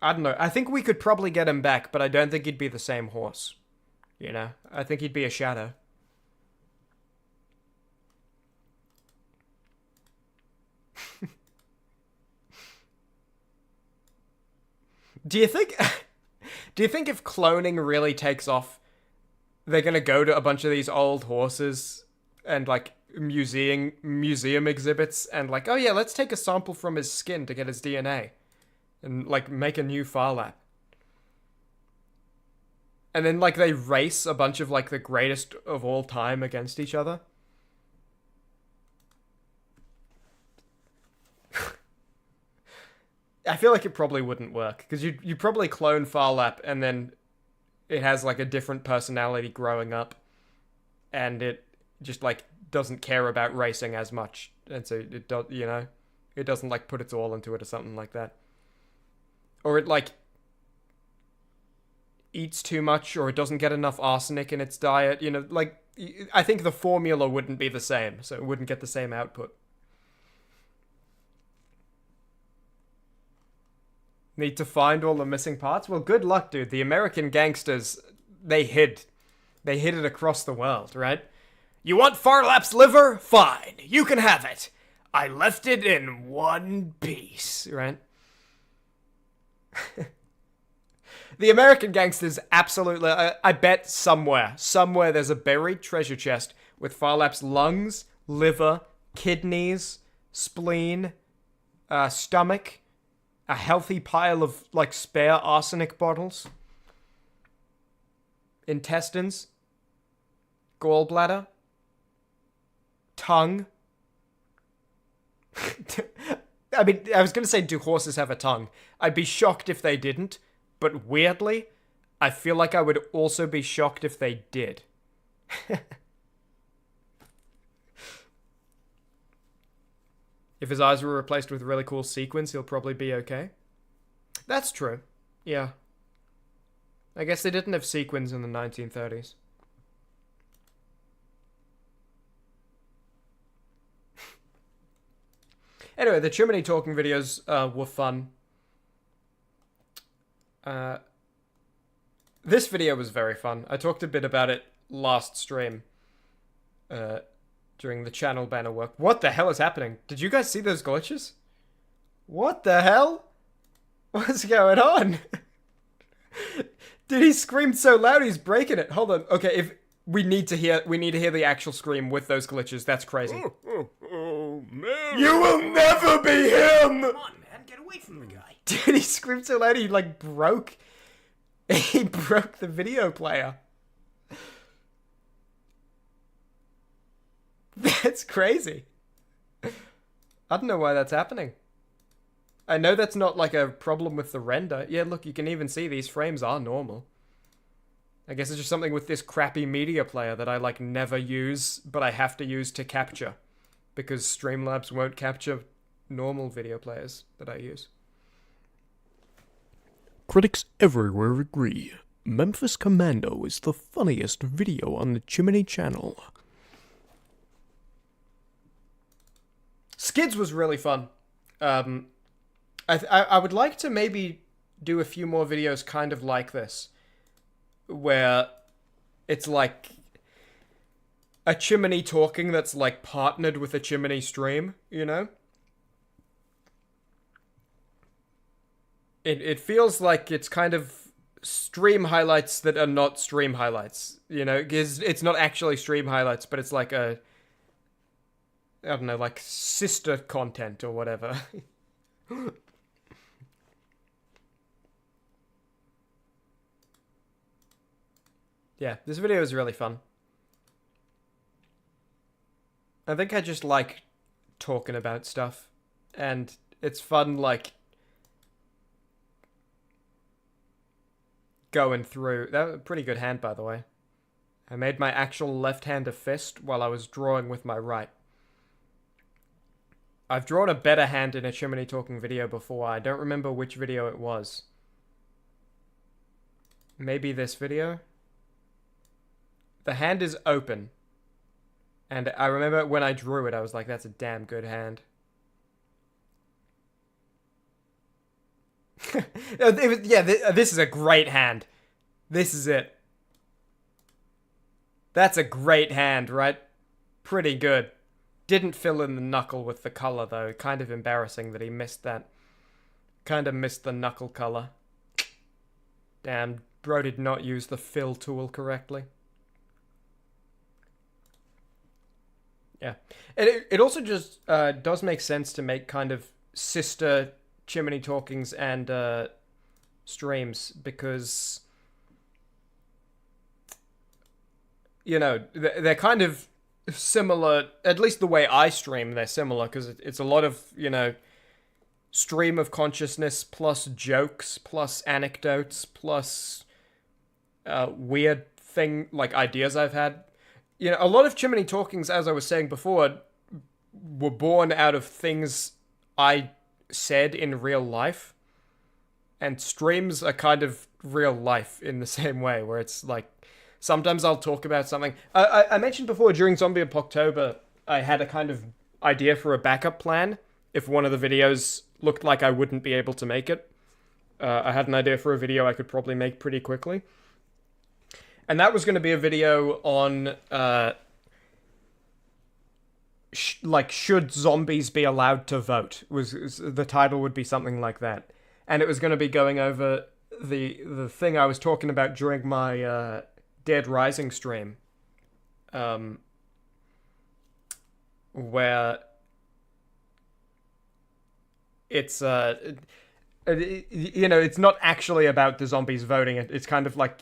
I don't know. I think we could probably get him back, but I don't think he'd be the same horse. You know? I think he'd be a shadow. Do you think if cloning really takes off, they're gonna go to a bunch of these old horses and like museum exhibits and like, oh yeah, let's take a sample from his skin to get his DNA and like make a new Farlap. And then like they race a bunch of like the greatest of all time against each other. I feel like it probably wouldn't work, because you probably clone Farlap and then it has like a different personality growing up, and it just like doesn't care about racing as much, and so it does, you know, it doesn't like put its all into it or something like that, or it like eats too much, or it doesn't get enough arsenic in its diet, you know, like I think the formula wouldn't be the same, so it wouldn't get the same output. Need to find all the missing parts? Well, good luck, dude. The American gangsters, they hid it across the world, right? You want Farlap's liver? Fine, you can have it. I left it in one piece, right? The American gangsters absolutely... I bet somewhere there's a buried treasure chest with Farlap's lungs, liver, kidneys, spleen, stomach, a healthy pile of, like, spare arsenic bottles, intestines, gallbladder. tongue. I mean, I was going to say, do horses have a tongue? I'd be shocked if they didn't, but weirdly, I feel like I would also be shocked if they did. If his eyes were replaced with really cool sequins, he'll probably be okay. That's true. Yeah. I guess they didn't have sequins in the 1930s. Anyway, the Chimmaney talking videos were fun. This video was very fun. I talked a bit about it last stream. During the channel banner work. What the hell is happening? Did you guys see those glitches? What the hell? What's going on? Did he scream so loud he's breaking it? Hold on. Okay, if we need to hear the actual scream with those glitches. That's crazy. Oh, man. You will never be him! Come on, man, get away from the guy. Dude, he screamed so loud he like broke. He broke the video player. That's crazy. I don't know why that's happening. I know that's not like a problem with the render. Yeah, look, you can even see these frames are normal. I guess it's just something with this crappy media player that I like never use, but I have to use to capture. Because Streamlabs won't capture normal video players that I use. Critics everywhere agree. Memphis Commando is the funniest video on the Chimmaney channel. Skids was really fun. I would like to maybe do a few more videos kind of like this, where it's like a Chimmaney talking that's like partnered with a Chimmaney stream, you know? It feels like it's kind of stream highlights that are not stream highlights, you know? Because it's not actually stream highlights, but it's like a, I don't know, like sister content or whatever. Yeah, this video is really fun. I think I just like talking about stuff. And it's fun, like, going through. That was a pretty good hand, by the way. I made my actual left hand a fist while I was drawing with my right. I've drawn a better hand in a Chimmaney talking video before. I don't remember which video it was. Maybe this video? The hand is open. And I remember when I drew it, I was like, that's a damn good hand. Yeah, this is a great hand. This is it. That's a great hand, right? Pretty good. Didn't fill in the knuckle with the color, though. Kind of embarrassing that he missed that. Kind of missed the knuckle color. Damn, bro did not use the fill tool correctly. Yeah. It also just does make sense to make kind of sister Chimmaney talkings and streams, because, you know, they're kind of similar, at least the way I stream, they're similar, because it's a lot of, you know, stream of consciousness plus jokes plus anecdotes plus weird thing, like ideas I've had. You know, a lot of Chimmaney talkings, as I was saying before, were born out of things I said in real life. And streams are kind of real life in the same way, where it's like, sometimes I'll talk about something. I mentioned before, during Zombie Apocalypse, I had a kind of idea for a backup plan if one of the videos looked like I wouldn't be able to make it. I had an idea for a video I could probably make pretty quickly. And that was going to be a video on, should zombies be allowed to vote? The title would be something like that. And it was going to be going over the thing I was talking about during my Dead Rising stream. Where it's, you know, it's not actually about the zombies voting. It's kind of like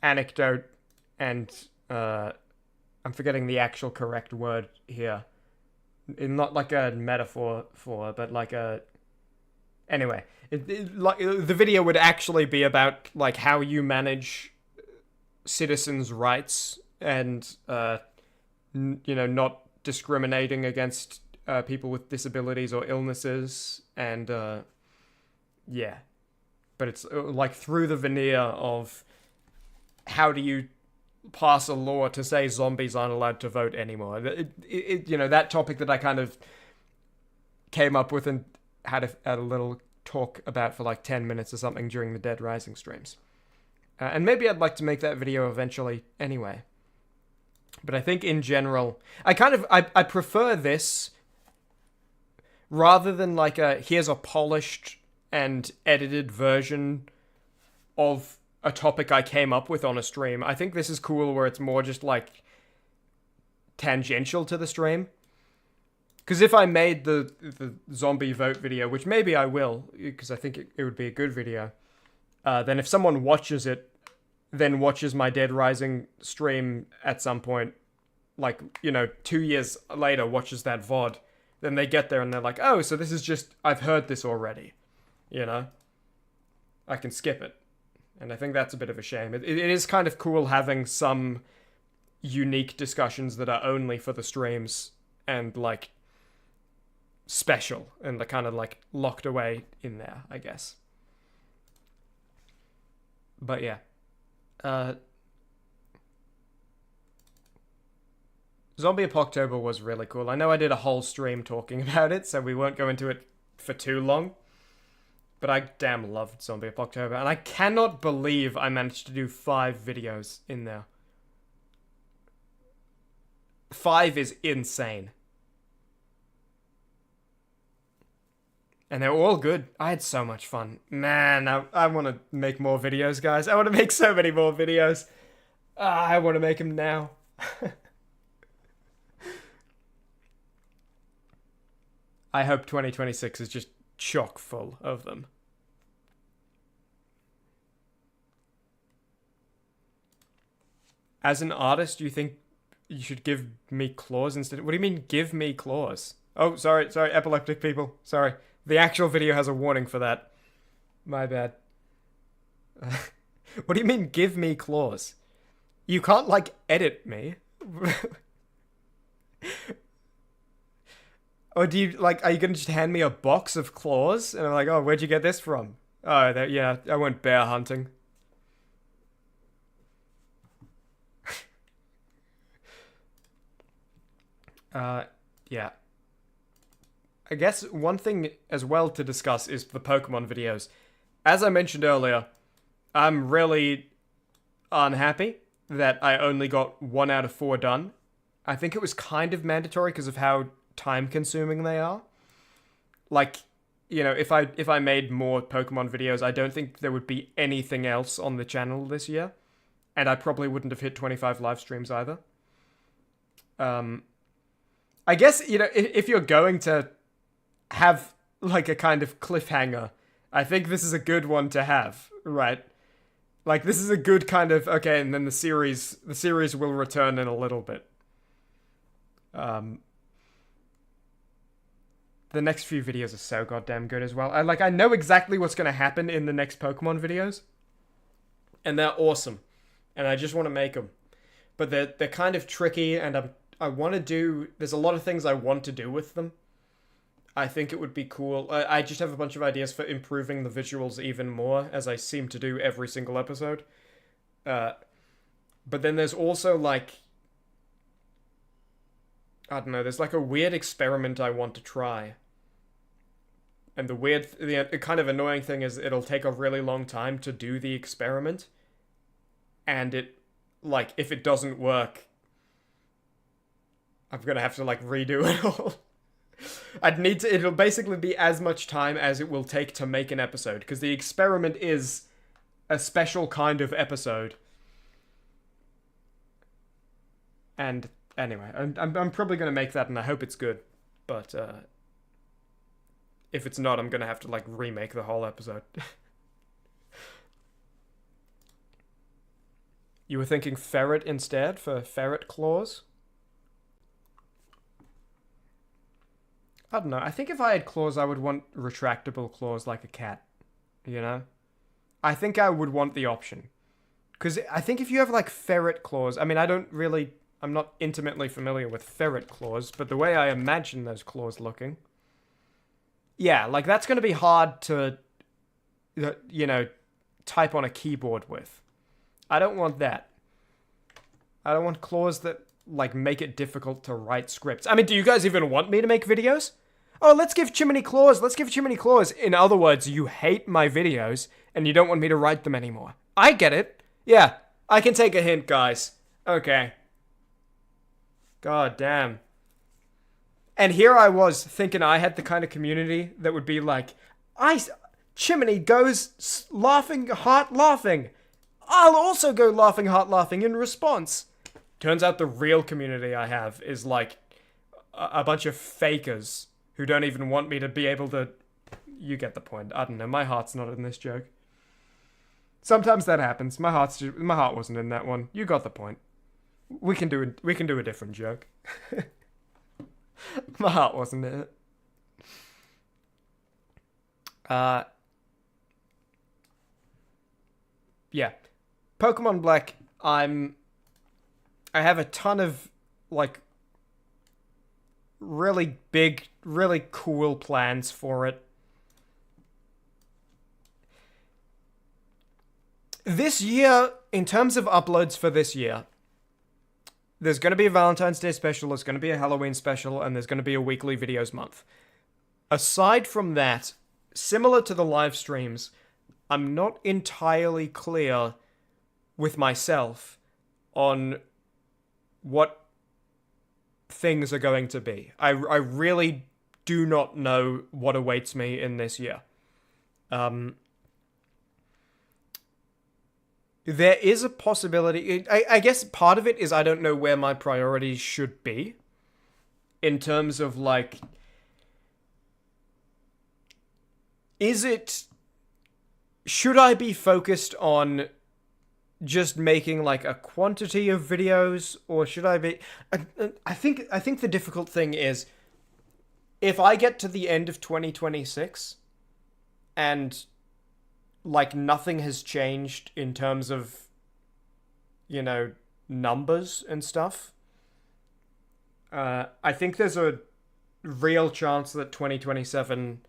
anecdote and I'm forgetting the actual correct word here. Not like a metaphor for, but like a. Anyway, the video would actually be about like how you manage citizens' rights and not discriminating against people with disabilities or illnesses, and yeah, but it's like through the veneer of how do you pass a law to say zombies aren't allowed to vote anymore. That topic that I kind of came up with and had a little talk about for like 10 minutes or something during the Dead Rising streams. And maybe I'd like to make that video eventually anyway. But I think in general, I prefer this rather than like here's a polished and edited version of a topic I came up with on a stream. I think this is cool where it's more just like tangential to the stream. Because if I made the zombie vote video, which maybe I will, because I think it would be a good video, then if someone watches it, then watches my Dead Rising stream at some point, like, 2 years later watches that VOD, then they get there and they're like, oh, so this is just, I've heard this already, I can skip it. And I think that's a bit of a shame. It is kind of cool having some unique discussions that are only for the streams and, like, special and they're kind of, like, locked away in there, I guess. But, yeah. Zombie Apocalypse was really cool. I know I did a whole stream talking about it, so we won't go into it for too long. But I damn loved Zombie Apocalypse, and I cannot believe I managed to do 5 videos in there. 5 is insane. And they're all good. I had so much fun. Man, I want to make more videos, guys. I want to make so many more videos. I want to make them now. I hope 2026 is just chock full of them. As an artist, do you think you should give me claws instead? What do you mean, give me claws? Oh, sorry, epileptic people. Sorry. The actual video has a warning for that. My bad. What do you mean, give me claws? You can't, like, edit me. Or do you, like, are you gonna just hand me a box of claws? And I'm like, oh, where'd you get this from? Oh, yeah, I went bear hunting. Yeah. I guess one thing as well to discuss is the Pokemon videos. As I mentioned earlier, I'm really unhappy that I only got 1 out of 4 done. I think it was kind of mandatory because of how time-consuming they are. Like, if I made more Pokemon videos, I don't think there would be anything else on the channel this year. And I probably wouldn't have hit 25 live streams either. I guess, if you're going to have, like, a kind of cliffhanger, I think this is a good one to have, right? Like, this is a good kind of, okay, and then the series will return in a little bit. The next few videos are so goddamn good as well. I know exactly what's going to happen in the next Pokemon videos. And they're awesome. And I just want to make them. But they're kind of tricky, and I want to do... There's a lot of things I want to do with them. I think it would be cool. I just have a bunch of ideas for improving the visuals even more, as I seem to do every single episode. But then there's also, like... I don't know, there's like a weird experiment I want to try. And the kind of annoying thing is it'll take a really long time to do the experiment. And if it doesn't work, I'm gonna have to, like, redo it all. It'll basically be as much time as it will take to make an episode, because the experiment is a special kind of episode. And anyway, I'm probably going to make that, and I hope it's good. But if it's not, I'm going to have to, like, remake the whole episode. You were thinking ferret instead for ferret claws? I don't know. I think if I had claws, I would want retractable claws like a cat. You know? I think I would want the option. Because I think if you have, like, ferret claws... I mean, I'm not intimately familiar with ferret claws, but the way I imagine those claws looking... Yeah, like, that's going to be hard to, you know, type on a keyboard with. I don't want that. I don't want claws that, like, make it difficult to write scripts. I mean, do you guys even want me to make videos? Oh, let's give Chimmaney claws. Let's give Chimmaney claws. In other words, you hate my videos, and you don't want me to write them anymore. I get it. Yeah, I can take a hint, guys. Okay. God damn. And here I was thinking I had the kind of community that would be like, Chimmaney goes laughing, heart laughing. I'll also go laughing, heart laughing in response. Turns out the real community I have is like a bunch of fakers who don't even want me to be able to... You get the point. I don't know. My heart's not in this joke. Sometimes that happens. My heart wasn't in that one. You got the point. We can do a different joke. My heart wasn't in it. Yeah. Pokemon Black, I have a ton of, like, really big, really cool plans for it. This year, in terms of uploads for this year, there's going to be a Valentine's Day special, there's going to be a Halloween special, and there's going to be a weekly videos month. Aside from that, similar to the live streams, I'm not entirely clear with myself on what things are going to be. I really do not know what awaits me in this year. There is a possibility... I guess part of it is I don't know where my priorities should be. In terms of, like... Should I be focused on just making, like, a quantity of videos? Or should I be... I think the difficult thing is... If I get to the end of 2026... And... like, nothing has changed in terms of, you know, numbers and stuff. I think there's a real chance that 2027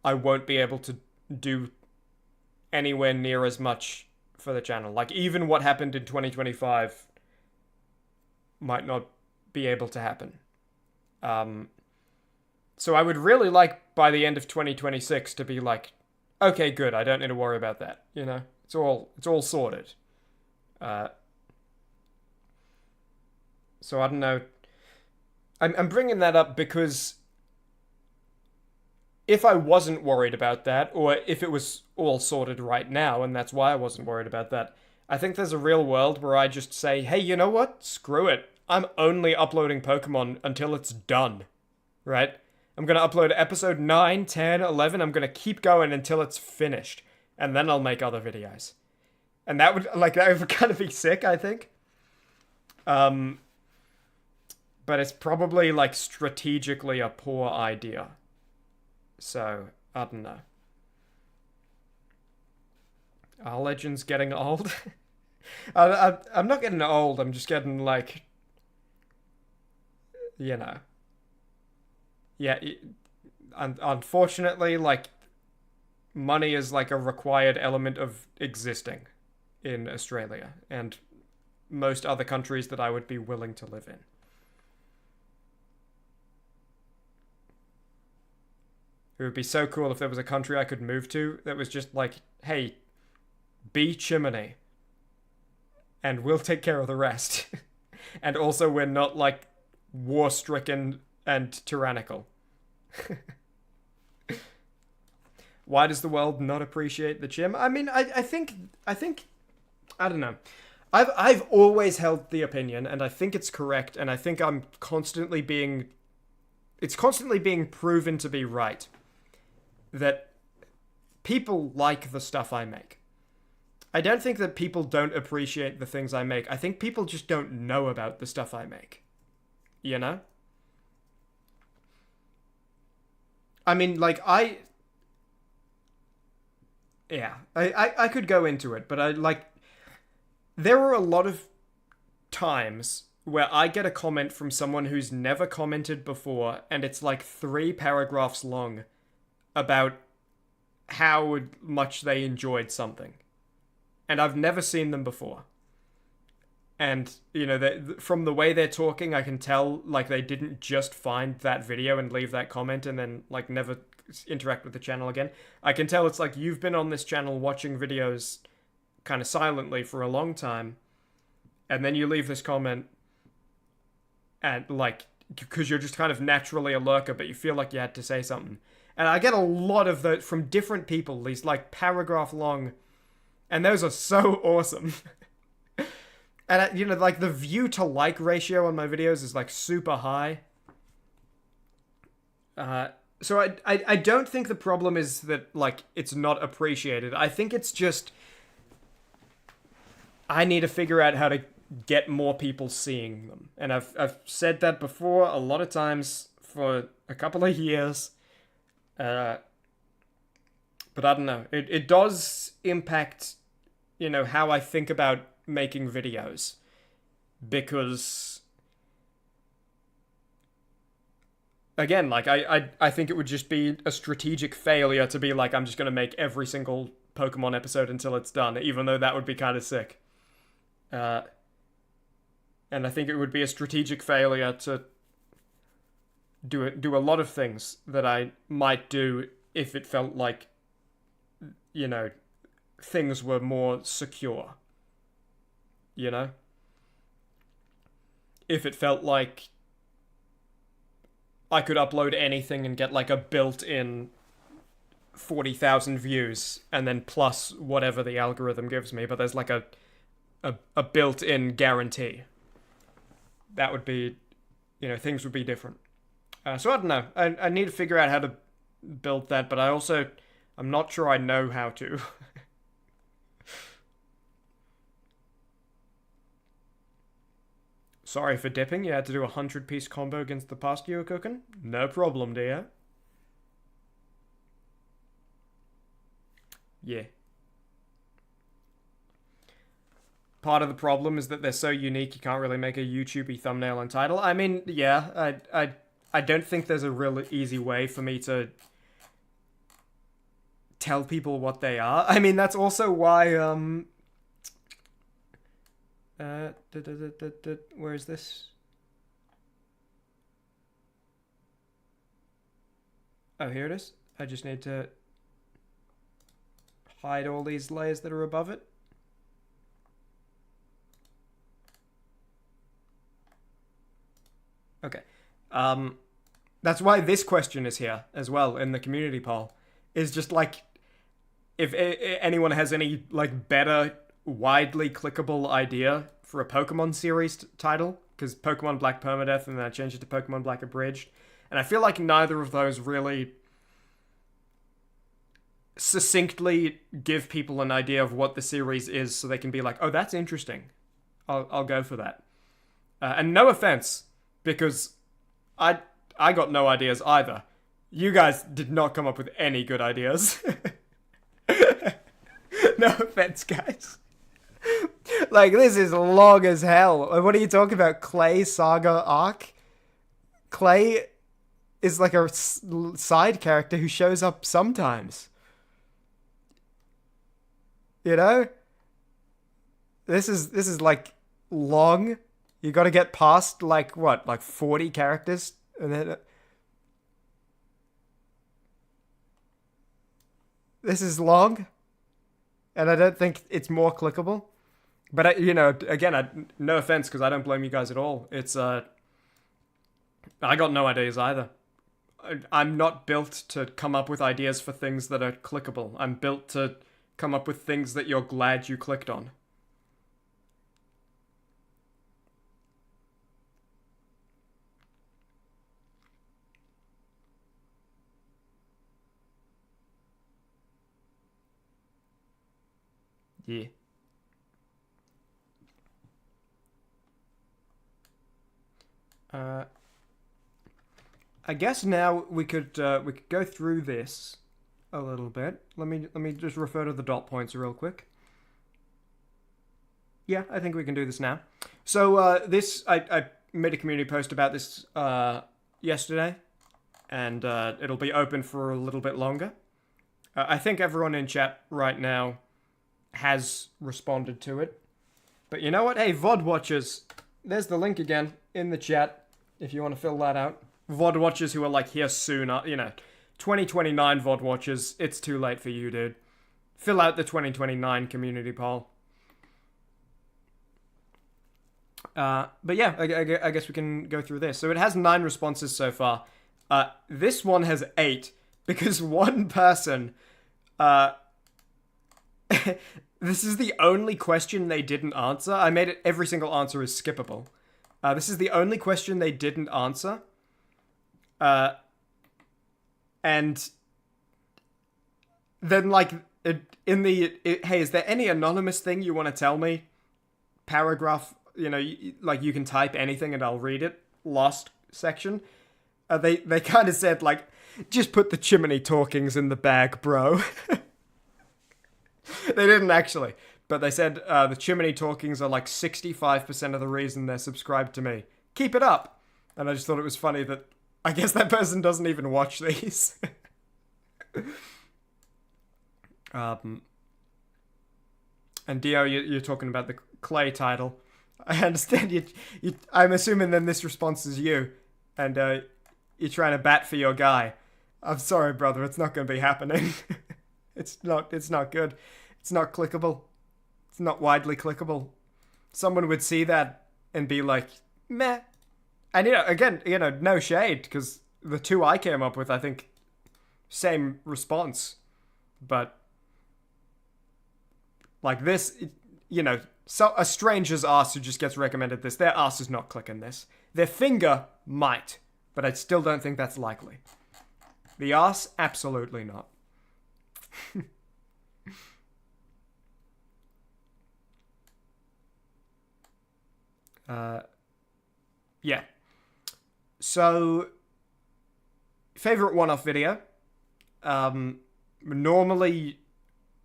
I won't be able to do anywhere near as much for the channel. Like, even what happened in 2025 might not be able to happen. So I would really like, by the end of 2026, to be like, okay, good, I don't need to worry about that, you know? It's all sorted. So I don't know. I'm bringing that up because if I wasn't worried about that, or if it was all sorted right now, and that's why I wasn't worried about that, I think there's a real world where I just say, hey, you know what? Screw it. I'm only uploading Pokemon until it's done, right? I'm going to upload episode 9, 10, 11. I'm going to keep going until it's finished. And then I'll make other videos. And that would kind of be sick, I think. But it's probably, like, strategically a poor idea. So, I don't know. Are Legends getting old? I'm not getting old. I'm just getting, like... You know... Yeah, unfortunately, like, money is like a required element of existing in Australia and most other countries that I would be willing to live in. It would be so cool if there was a country I could move to that was just like, hey, be Chimmaney, and we'll take care of the rest. And also we're not, like, war-stricken and tyrannical. Why does the world not appreciate the Chim? I mean, I think I don't know. I've always held the opinion, and I think it's correct, and I think it's constantly being proven to be right, that people like the stuff I make. I don't think that people don't appreciate the things I make. I think people just don't know about the stuff I make. You know? I mean, like, yeah, I could go into it, but there are a lot of times where I get a comment from someone who's never commented before, and it's like 3 paragraphs long about how much they enjoyed something. And I've never seen them before. And, you know, from the way they're talking, I can tell, like, they didn't just find that video and leave that comment and then, like, never interact with the channel again. I can tell it's like you've been on this channel watching videos kind of silently for a long time, and then you leave this comment, and, like, because you're just kind of naturally a lurker, but you feel like you had to say something. And I get a lot of those from different people, these, like, paragraph long, and those are so awesome. And, you know, like, the view to like ratio on my videos is, like, super high. So I don't think the problem is that, like, it's not appreciated. I think it's just I need to figure out how to get more people seeing them. And I've said that before a lot of times for a couple of years. But I don't know. It does impact, you know, how I think about making videos, because again, like, I think it would just be a strategic failure to be like, I'm just going to make every single Pokemon episode until it's done, even though that would be kind of sick. And I think it would be a strategic failure to do a lot of things that I might do if it felt like, you know, things were more secure. You know? If it felt like I could upload anything and get, like, a built-in 40,000 views, and then plus whatever the algorithm gives me, but there's, like, a built-in guarantee. That would be, you know, things would be different. So I don't know. I need to figure out how to build that, but I'm not sure I know how to. Sorry for dipping. You had to do a 100-piece combo against the pasta you were cooking? No problem, dear. Yeah. Part of the problem is that they're so unique you can't really make a YouTube-y thumbnail and title. I mean, yeah, I don't think there's a real easy way for me to tell people what they are. I mean, that's also why, where is this? Oh, here it is. I just need to hide all these layers that are above it. Okay. That's why this question is here as well in the community poll. Is just like, if anyone has any, like, better, widely clickable idea for a Pokemon series title, because Pokemon Black Permadeath, and then I changed it to Pokemon Black Abridged, and I feel like neither of those really succinctly give people an idea of what the series is, so they can be like, oh, that's interesting. I'll go for that. And no offense, because I got no ideas either. You guys did not come up with any good ideas. No offense, guys. Like, this is long as hell. What are you talking about? Clay Saga Arc? Clay is like a side character who shows up sometimes. You know? This is like long. You gotta get past, like, what? Like 40 characters? And then this is long. And I don't think it's more clickable. But, you know, again, no offense, because I don't blame you guys at all. It's, I got no ideas either. I'm not built to come up with ideas for things that are clickable. I'm built to come up with things that you're glad you clicked on. Yeah. I guess now we could go through this a little bit. Let me just refer to the dot points real quick. Yeah, I think we can do this now. So this I made a community post about this yesterday, and it'll be open for a little bit longer. I think everyone in chat right now has responded to it. But you know what? Hey, VOD watchers, there's the link again in the chat if you want to fill that out. VOD watchers who are like here soon, 2029 VOD watchers, it's too late for you, dude. Fill out the 2029 community poll. But yeah, I guess we can go through this. So it has 9 responses so far. This one has 8 because one person, this is the only question they didn't answer. I made it, every single answer is skippable. This is the only question they didn't answer. And then like, hey, is there any anonymous thing you want to tell me? Paragraph, like you can type anything and I'll read it. Last section. They kind of said like, just put the Chimmaney talkings in the bag, bro. They didn't actually, but they said the Chimmaney talkings are like 65% of the reason they're subscribed to me. Keep it up. And I just thought it was funny that I guess that person doesn't even watch these. And Dio, you're talking about the Clay title. I understand you. I'm assuming then this response is you, and you're trying to bat for your guy. I'm sorry, brother. It's not going to be happening. It's not good. It's not clickable. It's not widely clickable. Someone would see that and be like, meh. And again, no shade, because the 2 I came up with, I think, same response. But like this, so a stranger's ass who just gets recommended this, their ass is not clicking this. Their finger might, but I still don't think that's likely. The ass, absolutely not. Yeah. So, favorite one-off video. Normally,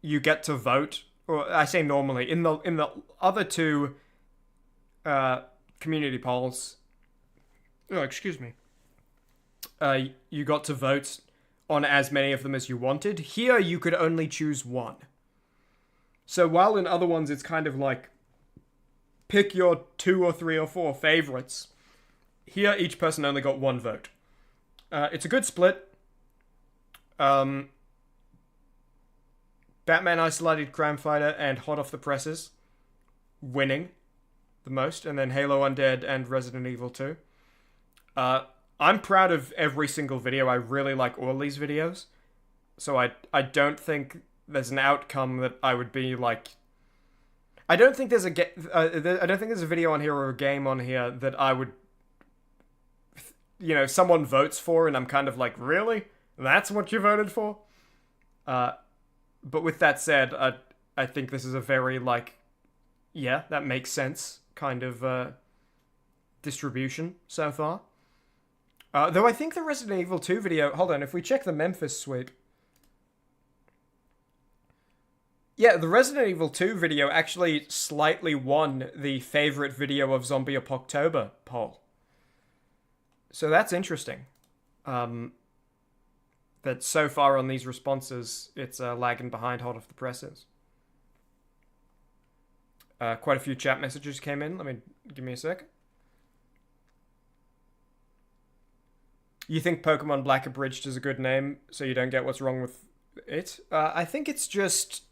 you get to vote, or I say normally, in the other 2 community polls. Oh, excuse me. You got to vote on as many of them as you wanted. Here, you could only choose 1. So while in other ones it's kind of like, pick your 2 or 3 or 4 favorites, here each person only got 1 vote. It's a good split. Batman Isolated Crime Fighter and Hot Off the Presses winning the most, and then Halo Undead and Resident Evil 2. I'm proud of every single video. I really like all these videos. So I don't think there's an outcome that I would be like... I don't think there's a video on here or a game on here that I would... someone votes for and I'm kind of like, really? That's what you voted for? But with that said, I think this is a very, like... Yeah, that makes sense kind of distribution so far. Though I think the Resident Evil 2 video... Hold on, if we check the Memphis sweep... Yeah, the Resident Evil 2 video actually slightly won the favorite video of Zombie Apoctober poll. So that's interesting. That so far on these responses, it's lagging behind Hot Off the Presses. Quite a few chat messages came in. Give me a sec. You think Pokemon Black Abridged is a good name, so you don't get what's wrong with it? I think it's just...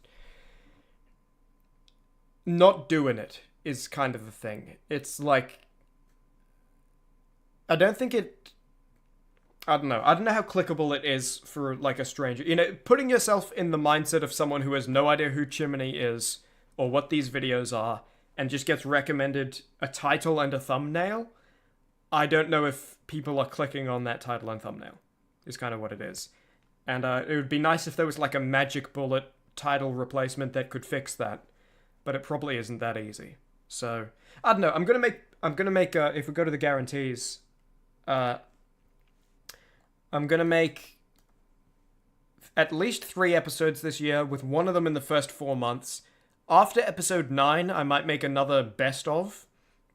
not doing it is kind of the thing. It's like... I don't think it... I don't know. I don't know how clickable it is for, like, a stranger. Putting yourself in the mindset of someone who has no idea who Chimmaney is, or what these videos are, and just gets recommended a title and a thumbnail, I don't know if people are clicking on that title and thumbnail, is kind of what it is. And it would be nice if there was, like, a magic bullet title replacement that could fix that. But it probably isn't that easy. So, I don't know. I'm gonna make, if we go to the guarantees, I'm gonna make at least 3 episodes this year, with one of them in the first 4 months. After episode 9, I might make another best of,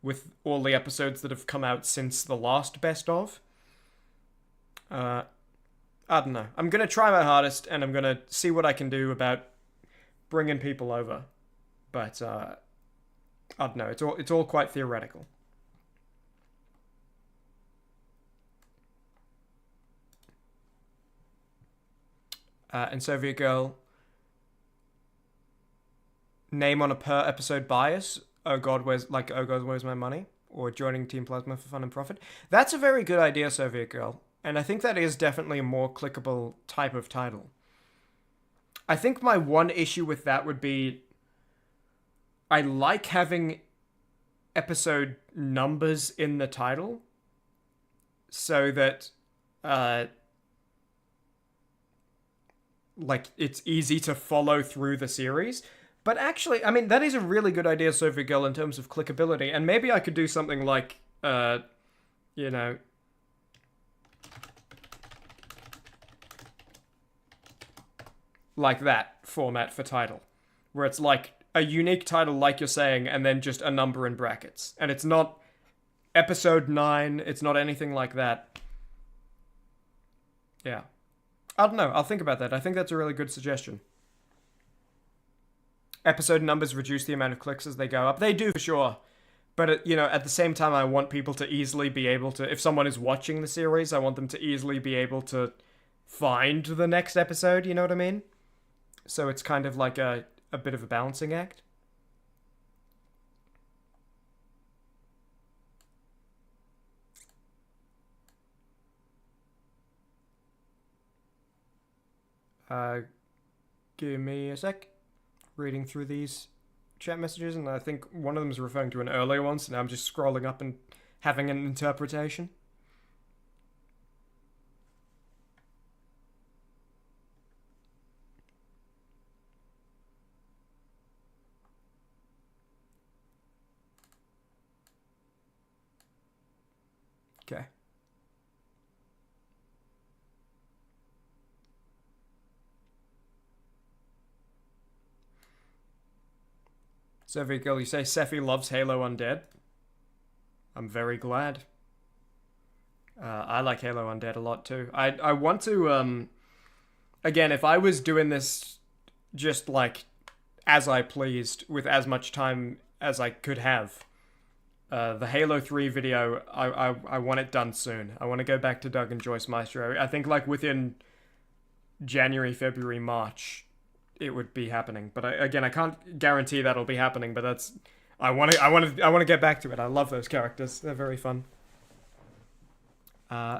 with all the episodes that have come out since the last best of. I don't know. I'm gonna try my hardest, and I'm gonna see what I can do about bringing people over. But I don't know. It's all quite theoretical. And Soviet Girl, name on a per episode bias. Oh God, where's my money? Or joining Team Plasma for fun and profit. That's a very good idea, Soviet Girl. And I think that is definitely a more clickable type of title. I think my one issue with that would be I like having episode numbers in the title so that like it's easy to follow through the series. But actually, I mean, that is a really good idea, Sophie Girl, in terms of clickability. And maybe I could do something like, you know, like that format for title, where it's like a unique title, like you're saying, and then just a number in brackets. And it's not episode 9, it's not anything like that. Yeah. I don't know, I'll think about that. I think that's a really good suggestion. Episode numbers reduce the amount of clicks as they go up. They do, for sure. But, you know, at the same time, I want people to easily be able to... If someone is watching the series, I want them to easily be able to find the next episode, you know what I mean? So it's kind of like a bit of a balancing act. Give me a sec. Reading through these chat messages, and I think one of them is referring to an earlier one, so now I'm just scrolling up and having an interpretation. Okay. Sophie Girl, you say Sephi loves Halo Undead? I'm very glad. I like Halo Undead a lot too. I want to, again, if I was doing this just like as I pleased with as much time as I could have, the Halo 3 video, I want it done soon. I want to go back to Doug and Joyce Maestro. I think like within January, February, March, it would be happening. But I can't guarantee that'll be happening. But that's I want to get back to it. I love those characters. They're very fun. Yeah.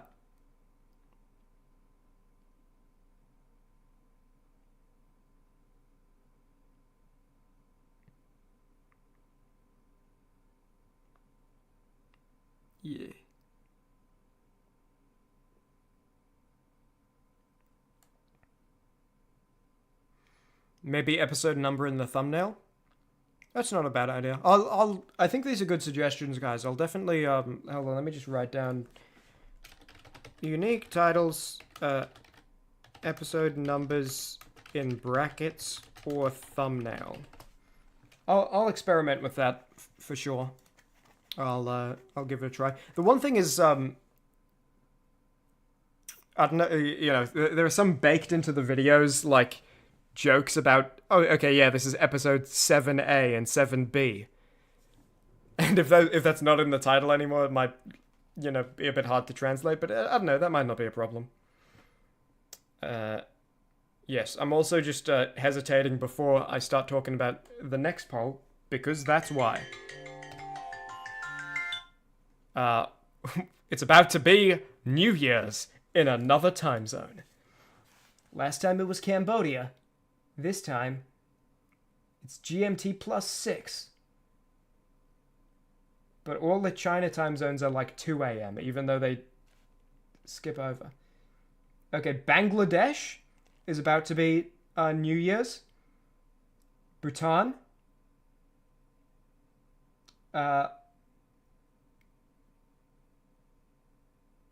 Maybe episode number in the thumbnail. That's not a bad idea. I think these are good suggestions, guys. I'll definitely hold on, let me just write down unique titles, episode numbers in brackets or thumbnail. I'll experiment with that for sure. I'll give it a try. The one thing is I don't know, you know, there are some baked into the videos like jokes about, oh, okay, yeah, this is episode 7A and 7B. And if that's not in the title anymore, it might, you know, be a bit hard to translate, but I don't know, that might not be a problem. Yes, I'm also just hesitating before I start talking about the next poll, because that's why. It's about to be New Year's in another time zone. Last time it was Cambodia. This time, it's GMT plus 6. But all the China time zones are like 2 a.m., even though they skip over. Okay, Bangladesh is about to be New Year's. Bhutan.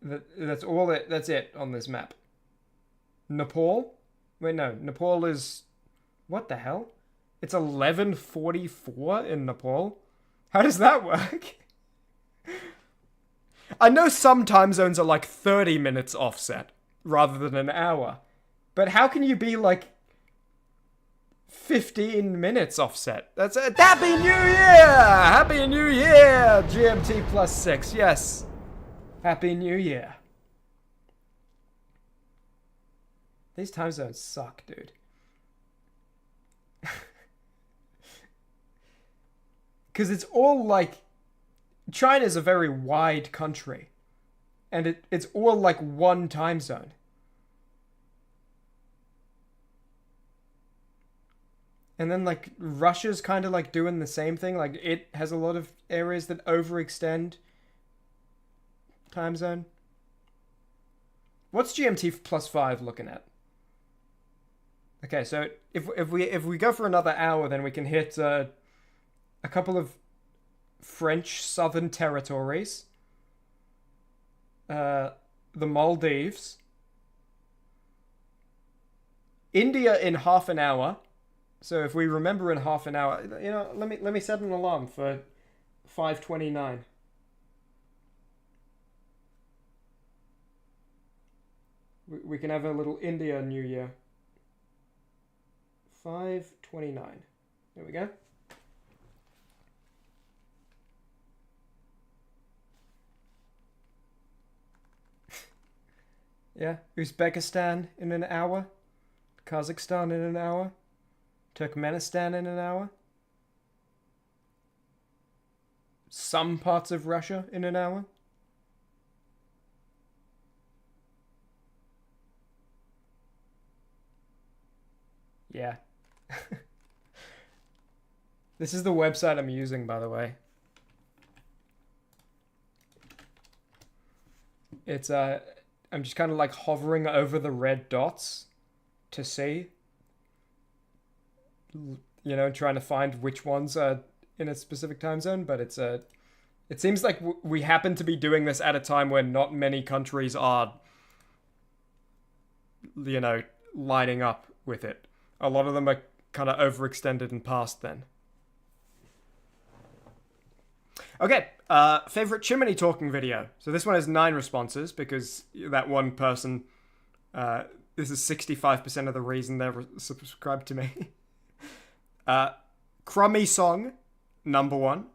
That's all it. That's it on this map. Nepal? Wait, no. Nepal is... What the hell? It's 11:44 in Nepal? How does that work? I know some time zones are like 30 minutes offset rather than an hour. But how can you be like 15 minutes offset? That's a Happy New Year! Happy New Year! GMT +6, yes. Happy New Year. These time zones suck, dude. Because it's all like... China's a very wide country. And it's all like one time zone. And then like Russia's kind of like doing the same thing. Like it has a lot of areas that overextend time zone. What's GMT +5 looking at? Okay, so if we go for another hour, then we can hit a couple of French southern territories, the Maldives, India in half an hour. So if we remember in half an hour, you know, let me set an alarm for 5:29. We can have a little India New Year. 5:29. There we go. Yeah, Uzbekistan in an hour, Kazakhstan in an hour, Turkmenistan in an hour, some parts of Russia in an hour. Yeah. This is the website I'm using, by the way. It's I'm just kind of like hovering over the red dots to see, you know, trying to find which ones are in a specific time zone, but it seems like we happen to be doing this at a time where not many countries are, you know, lining up with it. A lot of them are kind of overextended and past then. Okay, favorite Chimmaney talking video. So this one has 9 responses because that one person, this is 65% of the reason they're subscribed to me. Crummy Song, number 1,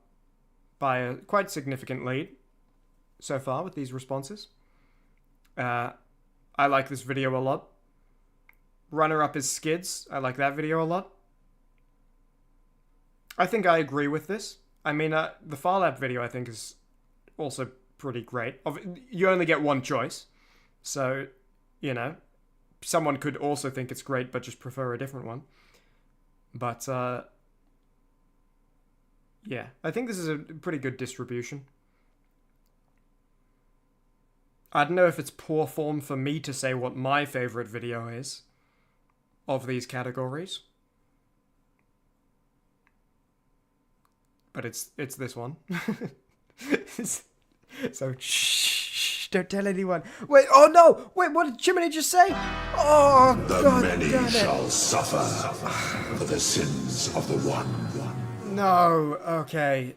by a quite significant lead so far with these responses. I like this video a lot. Runner-up is Skids. I like that video a lot. I think I agree with this. I mean, the Farlap video, I think, is also pretty great. You only get one choice. So, you know, someone could also think it's great, but just prefer a different one. But, yeah, I think this is a pretty good distribution. I don't know if it's poor form for me to say what my favorite video is of these categories. But it's this one. So, shh, don't tell anyone. Wait, oh no! Wait, what did Chimmaney just say? Oh, The God many damn it. shall suffer for the sins of the one. No, okay.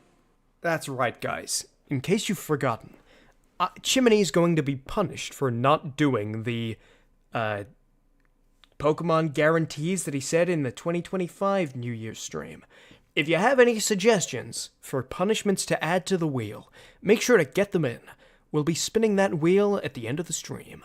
That's right, guys. In case you've forgotten, Chimmaney is going to be punished for not doing the, Pokemon guarantees that he said in the 2025 New Year's stream. If you have any suggestions for punishments to add to the wheel, make sure to get them in. We'll be spinning that wheel at the end of the stream.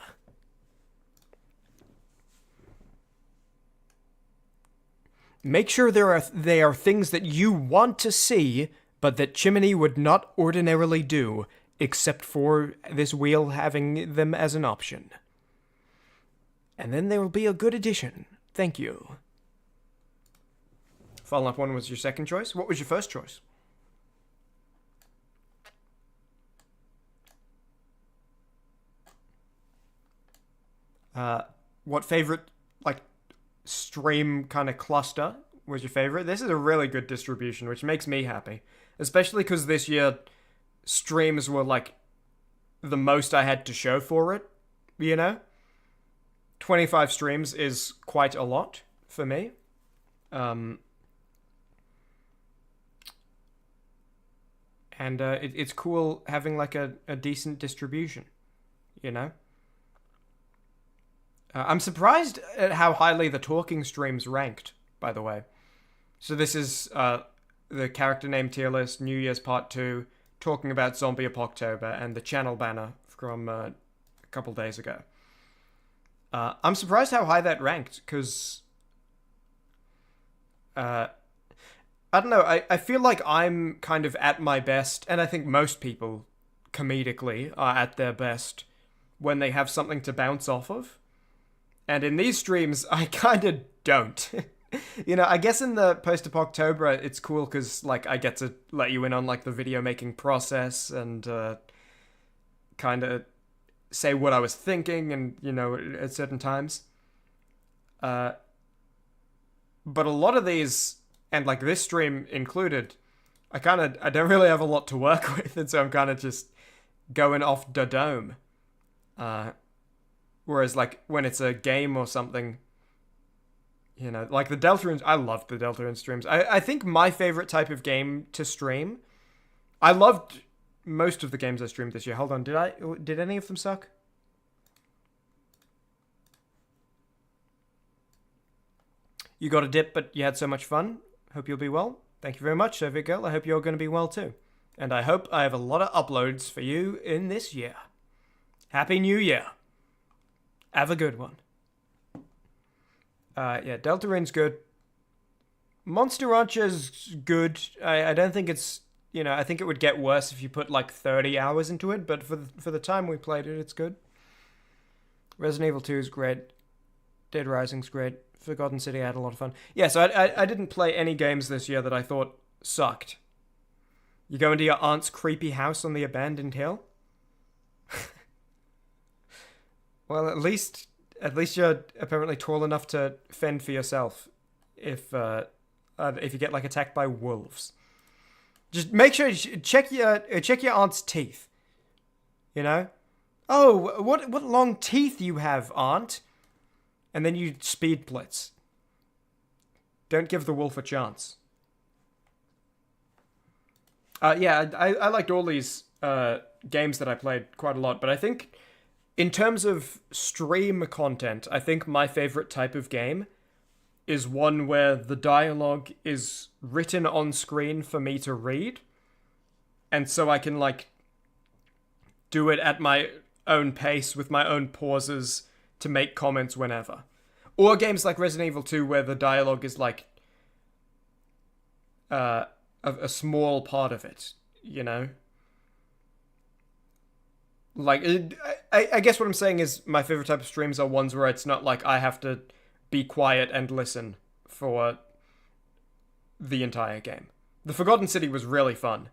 Make sure they are things that you want to see, but that Chimmaney would not ordinarily do, except for this wheel having them as an option. And then there will be a good addition. Thank you. Fallen Up 1 was your second choice. What was your first choice? What favorite, like, stream kind of cluster was your favorite? This is a really good distribution, which makes me happy. Especially because this year, streams were, like, the most I had to show for it, you know? 25 streams is quite a lot for me. And it's cool having like a decent distribution, you know? I'm surprised at how highly the talking streams ranked, by the way. So this is the character name tier list, New Year's Part 2, talking about Zombie Apocalypse, and the channel banner from a couple days ago. I'm surprised how high that ranked, because I don't know, I feel like I'm kind of at my best, and I think most people, comedically, are at their best when they have something to bounce off of. And in these streams, I kind of don't. You know, I guess in the post-October, it's cool because, like, I get to let you in on, like, the video-making process and kind of say what I was thinking and, you know, at certain times. But a lot of these, and, like, this stream included, I don't really have a lot to work with, and so I'm kind of just going off the dome. Whereas, like, when it's a game or something, you know, like the Deltarune, I loved the Deltarune streams. I think my favorite type of game to stream, I loved most of the games I streamed this year. Hold on, did any of them suck? You got a dip, but you had so much fun. Hope you'll be well. Thank you very much, Soviet Girl. I hope you're going to be well too. And I hope I have a lot of uploads for you in this year. Happy New Year. Have a good one. Yeah, Deltarune's good. Monster Rancher's good. I don't think it's, you know, I think it would get worse if you put like 30 hours into it, but for the time we played it, it's good. Resident Evil 2 is great. Dead Rising's great. Forgotten City, I had a lot of fun. Yeah, so I didn't play any games this year that I thought sucked. You go into your aunt's creepy house on the abandoned hill? Well, at least you're apparently tall enough to fend for yourself if you get like attacked by wolves. Just make sure check your aunt's teeth. You know? Oh, what long teeth you have, aunt? And then you speed blitz. Don't give the wolf a chance. Yeah, I liked all these games that I played quite a lot, but I think in terms of stream content, I think my favorite type of game is one where the dialogue is written on screen for me to read, and so I can, like, do it at my own pace with my own pauses to make comments whenever. Or games like Resident Evil 2 where the dialogue is, like, a small part of it, you know? Like, I guess what I'm saying is my favorite type of streams are ones where it's not like I have to be quiet and listen for the entire game. The Forgotten City was really fun.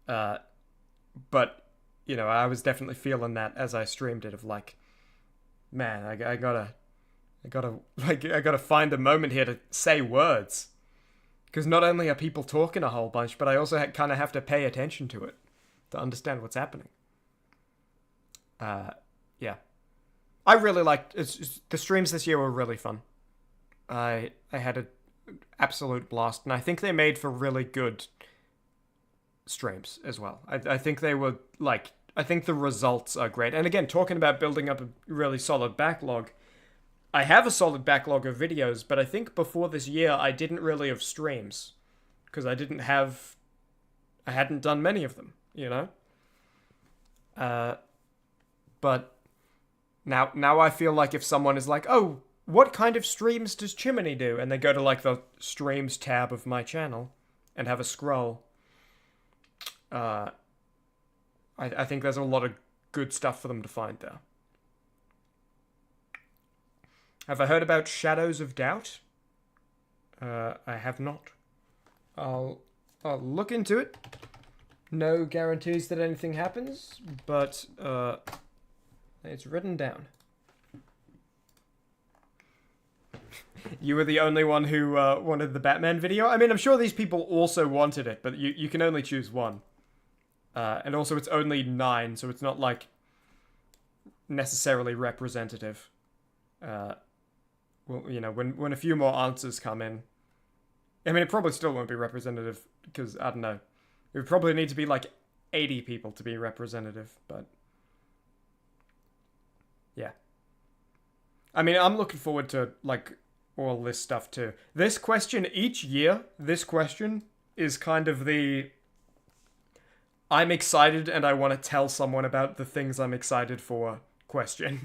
But, you know, I was definitely feeling that as I streamed it of like, man, I gotta find a moment here to say words. Because not only are people talking a whole bunch, but I also kind of have to pay attention to it to understand what's happening. Yeah. I really liked the streams this year were really fun. I had an absolute blast, and I think they made for really good streams as well. I think they were, like, I think the results are great. And again, talking about building up a really solid backlog, I have a solid backlog of videos, but I think before this year I didn't really have streams, because I hadn't done many of them, you know? But now I feel like if someone is like, oh, what kind of streams does Chimmaney do? And they go to like the streams tab of my channel and have a scroll. I think there's a lot of good stuff for them to find there. Have I heard about Shadows of Doubt? I have not. I'll look into it. No guarantees that anything happens, but it's written down. You were the only one who wanted the Batman video? I mean, I'm sure these people also wanted it, but you can only choose one. And also it's only 9, so it's not like necessarily representative. Well, you know, when a few more answers come in, I mean, it probably still won't be representative because, I don't know, it would probably need to be like 80 people to be representative, but yeah. I mean, I'm looking forward to like all this stuff too. This question each year, this question is kind of the I'm excited and I want to tell someone about the things I'm excited for question.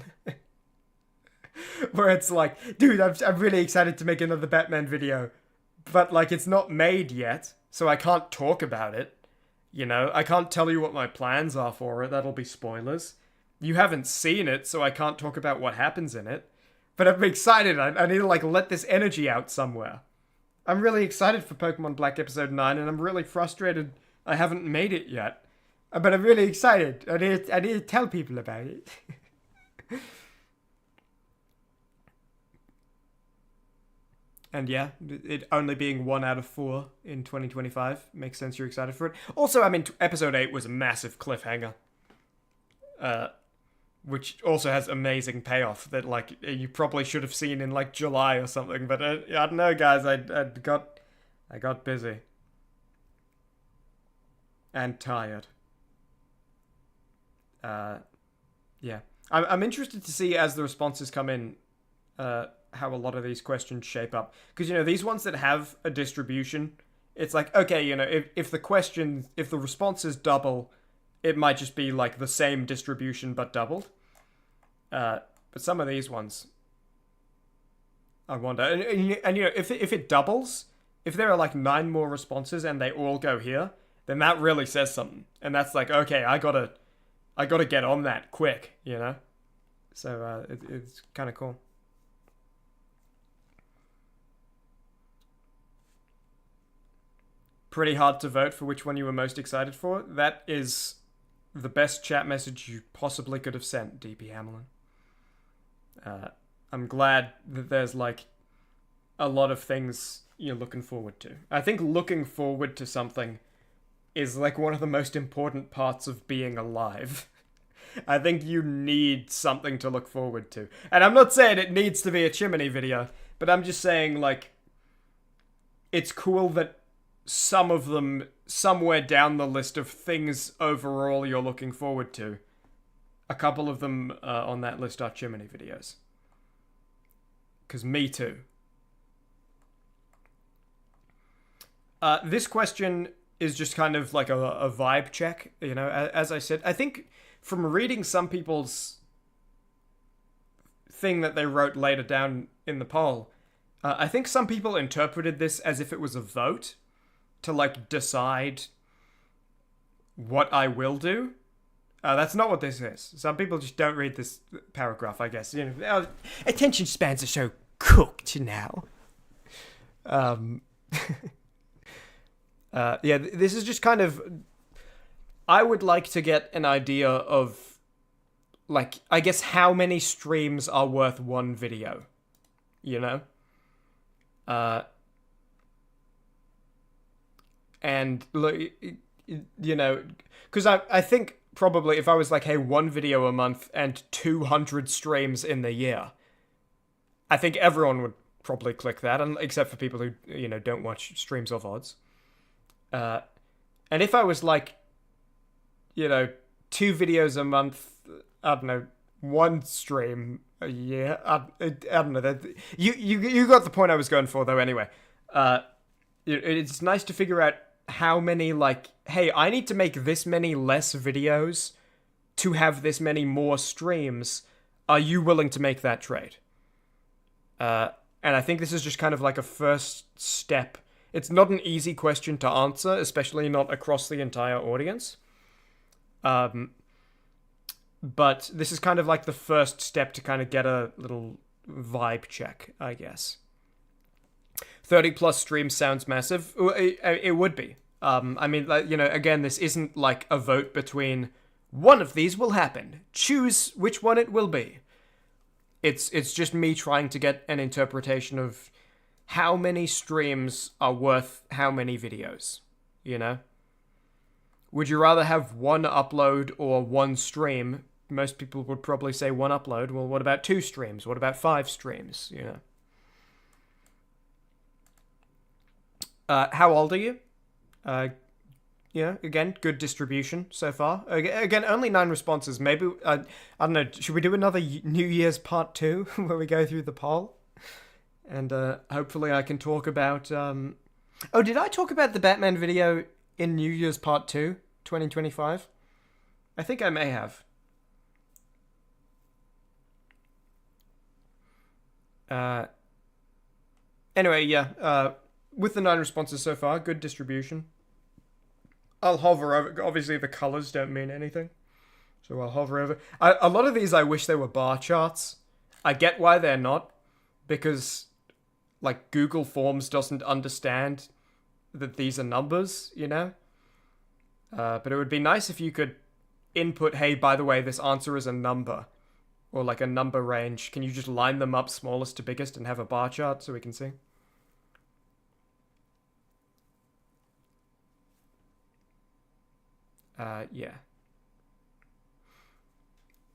Where it's like, dude, I'm really excited to make another Batman video, but like it's not made yet, so I can't talk about it. You know, I can't tell you what my plans are for it, that'll be spoilers. You haven't seen it, so I can't talk about what happens in it. But I'm excited, I need to like let this energy out somewhere. I'm really excited for Pokemon Black Episode 9, and I'm really frustrated I haven't made it yet. But I'm really excited. I need to tell people about it. And yeah, it only being 1 out of 4 in 2025 makes sense you're excited for it. Also, I mean, Episode 8 was a massive cliffhanger. Which also has amazing payoff that, like, you probably should have seen in, like, July or something. But I don't know, guys. I got busy. And tired. Yeah. I'm interested to see as the responses come in, how a lot of these questions shape up. Because, you know, these ones that have a distribution, it's like, okay, you know, if the responses double, it might just be, like, the same distribution but doubled. But some of these ones, I wonder. And you know, if it doubles, if there are, like, 9 more responses and they all go here, then that really says something. And that's like, okay, I gotta get on that quick, you know? So, it's kind of cool. Pretty hard to vote for which one you were most excited for. That is the best chat message you possibly could have sent, DP Hamlin. I'm glad that there's, like, a lot of things you're looking forward to. I think looking forward to something is, like, one of the most important parts of being alive. I think you need something to look forward to. And I'm not saying it needs to be a Chimmaney video, but I'm just saying, like, it's cool that some of them, somewhere down the list of things overall you're looking forward to, a couple of them on that list are Chimmaney videos. Because me too. This question is just kind of like a vibe check, you know, as I said. I think from reading some people's thing that they wrote later down in the poll, I think some people interpreted this as if it was a vote to, like, decide what I will do. That's not what this is. Some people just don't read this paragraph, I guess. You know, attention spans are so cooked now. Yeah, this is just kind of... I would like to get an idea of, like, I guess how many streams are worth one video, you know? And, you know, because I think probably if I was like, hey, 1 video a month and 200 streams in the year, I think everyone would probably click that, and except for people who, you know, don't watch streams or VODs. And if I was like, you know, 2 videos a month, I don't know, 1 stream a year, I don't know. You got the point I was going for, though, anyway. It's nice to figure out how many, like, hey, I need to make this many less videos to have this many more streams. Are you willing to make that trade? And I think this is just kind of like a first step. It's not an easy question to answer, especially not across the entire audience. But this is kind of like the first step to kind of get a little vibe check, I guess. 30 plus streams sounds massive. It would be. I mean, you know, again, this isn't like a vote between one of these will happen. Choose which one it will be. It's just me trying to get an interpretation of how many streams are worth how many videos, you know? Would you rather have one upload or one stream? Most people would probably say one upload. Well, what about 2 streams? What about 5 streams? How old are you? Again, good distribution so far. Again, only 9 responses. Maybe, I don't know, should we do another New Year's part 2 where we go through the poll? And hopefully I can talk about... Oh, did I talk about the Batman video in New Year's part 2, 2025? I think I may have. Anyway, yeah, with the 9 responses so far, good distribution. I'll hover over. Obviously, the colors don't mean anything, so I'll hover over. A lot of these, I wish they were bar charts. I get why they're not, because like Google Forms doesn't understand that these are numbers, But it would be nice if you could input, hey, by the way, this answer is a number, or like a number range. Can you just line them up smallest to biggest and have a bar chart so we can see? Yeah.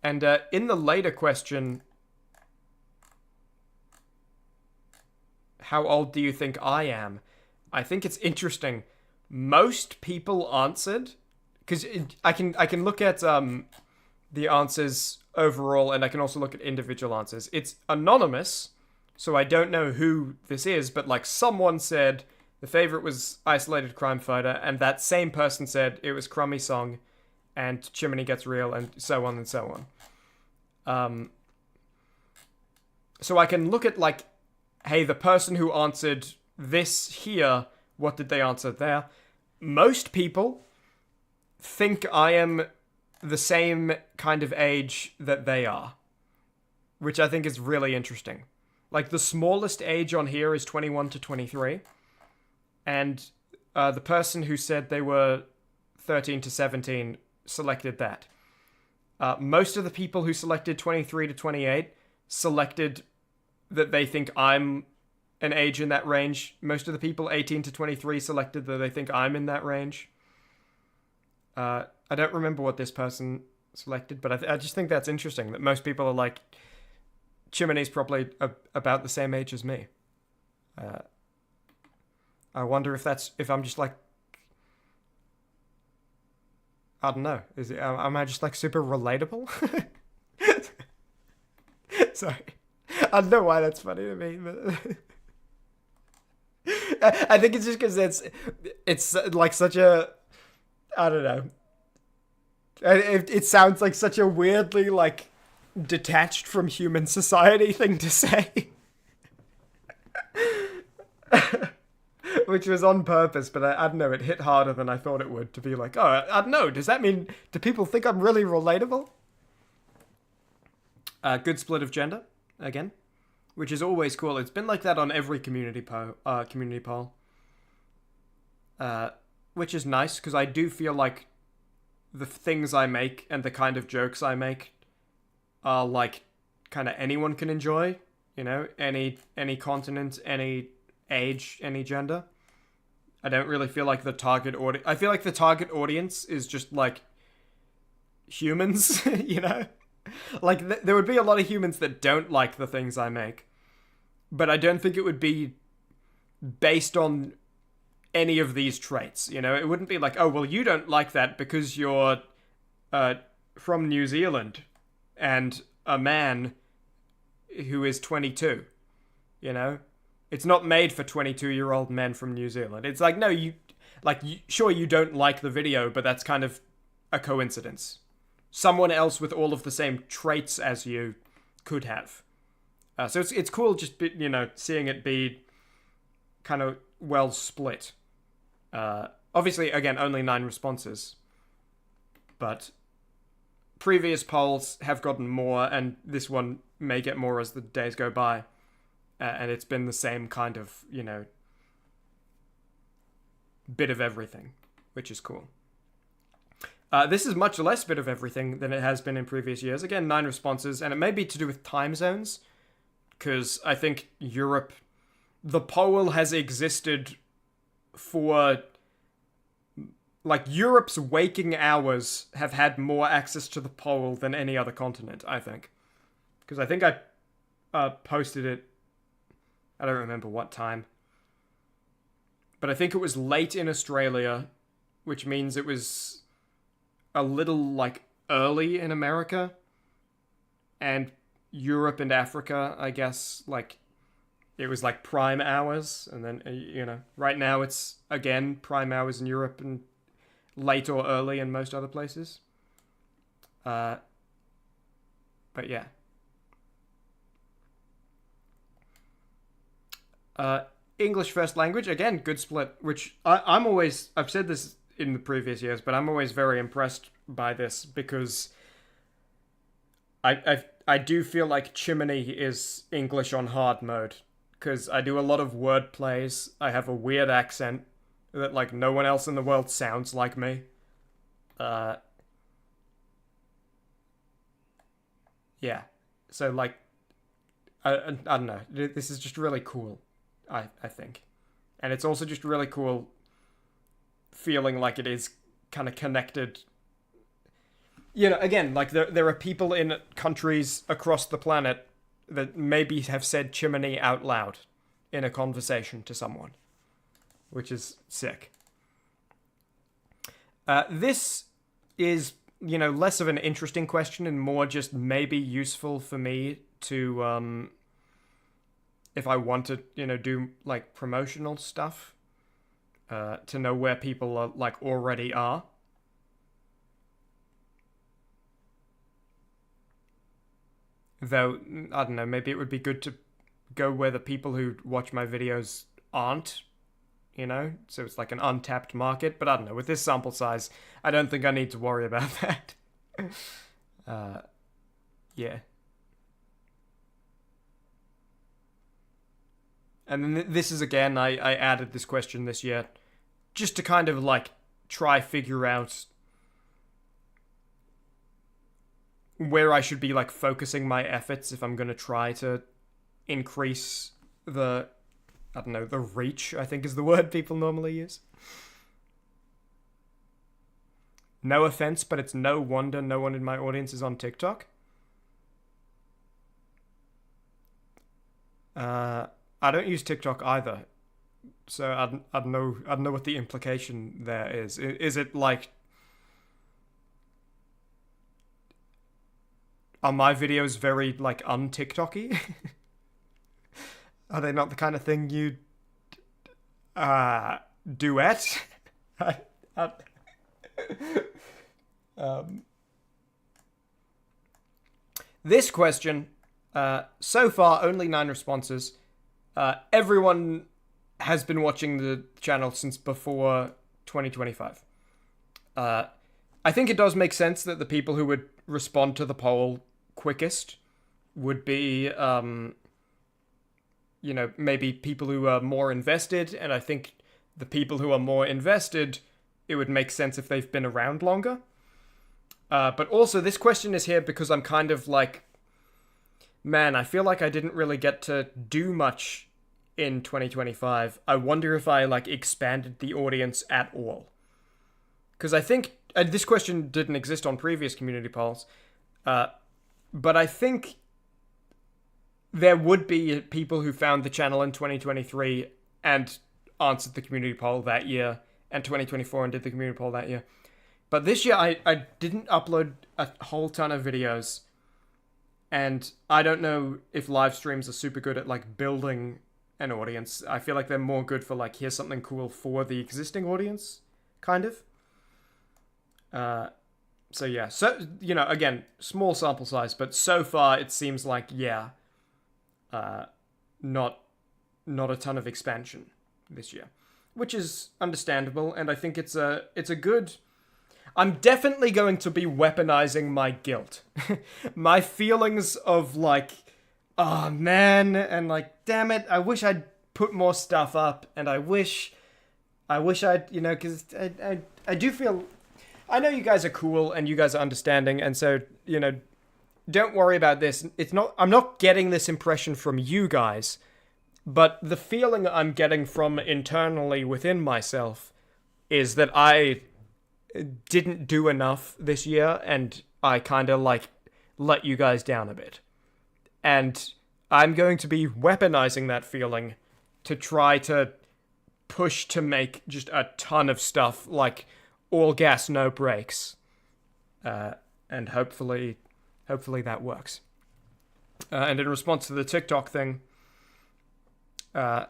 And in the later question, how old do you think I am? I think it's interesting. Most people answered, because I can look at the answers overall, and I can also look at individual answers. It's anonymous, so I don't know who this is, but like someone said the favorite was Isolated Crime Fighter, and that same person said it was Crummy Song, and Chimmaney Gets Real, and so on and so on. So I can look at like, hey, the person who answered this here, what did they answer there? Most people think I am the same kind of age that they are, which I think is really interesting. Like, the smallest age on here is 21 to 23, and the person who said they were 13 to 17 selected that. Most of the people who selected 23 to 28 selected that they think I'm an age in that range. Most of the people 18 to 23 selected that they think I'm in that range. I don't remember what this person selected, but I just think that's interesting that most people are like, Chimmaney's probably about the same age as me. I wonder if I'm just like, I don't know. Am I just like super relatable? Sorry. I don't know why that's funny to me, but I think it's just because it's like such a, I don't know. It sounds like such a weirdly like detached from human society thing to say. Which was on purpose, but I don't know, it hit harder than I thought it would to be like, oh, I don't know, does that mean, do people think I'm really relatable? Good split of gender, again, which is always cool. It's been like that on every community poll. Which is nice, because I do feel like the things I make and the kind of jokes I make are like, kind of anyone can enjoy, any continent, any age, any gender. I don't really feel like the target audience... I feel like the target audience is just, like, humans, Like, there would be a lot of humans that don't like the things I make. But I don't think it would be based on any of these traits, It wouldn't be like, oh, well, you don't like that because you're from New Zealand and a man who is 22, It's not made for 22-year-old men from New Zealand. It's like, no, sure, you don't like the video, but that's kind of a coincidence. Someone else with all of the same traits as you could have. So it's cool just, seeing it be kind of well split. Obviously, again, only 9 responses. But previous polls have gotten more, and this one may get more as the days go by. And it's been the same kind of, bit of everything, which is cool. This is much less bit of everything than it has been in previous years. Again, 9 responses, and it may be to do with time zones, because I think Europe, the poll has existed for like Europe's waking hours have had more access to the pole than any other continent, I think. Because I think I posted it, I don't remember what time. But I think it was late in Australia, which means it was a little, like, early in America. And Europe and Africa, I guess, like, it was, like, prime hours. And then, you know, right now it's, again, prime hours in Europe and late or early in most other places. But, yeah. English first language, again, good split, which I'm always, I've said this in the previous years, but I'm always very impressed by this because I do feel like Chimmaney is English on hard mode, because I do a lot of word plays, I have a weird accent that, like, no one else in the world sounds like me. Yeah, so, like, I don't know, this is just really cool. I think. And it's also just really cool feeling like it is kind of connected. You know, again, like there are people in countries across the planet that maybe have said Chimney out loud in a conversation to someone, which is sick. This is, you know, less of an interesting question and more just maybe useful for me to, if I want to, you know, do, like, promotional stuff, to know where people are, like, already are. Though, I don't know, maybe it would be good to go where the people who watch my videos aren't, you know? So it's like an untapped market, but I don't know, with this sample size, I don't think I need to worry about that. Yeah. And then this is, again, I added this question this year, just to kind of, like, try figure out where I should be, like, focusing my efforts if I'm going to try to increase the, I don't know, the reach, I think is the word people normally use. No offense, but it's no wonder no one in my audience is on TikTok. I don't use TikTok either, so I don't know what the implication there is. Is it like, are my videos very, like, un-TikTok-y? Are they not the kind of thing you duet? This question, so far only 9 responses. Everyone has been watching the channel since before 2025. I think it does make sense that the people who would respond to the poll quickest would be, you know, maybe people who are more invested, and I think the people who are more invested, it would make sense if they've been around longer. But also, this question is here because I'm kind of like, man, I feel like I didn't really get to do much in 2025. I wonder if I, like, expanded the audience at all. Because I think, this question didn't exist on previous community polls, but I think there would be people who found the channel in 2023 and answered the community poll that year, and 2024 and did the community poll that year. But this year, I didn't upload a whole ton of videos, and I don't know if live streams are super good at, like, building an audience. I feel like they're more good for, like, here's something cool for the existing audience, kind of. So yeah, so, you know, again, small sample size, but so far it seems like, yeah, not a ton of expansion this year, which is understandable, and I think it's a good. I'm definitely going to be weaponizing my guilt, my feelings of, like, oh man, and, like, damn it, I wish I'd put more stuff up, and I wish I'd, you know, because I do feel. I know you guys are cool and you guys are understanding, and so, you know, don't worry about this. I'm not getting this impression from you guys, but the feeling I'm getting from internally within myself is that I didn't do enough this year, and I kind of like let you guys down a bit. And I'm going to be weaponizing that feeling to try to push to make just a ton of stuff, like all gas, no brakes. And hopefully that works. And in response to the TikTok thing, my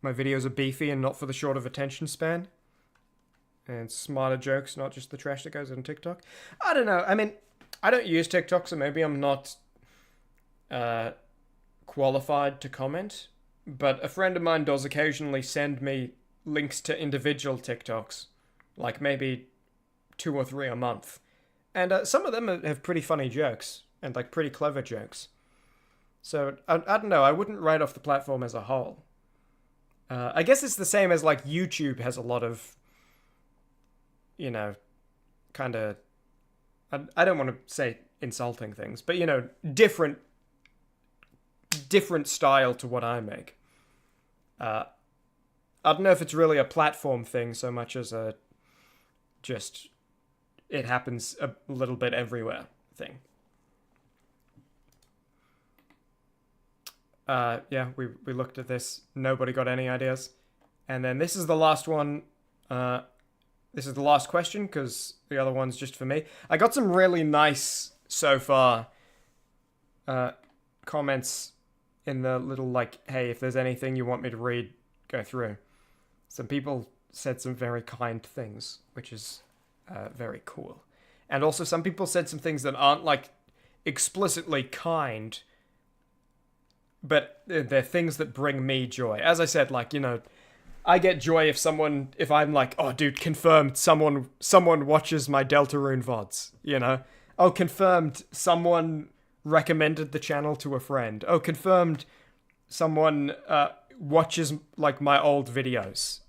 videos are beefy and not for the short of attention span. And smarter jokes, not just the trash that goes on TikTok. I don't know. I mean, I don't use TikTok, so maybe I'm not qualified to comment. But a friend of mine does occasionally send me links to individual TikToks. Like maybe 2 or 3 a month. And some of them have pretty funny jokes. And like pretty clever jokes. So, I don't know. I wouldn't write off the platform as a whole. I guess it's the same as like YouTube has a lot of, you know, kind of, I don't want to say insulting things, but, you know, different style to what I make. I don't know if it's really a platform thing so much as a just it happens a little bit everywhere thing. Yeah, we looked at this. Nobody got any ideas. And then this is the last one. This is the last question, because the other one's just for me. I got some really nice, so far, comments in the little, like, hey, if there's anything you want me to read, go through. Some people said some very kind things, which is very cool. And also some people said some things that aren't, like, explicitly kind, but they're things that bring me joy. As I said, like, you know, I get joy if I'm like, oh, dude, confirmed someone watches my Deltarune VODs, you know? Oh, confirmed someone recommended the channel to a friend. Oh, confirmed someone watches, like, my old videos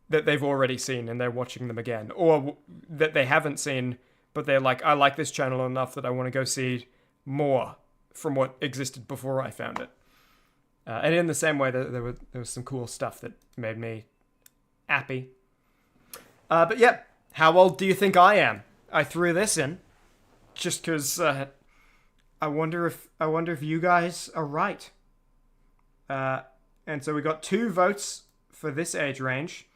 that they've already seen and they're watching them again. Or that they haven't seen, but they're like, I like this channel enough that I want to go see more from what existed before I found it. And in the same way, there was some cool stuff that made me happy. But yeah, how old do you think I am? I threw this in just because I wonder if you guys are right. And so we got 2 votes for this age range,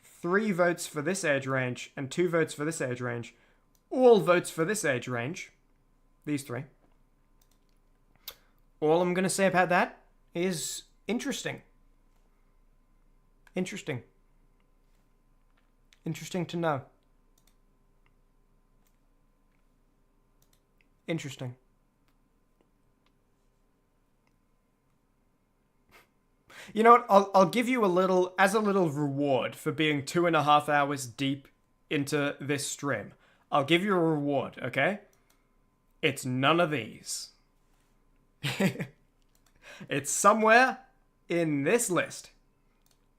3 votes for this age range, and 2 votes for this age range. All votes for this age range. These 3. All I'm going to say about that is interesting. Interesting. Interesting to know. Interesting. You know what? I'll give you a little reward for being 2.5 hours deep into this stream. I'll give you a reward, okay? It's none of these. It's somewhere in this list.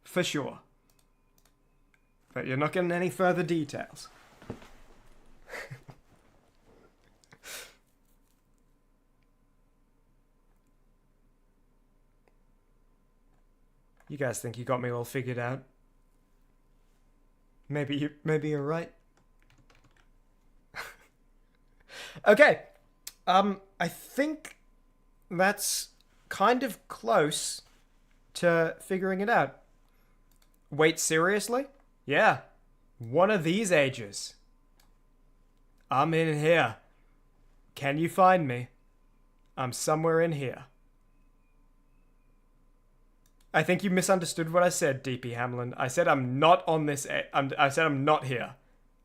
For sure. But you're not getting any further details. You guys think you got me all figured out? Maybe you're right. Okay. I think that's kind of close to figuring it out. Wait, seriously? Yeah. One of these ages. I'm in here. Can you find me? I'm somewhere in here. I think you misunderstood what I said, DP Hamlin. I said I'm not on this. I said I'm not here.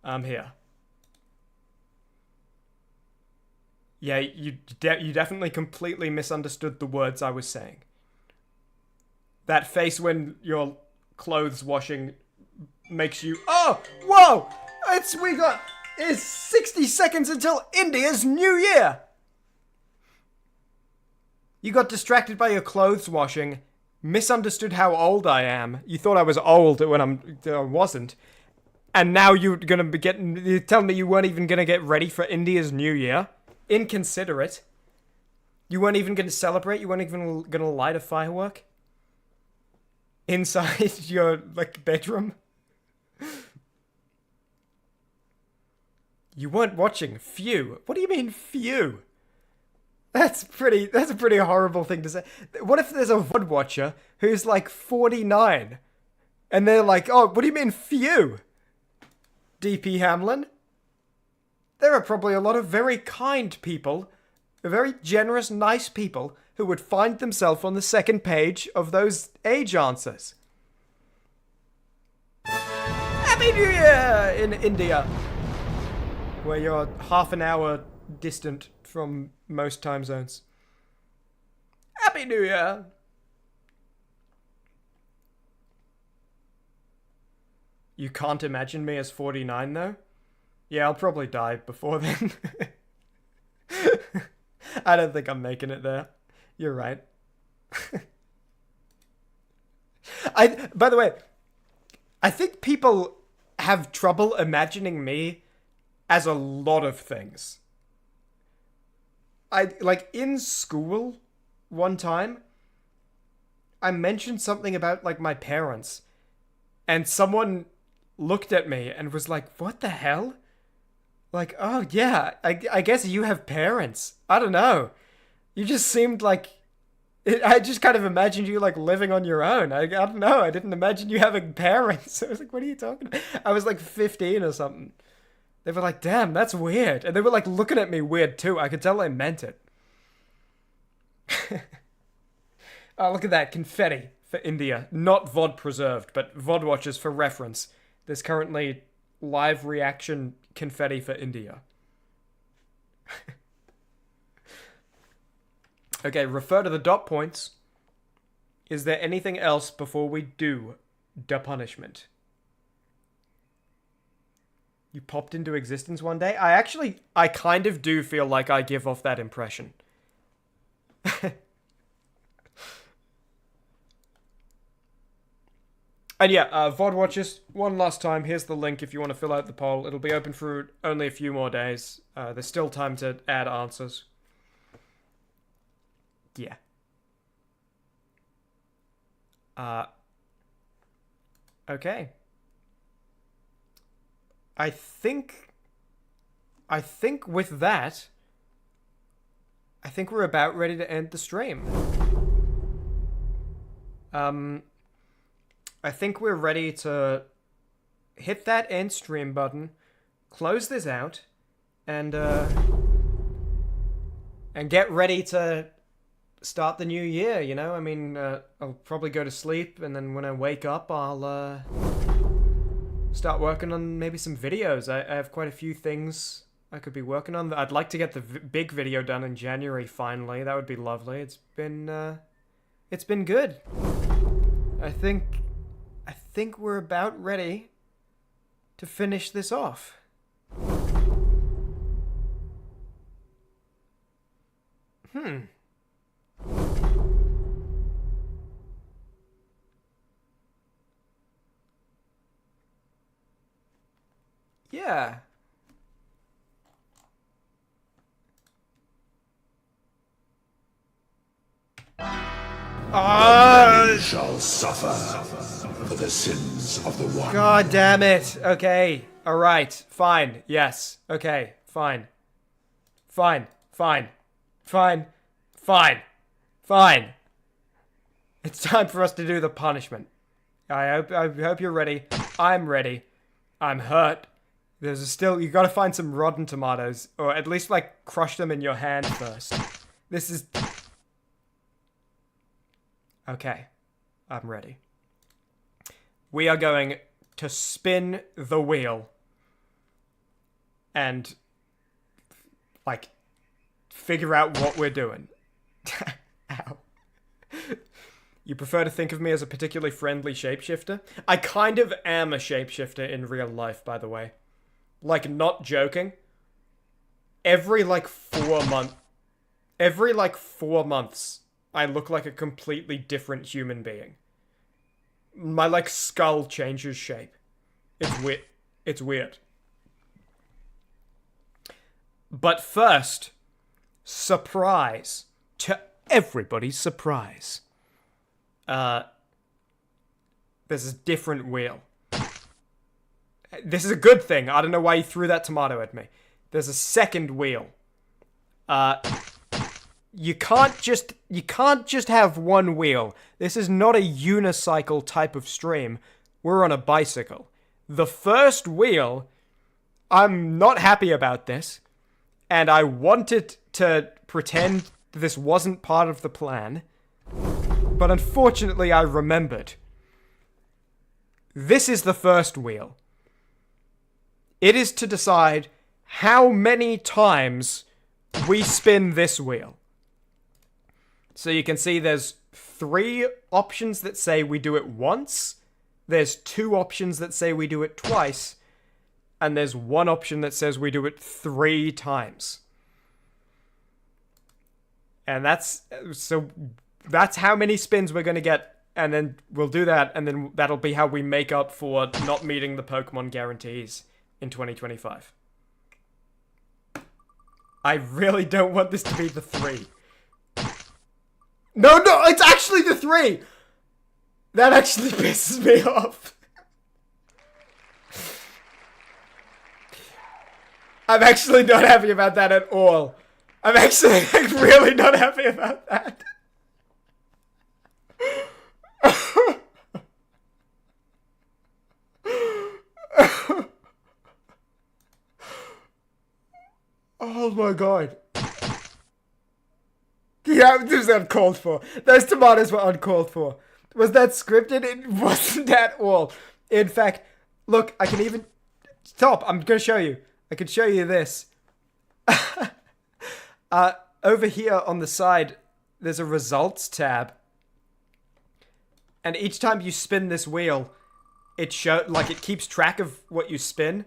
I'm here. Yeah, you definitely completely misunderstood the words I was saying. That face when your clothes washing makes you... Oh! Whoa! It's 60 seconds until India's New Year! You got distracted by your clothes washing, misunderstood how old I am. You thought I was old when I wasn't. And now you're telling me you weren't even gonna get ready for India's New Year? Inconsiderate. You weren't even gonna celebrate? You weren't even gonna light a firework? Inside your, like, bedroom? You weren't watching. Phew. What do you mean, phew? That's a pretty horrible thing to say. What if there's a VOD watcher who's like 49? And they're like, oh, what do you mean, phew? DP Hamlin? There are probably a lot of very kind people, very generous, nice people, who would find themselves on the second page of those age answers. Happy New Year in India, where you're half an hour distant from most time zones. Happy New Year! You can't imagine me as 49, though? Yeah, I'll probably die before then. I don't think I'm making it there. You're right. By the way, I think people have trouble imagining me as a lot of things. Like, in school, one time, I mentioned something about, like, my parents, and someone looked at me and was like, what the hell? Like, oh, yeah, I guess you have parents. I don't know. You just seemed like... I just kind of imagined you, like, living on your own. I don't know. I didn't imagine you having parents. I was like, what are you talking about? I was, like, 15 or something. They were like, damn, that's weird. And they were, like, looking at me weird, too. I could tell they meant it. Oh, look at that. Confetti for India. Not VOD preserved, but VOD watchers for reference. There's currently live reaction confetti for India. Okay, refer to the dot points. Is there anything else before we do the punishment? You popped into existence one day? I kind of do feel like I give off that impression. And yeah, VOD watchers, one last time, here's the link if you want to fill out the poll. It'll be open for only a few more days. There's still time to add answers. Yeah. Okay. I think with that, I think we're about ready to end the stream. I think we're ready to hit that end stream button, close this out, and get ready to start the new year, you know? I mean, I'll probably go to sleep, and then when I wake up, I'll start working on maybe some videos. I have quite a few things I could be working on. I'd like to get the big video done in January, finally. That would be lovely. It's been good. I think we're about ready to finish this off. Yeah. Many shall suffer for the sins of the one. God damn it. Okay. All right. Fine. Yes. Okay. Fine. Fine. Fine. Fine. Fine. Fine. It's time for us to do the punishment. I hope you're ready. I'm ready. I'm hurt. You gotta find some rotten tomatoes, or at least, like, crush them in your hand first. This is... Okay. I'm ready. We are going to spin the wheel and, like, figure out what we're doing. Ow. You prefer to think of me as a particularly friendly shapeshifter? I kind of am a shapeshifter in real life, by the way. Like, not joking. Every 4 months, I look like a completely different human being. My, skull changes shape. It's weird. But first, surprise. To everybody's surprise. There's a different wheel. This is a good thing. I don't know why you threw that tomato at me. there's a second wheel. You can't just have one wheel. This is not a unicycle type of stream. We're on a bicycle. The first wheel, I'm not happy about this, and I wanted to pretend this wasn't part of the plan, but unfortunately I remembered. This is the first wheel. It is to decide how many times we spin this wheel. So you can see there's 3 options that say we do it once, there's 2 options that say we do it twice, and there's 1 option that says we do it 3 times. And that's how many spins we're going to get, and then we'll do that, and then that'll be how we make up for not meeting the Pokemon guarantees in 2025. I really don't want this to be the 3. No, it's actually the 3! That actually pisses me off. I'm actually not happy about that at all. I'm actually really not happy about that. Oh my god. Yeah, this was uncalled for. Those tomatoes were uncalled for. Was that scripted? It wasn't at all. In fact, look, I can even... Stop, I'm gonna show you. I can show you this. Over here on the side, there's a results tab. And each time you spin this wheel, it keeps track of what you spin.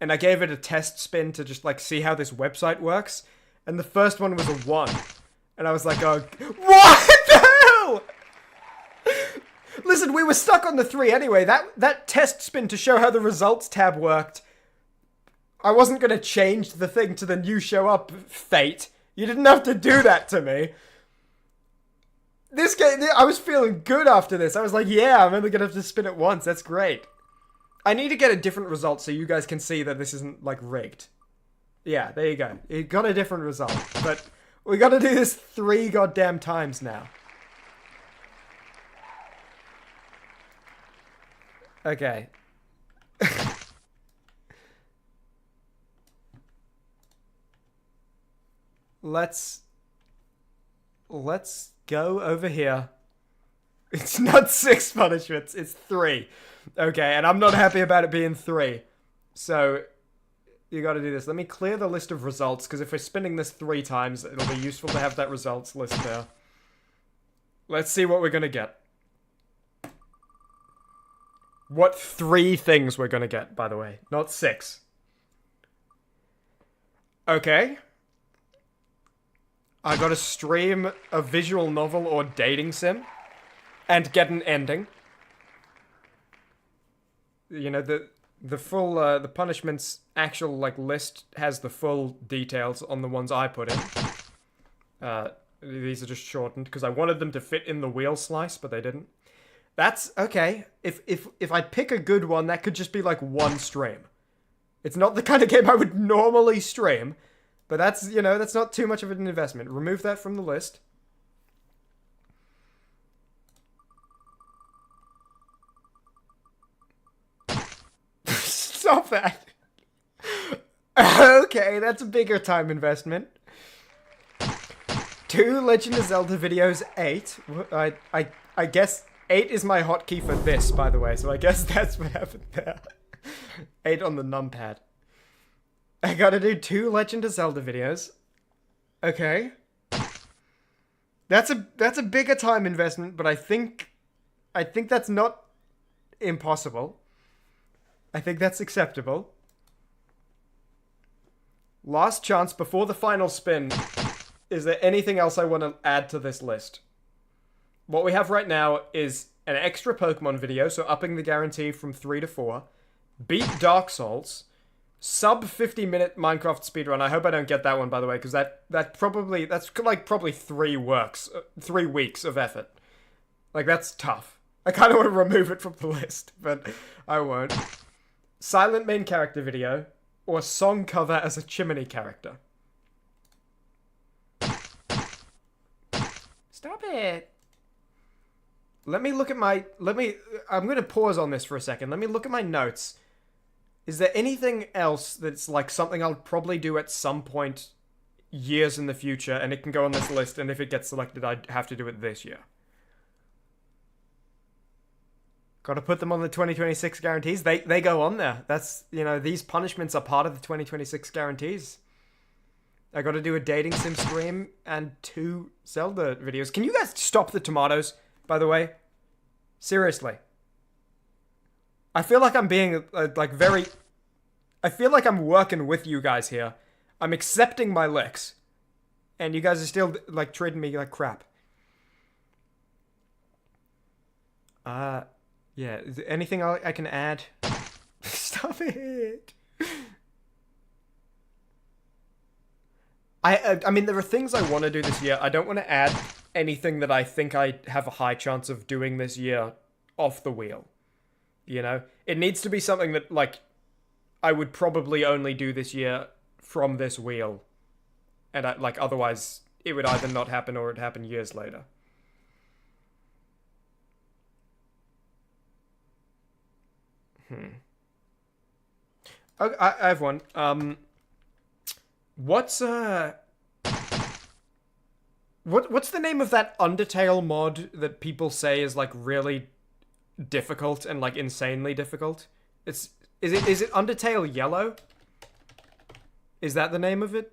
And I gave it a test spin to just see how this website works. And the first one was a 1. And I was like, oh, what the hell? Listen, we were stuck on the 3 anyway. That test spin to show how the results tab worked. I wasn't going to change the thing to the new show up fate. You didn't have to do that to me. This game, I was feeling good after this. I was like, yeah, I'm only going to have to spin it once. That's great. I need to get a different result so you guys can see that this isn't, rigged. Yeah, there you go. You got a different result. But we got to do this 3 goddamn times now. Okay. Let's go over here. It's not 6 punishments, it's 3. Okay, and I'm not happy about it being 3. So, you gotta do this. Let me clear the list of results, because if we're spinning this 3 times, it'll be useful to have that results list there. Let's see what we're gonna get. What 3 things we're gonna get, by the way. Not 6. Okay. I gotta stream a visual novel or dating sim. And get an ending. You know, the full, the punishments actual, list has the full details on the ones I put in. These are just shortened, because I wanted them to fit in the wheel slice, but they didn't. That's, okay. If I pick a good one, that could just be, 1 stream. It's not the kind of game I would normally stream, but that's, that's not too much of an investment. Remove that from the list. Stop that. Okay, that's a bigger time investment. 2 Legend of Zelda videos, 8. I guess 8 is my hotkey for this, by the way, so I guess that's what happened there. 8 on the numpad. I gotta do 2 Legend of Zelda videos. Okay. That's a bigger time investment, but I think that's not impossible. I think that's acceptable. Last chance before the final spin. Is there anything else I want to add to this list? What we have right now is an extra Pokemon video, so upping the guarantee from 3 to 4. Beat Dark Souls. Sub 50-minute Minecraft speedrun. I hope I don't get that one, by the way, because that's probably 3 weeks of effort. That's tough. I kind of want to remove it from the list, but I won't. Silent main character video. or song cover as a Chimmaney character? Stop it. Let me look at my... I'm going to pause on this for a second. Let me look at my notes. Is there anything else that's like something I'll probably do at some point years in the future, and it can go on this list, and if it gets selected, I'd have to do it this year? Gotta put them on the 2026 guarantees. They go on there. That's, you know, these punishments are part of the 2026 guarantees. I gotta do a dating sim stream and 2 Zelda videos. Can you guys stop the tomatoes, by the way? Seriously. I feel like I'm being, I feel like I'm working with you guys here. I'm accepting my licks. And you guys are still, like, treating me like crap. Yeah, is there anything I can add? Stop it. I mean, there are things I want to do this year. I don't want to add anything that I think I have a high chance of doing this year off the wheel. You know? It needs to be something that, like, I would probably only do this year from this wheel. And, otherwise, it would either not happen or it'd happen years later. I have one. What's the name of that Undertale mod that people say is like really difficult and like insanely difficult? Is it Undertale Yellow? Is that the name of it?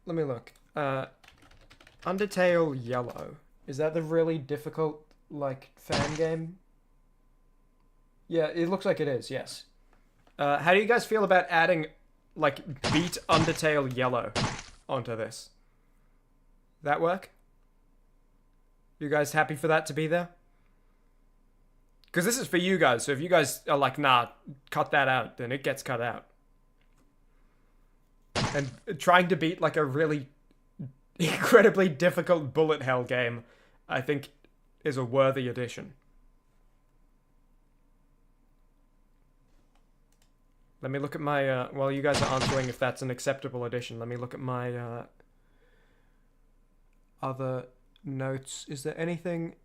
Let me look. Undertale Yellow. Is that the really difficult like fan game? Yeah, it looks like it is, yes. How do you guys feel about adding, like, Beat Undertale Yellow onto this? That work? You guys happy for that to be there? Because this is for you guys, so if you guys are like, nah, cut that out, then it gets cut out. And trying to beat, like, a really incredibly difficult bullet hell game, I think, is a worthy addition. Let me look at my, while you guys are answering if that's an acceptable addition, let me look at my, other notes. Is there anything...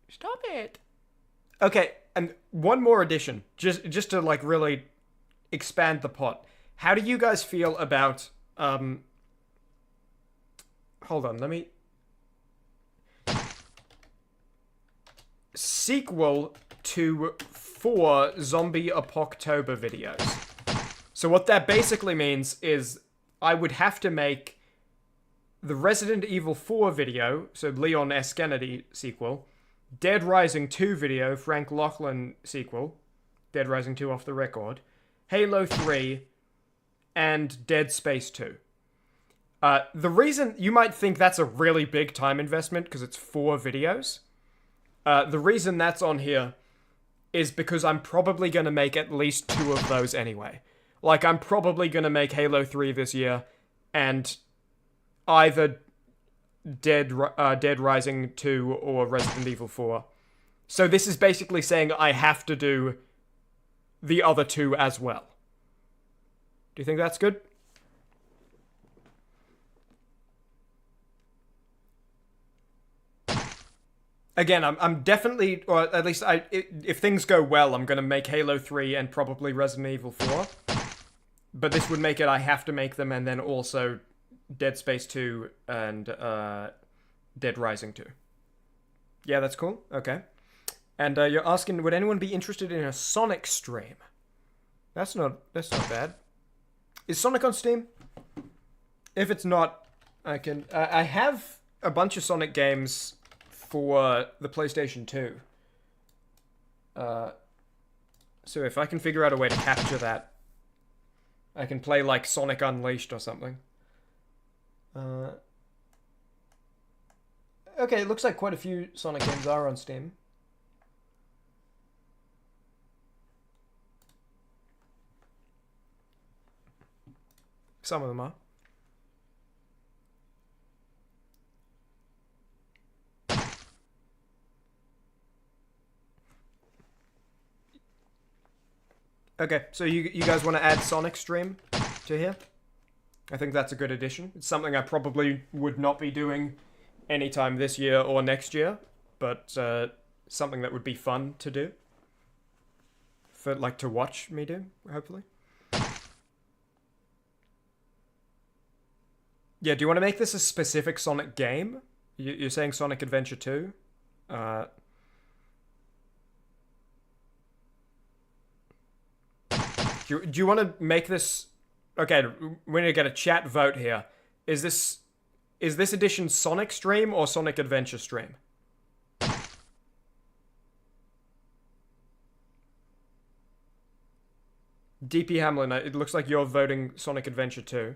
Stop it! Okay, and one more addition, just to, like, really expand the pot. How do you guys feel about, hold on, let me... Sequel to 4 Zombie Apoctober videos. So what that basically means is I would have to make the Resident Evil 4 video, so Leon S. Kennedy sequel, Dead Rising 2 video, Frank Lachlan sequel, Dead Rising 2 off the record, Halo 3, and Dead Space 2. The reason you might think that's a really big time investment because it's 4 videos, the reason that's on here is because I'm probably going to make at least 2 of those anyway. Like, I'm probably going to make Halo 3 this year, and either Dead Rising 2 or Resident Evil 4. So this is basically saying I have to do the other 2 as well. Do you think that's good? Again, I'm definitely, or at least if things go well, I'm going to make Halo 3 and probably Resident Evil 4. But this would make it I have to make them, and then also Dead Space 2 and Dead Rising 2. Yeah, that's cool. Okay. And you're asking, would anyone be interested in a Sonic stream? That's not bad. Is Sonic on Steam? If it's not, I can... I have a bunch of Sonic games for the PlayStation 2. So if I can figure out a way to capture that, I can play like Sonic Unleashed or something. Okay, it looks like quite a few Sonic games are on Steam. Some of them are. Okay, so you guys want to add Sonic Stream to here? I think that's a good addition. It's something I probably would not be doing anytime this year or next year, but something that would be fun to do. For, like, to watch me do, hopefully. Yeah, do you want to make this a specific Sonic game? You're saying Sonic Adventure 2? Do you want to make this... Okay, we're gonna get a chat vote here. Is this edition Sonic Stream or Sonic Adventure Stream? DP Hamlin, it looks like you're voting Sonic Adventure 2.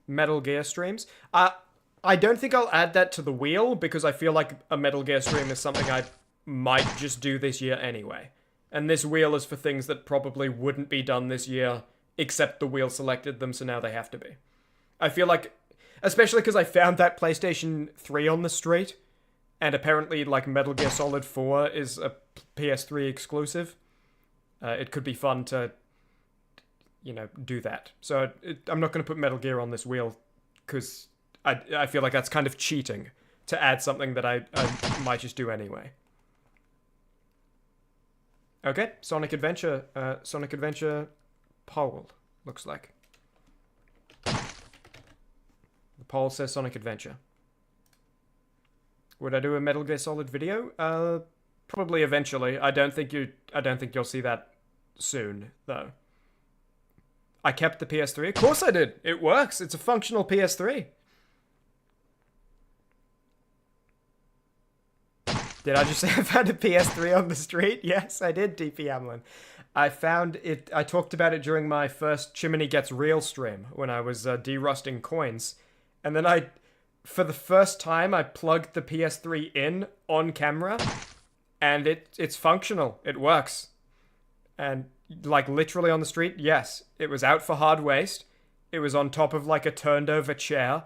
Metal Gear streams. I don't think I'll add that to the wheel because I feel like a Metal Gear stream is something I might just do this year anyway. And this wheel is for things that probably wouldn't be done this year, except the wheel selected them, so now they have to be. I feel like, especially because I found that PlayStation 3 on the street, and apparently, like, Metal Gear Solid 4 is a PS3 exclusive. It could be fun to, you know, do that. So I'm not going to put Metal Gear on this wheel, because I feel like that's kind of cheating to add something that I might just do anyway. Okay, Sonic Adventure poll, looks like. The poll says Sonic Adventure. Would I do a Metal Gear Solid video? Probably eventually. I don't think you'll see that soon, though. I kept the PS3. Of course I did. It works. It's a functional PS3. Did I just say I found a PS3 on the street? Yes, I did, DP Hamlin. I found it... I talked about it during my first Chimmaney Gets Real stream, when I was derusting coins. And then for the first time, I plugged the PS3 in on camera, and it's functional. It works. And, like, literally on the street, yes. It was out for hard waste. It was on top of, like, a turned-over chair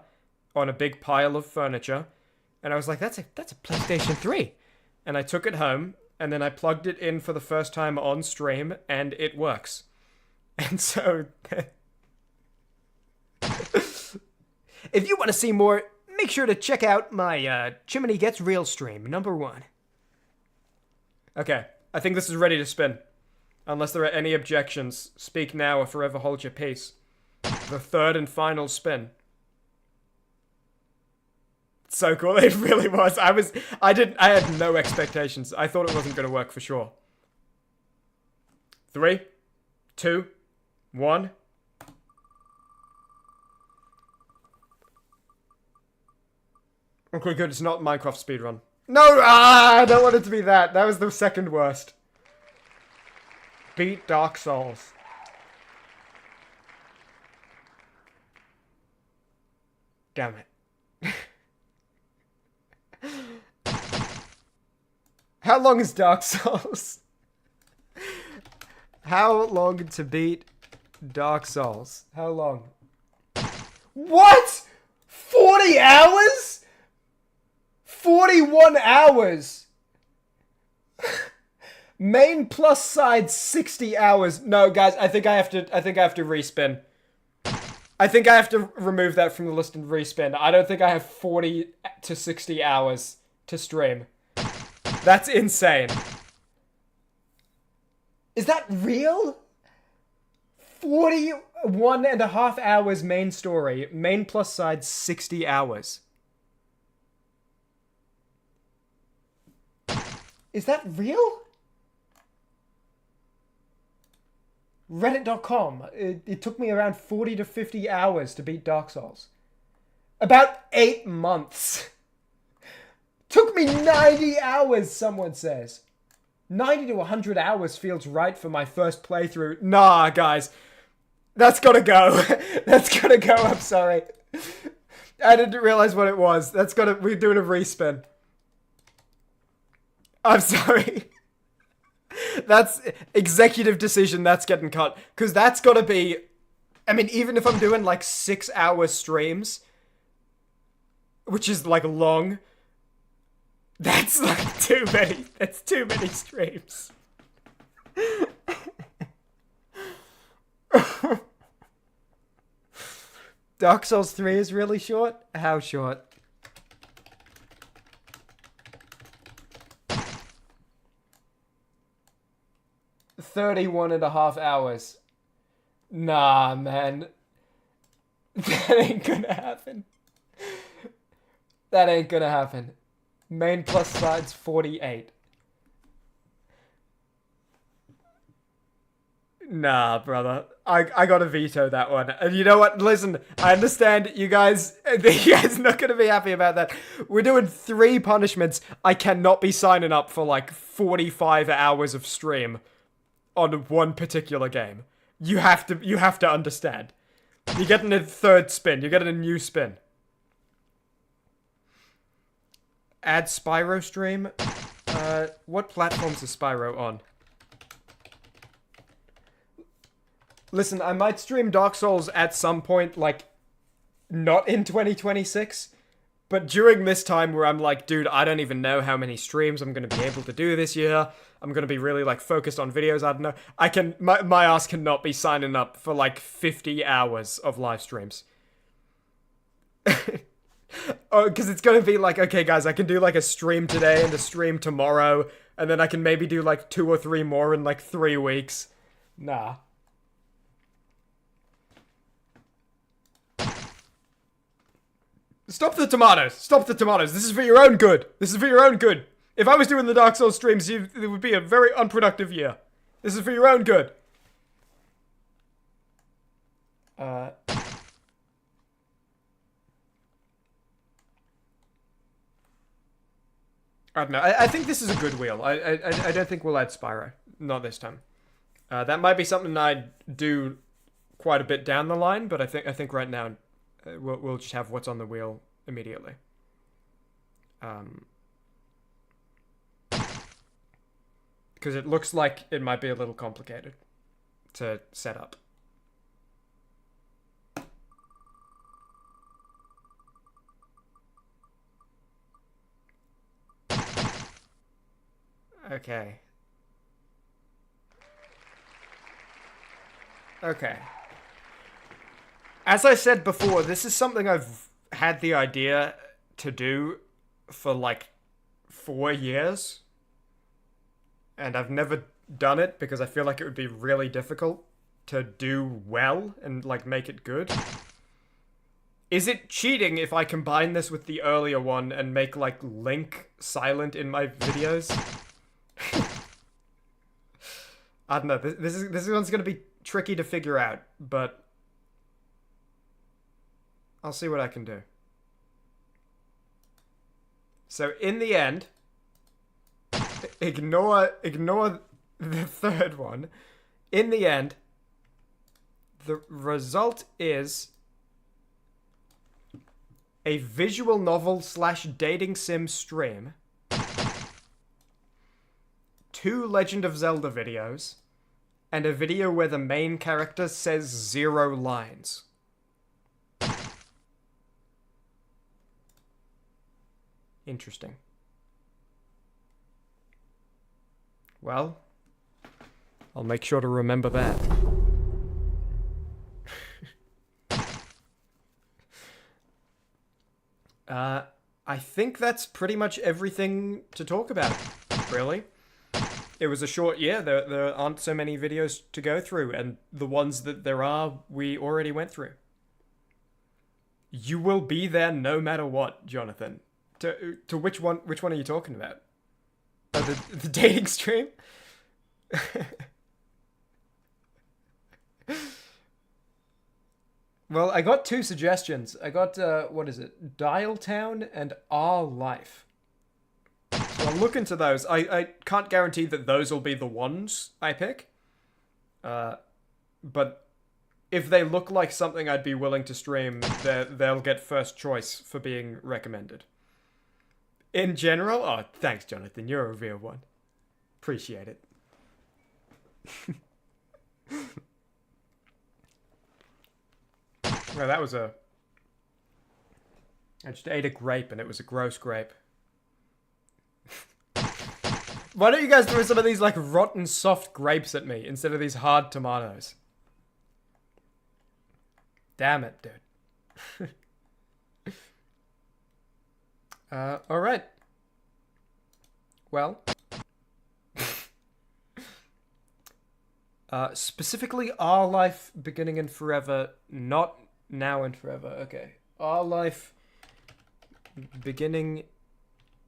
on a big pile of furniture. And I was like, that's a PlayStation 3. And I took it home, and then I plugged it in for the first time on stream, and it works. And so... if you want to see more, make sure to check out my Chimney Gets Real stream, #1. Okay, I think this is ready to spin. Unless there are any objections, speak now or forever hold your peace. The third and final spin. So cool, it really was. I had no expectations. I thought it wasn't going to work for sure. 3, 2, 1. Okay, good, it's not Minecraft speedrun. No! I don't want it to be that. That was the second worst. Beat Dark Souls. Damn it. How long is Dark Souls? How long to beat Dark Souls? How long? What? 40 hours? 41 hours. Main plus side 60 hours. No, guys, I think I have to respin. I think I have to remove that from the list and respin. I don't think I have 40 to 60 hours to stream. That's insane. Is that real? 41 and a half hours main story. Main plus side 60 hours. Is that real? Reddit.com. It took me around 40 to 50 hours to beat Dark Souls. About 8 months. Took me 90 hours, someone says. 90 to 100 hours feels right for my first playthrough. Nah, guys. That's gotta go. That's gotta go, I'm sorry. I didn't realize what it was. We're doing a respin. I'm sorry. That's executive decision, that's getting cut. Because that's gotta be... I mean, even if I'm doing like 6-hour streams, which is like long... That's like too many. That's too many streams. Dark Souls 3 is really short? How short? $31.5 hours. Nah, man. That ain't gonna happen. That ain't gonna happen. Main plus sides 48. Nah, brother. I gotta veto that one. And you know what? Listen, I understand you guys not gonna be happy about that. We're doing 3 punishments. I cannot be signing up for like 45 hours of stream on one particular game. You have to understand. You're getting a 3rd spin. You're getting a new spin. Add Spyro stream. What platforms is Spyro on? Listen, I might stream Dark Souls at some point, like, not in 2026, but during this time where I'm like, dude, I don't even know how many streams I'm going to be able to do this year. I'm going to be really, like, focused on videos. I don't know. My ass cannot be signing up for, like, 50 hours of live streams. Oh, because it's going to be like, okay, guys, I can do, like, a stream today and a stream tomorrow, and then I can maybe do, like, 2 or 3 more in, like, 3 weeks. Nah. Stop the tomatoes! Stop the tomatoes! This is for your own good! This is for your own good! If I was doing the Dark Souls streams, it would be a very unproductive year. This is for your own good. I don't know. I think this is a good wheel. I don't think we'll add Spyro. Not this time. That might be something I'd do quite a bit down the line, but I think right now we'll just have what's on the wheel immediately. Because it looks like it might be a little complicated to set up. Okay. Okay. As I said before, this is something I've had the idea to do for like 4 years. And I've never done it because I feel like it would be really difficult to do well and like make it good. Is it cheating if I combine this with the earlier one and make like Link silent in my videos? I don't know. This one's gonna be tricky to figure out, but I'll see what I can do. So in the end, ignore the third one. In the end, the result is a visual novel / dating sim stream, 2 Legend of Zelda videos, and a video where the main character says 0 lines. Interesting. Well, I'll make sure to remember that. I think that's pretty much everything to talk about, really. It was a short year. There aren't so many videos to go through, and the ones that there are, we already went through. You will be there no matter what, Jonathan. To which one are you talking about? Oh, the dating stream? Well, I got 2 suggestions. I got, what is it? Dial Town and Our Life. So I'll look into those. I can't guarantee that those will be the ones I pick. But if they look like something I'd be willing to stream, they'll get first choice for being recommended. In general? Oh, thanks, Jonathan. You're a real one. Appreciate it. Well, that was I just ate a grape and it was a gross grape. Why don't you guys throw some of these, like, rotten soft grapes at me instead of these hard tomatoes? Damn it, dude. Alright. Well. Specifically, Our Life, Beginning and Forever, not Now and Forever. Okay. Our Life, Beginning...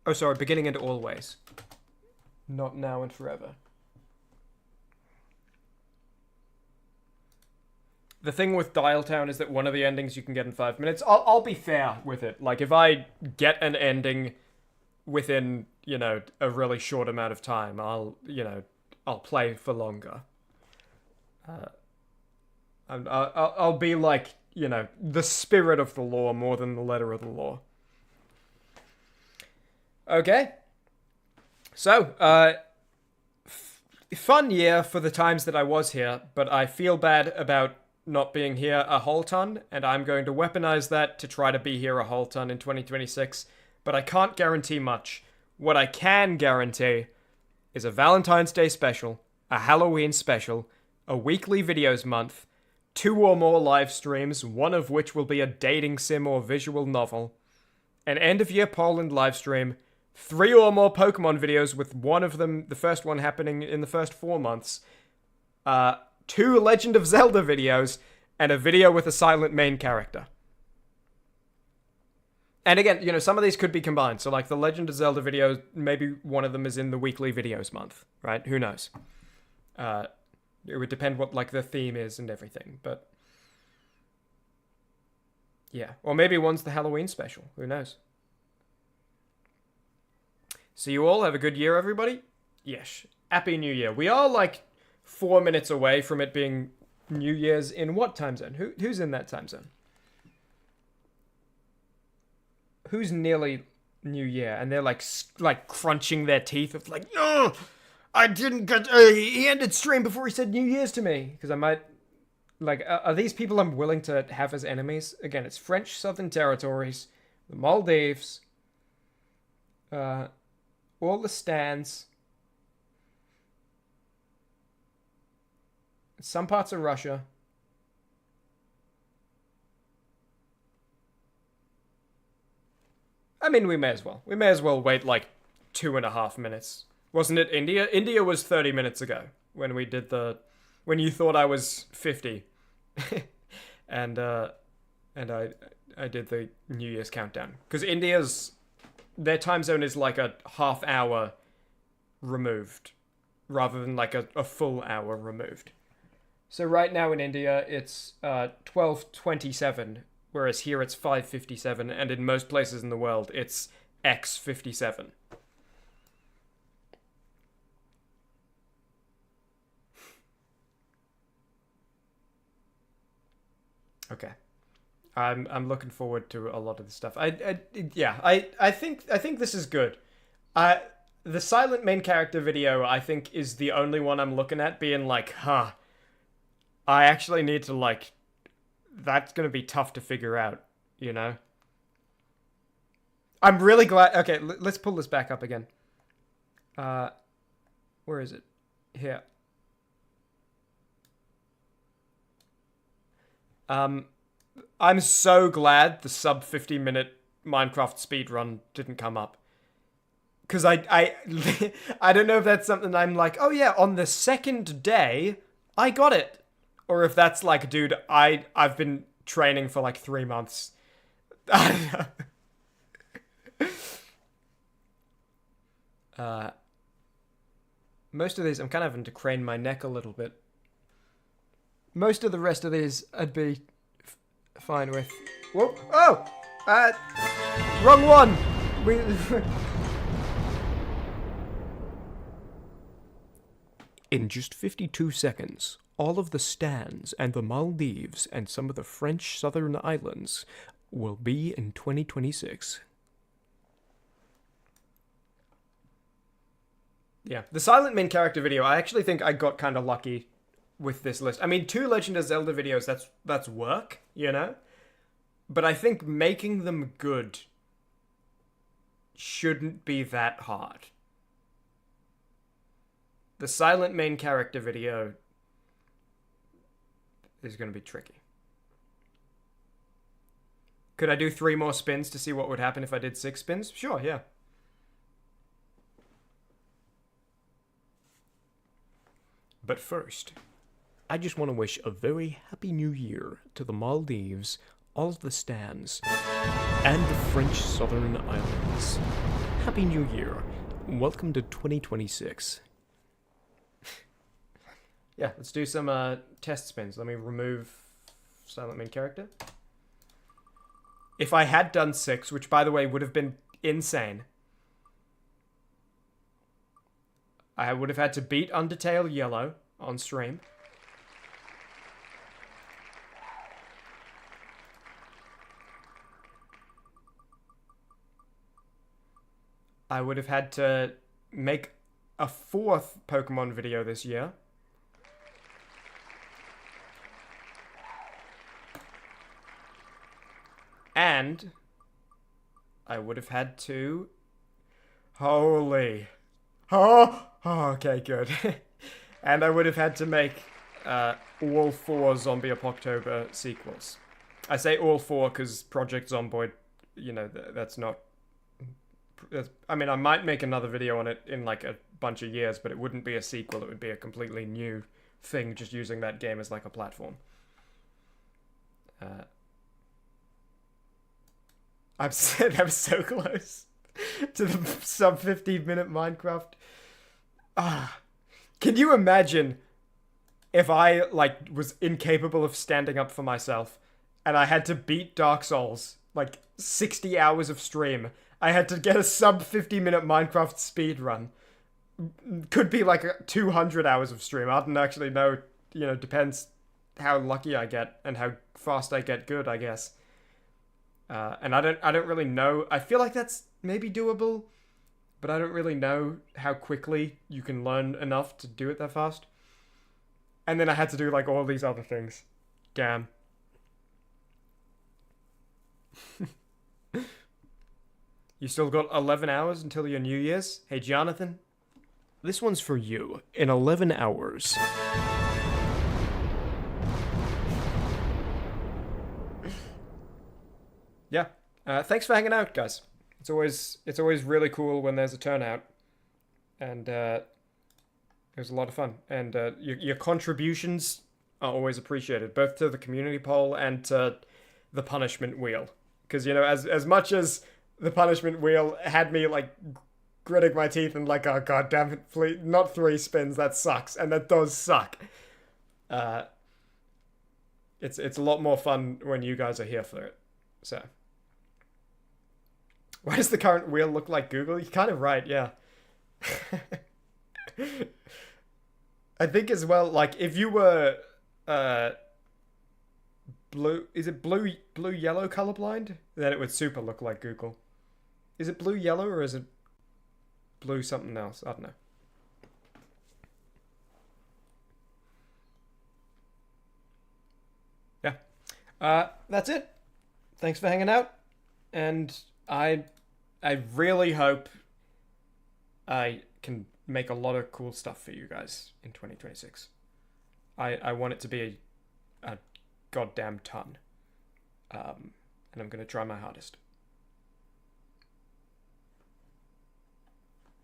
Oh, sorry, Beginning and Always. Not Now and Forever. The thing with Dial Town is that one of the endings you can get in 5 minutes. I'll be fair with it. Like, if I get an ending within, you know, a really short amount of time, I'll play for longer. I'll be like, you know, the spirit of the law more than the letter of the law. Okay. So, fun year for the times that I was here, but I feel bad about not being here a whole ton, and I'm going to weaponize that to try to be here a whole ton in 2026, but I can't guarantee much. What I can guarantee is a Valentine's Day special, a Halloween special, a weekly videos month, 2 or more live streams, one of which will be a dating sim or visual novel, an end-of-year Poland live stream, 3 or more Pokemon videos, with one of them, the first one happening in the first 4 months, 2 Legend of Zelda videos, and a video with a silent main character. And again, you know, some of these could be combined. So, like, the Legend of Zelda videos, maybe one of them is in the weekly videos month, right? Who knows? It would depend what, like, the theme is and everything, but... yeah. Or maybe one's the Halloween special. Who knows? So you all have a good year, everybody? Yes. Happy New Year. We are, like, 4 minutes away from it being New Year's in what time zone? Who's in that time zone? Who's nearly New Year? And they're, like crunching their teeth of, like, no! I didn't get... he ended stream before he said New Year's to me. Because I might... like, are these people I'm willing to have as enemies? Again, it's French Southern Territories, the Maldives, all the stands, some parts of Russia. I mean, we may as well. We may as well wait, like, 2.5 minutes. Wasn't it India? India was 30 minutes ago when we did the... when you thought I was 50. and I did the New Year's countdown. Because India's... their time zone is like a half hour removed, rather than like a full hour removed. So right now in India, it's 12:27, whereas here it's 5:57, and in most places in the world, it's X57. Okay. I'm looking forward to a lot of the stuff. I think this is good. The silent main character video, I think, is the only one I'm looking at being like, I actually need to, like, that's gonna be tough to figure out, you know? I'm really glad... okay, let's pull this back up again. Where is it? Here. I'm so glad the sub 50-minute Minecraft speedrun didn't come up. Because I don't know if that's something I'm like, oh yeah, on the second day, I got it. Or if that's like, dude, I've been training for like 3 months. I don't know. Most of these, I'm kind of having to crane my neck a little bit. Most of the rest of these, I'd be fine with. Whoa! Oh! Wrong one! In just 52 seconds, all of the stands and the Maldives and some of the French southern islands will be in 2026. Yeah, the silent main character video, I actually think I got kind of lucky with this list. I mean, 2 Legend of Zelda videos, that's work, you know? But I think making them good shouldn't be that hard. The silent main character video is going to be tricky. Could I do 3 more spins to see what would happen if I did 6 spins? Sure, yeah. But first, I just want to wish a very happy new year to the Maldives, all of the stands, and the French Southern Islands. Happy New Year. Welcome to 2026. Yeah, let's do some test spins. Let me remove silent main character. If I had done 6, which by the way would have been insane, I would have had to beat Undertale Yellow on stream. I would have had to make a 4th Pokemon video this year. And I would have had to... Holy... Oh, okay, good. And I would have had to make all 4 Zombie Apocalypse sequels. I say all 4 because Project Zomboid, you know, that's not... I mean, I might make another video on it in like a bunch of years, but it wouldn't be a sequel. It would be a completely new thing, just using that game as like a platform. I'm so close to the sub 15-minute Minecraft. Can you imagine if I like was incapable of standing up for myself and I had to beat Dark Souls, like 60 hours of stream? I had to get a sub 50-minute Minecraft speedrun. Could be like 200 hours of stream. I don't actually know. You know, depends how lucky I get and how fast I get good, I guess. And I don't really know. I feel like that's maybe doable, but I don't really know how quickly you can learn enough to do it that fast. And then I had to do like all these other things. Damn. You still got 11 hours until your New Year's? Hey, Jonathan? This one's for you. In 11 hours. Yeah. Thanks for hanging out, guys. It's always really cool when there's a turnout. And it was a lot of fun. And your contributions are always appreciated, both to the community poll and to the punishment wheel. Because, you know, as much as the punishment wheel had me, like, gritting my teeth and like, oh, god damn it, please, not 3 spins, that sucks. And that does suck. It's a lot more fun when you guys are here for it. So. Why does the current wheel look like Google? You're kind of right, yeah. I think as well, like, if you were, blue, is it blue-yellow colorblind? Then it would super look like Google. Is it blue-yellow or is it blue something else? I don't know. Yeah. That's it. Thanks for hanging out. And I really hope I can make a lot of cool stuff for you guys in 2026. I want it to be a goddamn ton. And I'm going to try my hardest.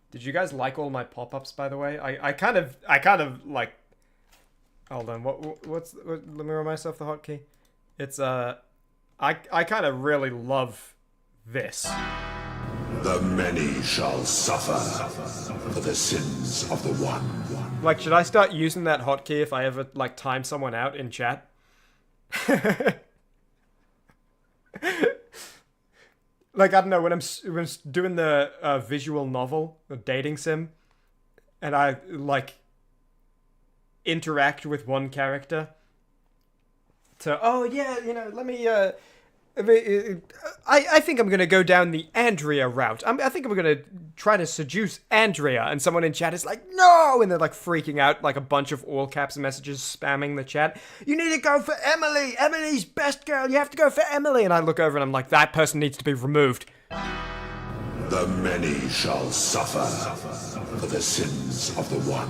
Did you guys like all my pop-ups, by the way? I kind of like... Hold on, let me remind myself the hotkey. It's, I kind of really love this. The many shall suffer for the sins of the one. Like, should I start using that hotkey if I ever, like, time someone out in chat? Like, I don't know, when I'm doing the visual novel, the dating sim, and I, like, interact with one character to, oh, yeah, you know, let me, I think I'm going to go down the Andrea route. I think I'm going to try to seduce Andrea. And someone in chat is like, no! And they're like freaking out, like a bunch of all caps messages spamming the chat. You need to go for Emily! Emily's best girl! You have to go for Emily! And I look over and I'm like, that person needs to be removed. The many shall suffer for the sins of the one.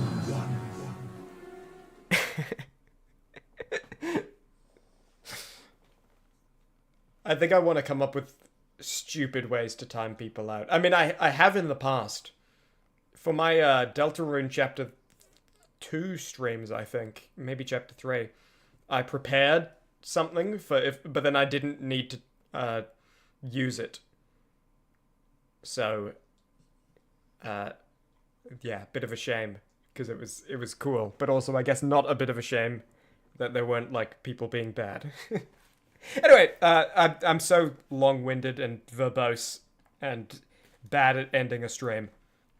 I think I want to come up with stupid ways to time people out. I mean, I have in the past. For my Deltarune Chapter 2 streams, I think. Maybe Chapter 3. I prepared something but then I didn't need to use it. So, yeah, bit of a shame. Because it was cool. But also, I guess, not a bit of a shame that there weren't, like, people being bad. Anyway, I'm so long-winded and verbose and bad at ending a stream.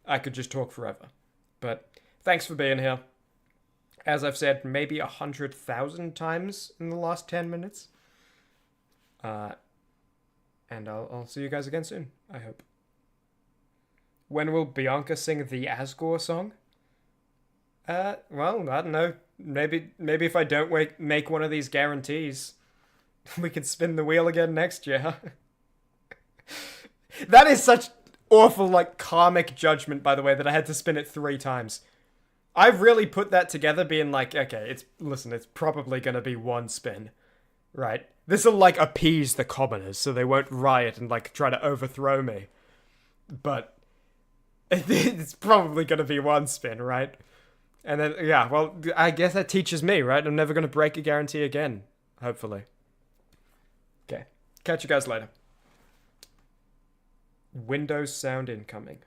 I could just talk forever. But thanks for being here. As I've said, maybe 100,000 times in the last 10 minutes. And I'll see you guys again soon, I hope. When will Bianca sing the Asgore song? Well, I don't know. Maybe if I don't make one of these guarantees, we can spin the wheel again next year. That is such awful, like, karmic judgment, by the way, that I had to spin it 3 times. I've really put that together being like, okay, it's probably gonna be 1 spin. Right? This'll, like, appease the commoners so they won't riot and, like, try to overthrow me. But it's probably gonna be 1 spin, right? And then, yeah, well, I guess that teaches me, right? I'm never gonna break a guarantee again. Hopefully. Okay. Catch you guys later. Windows sound incoming.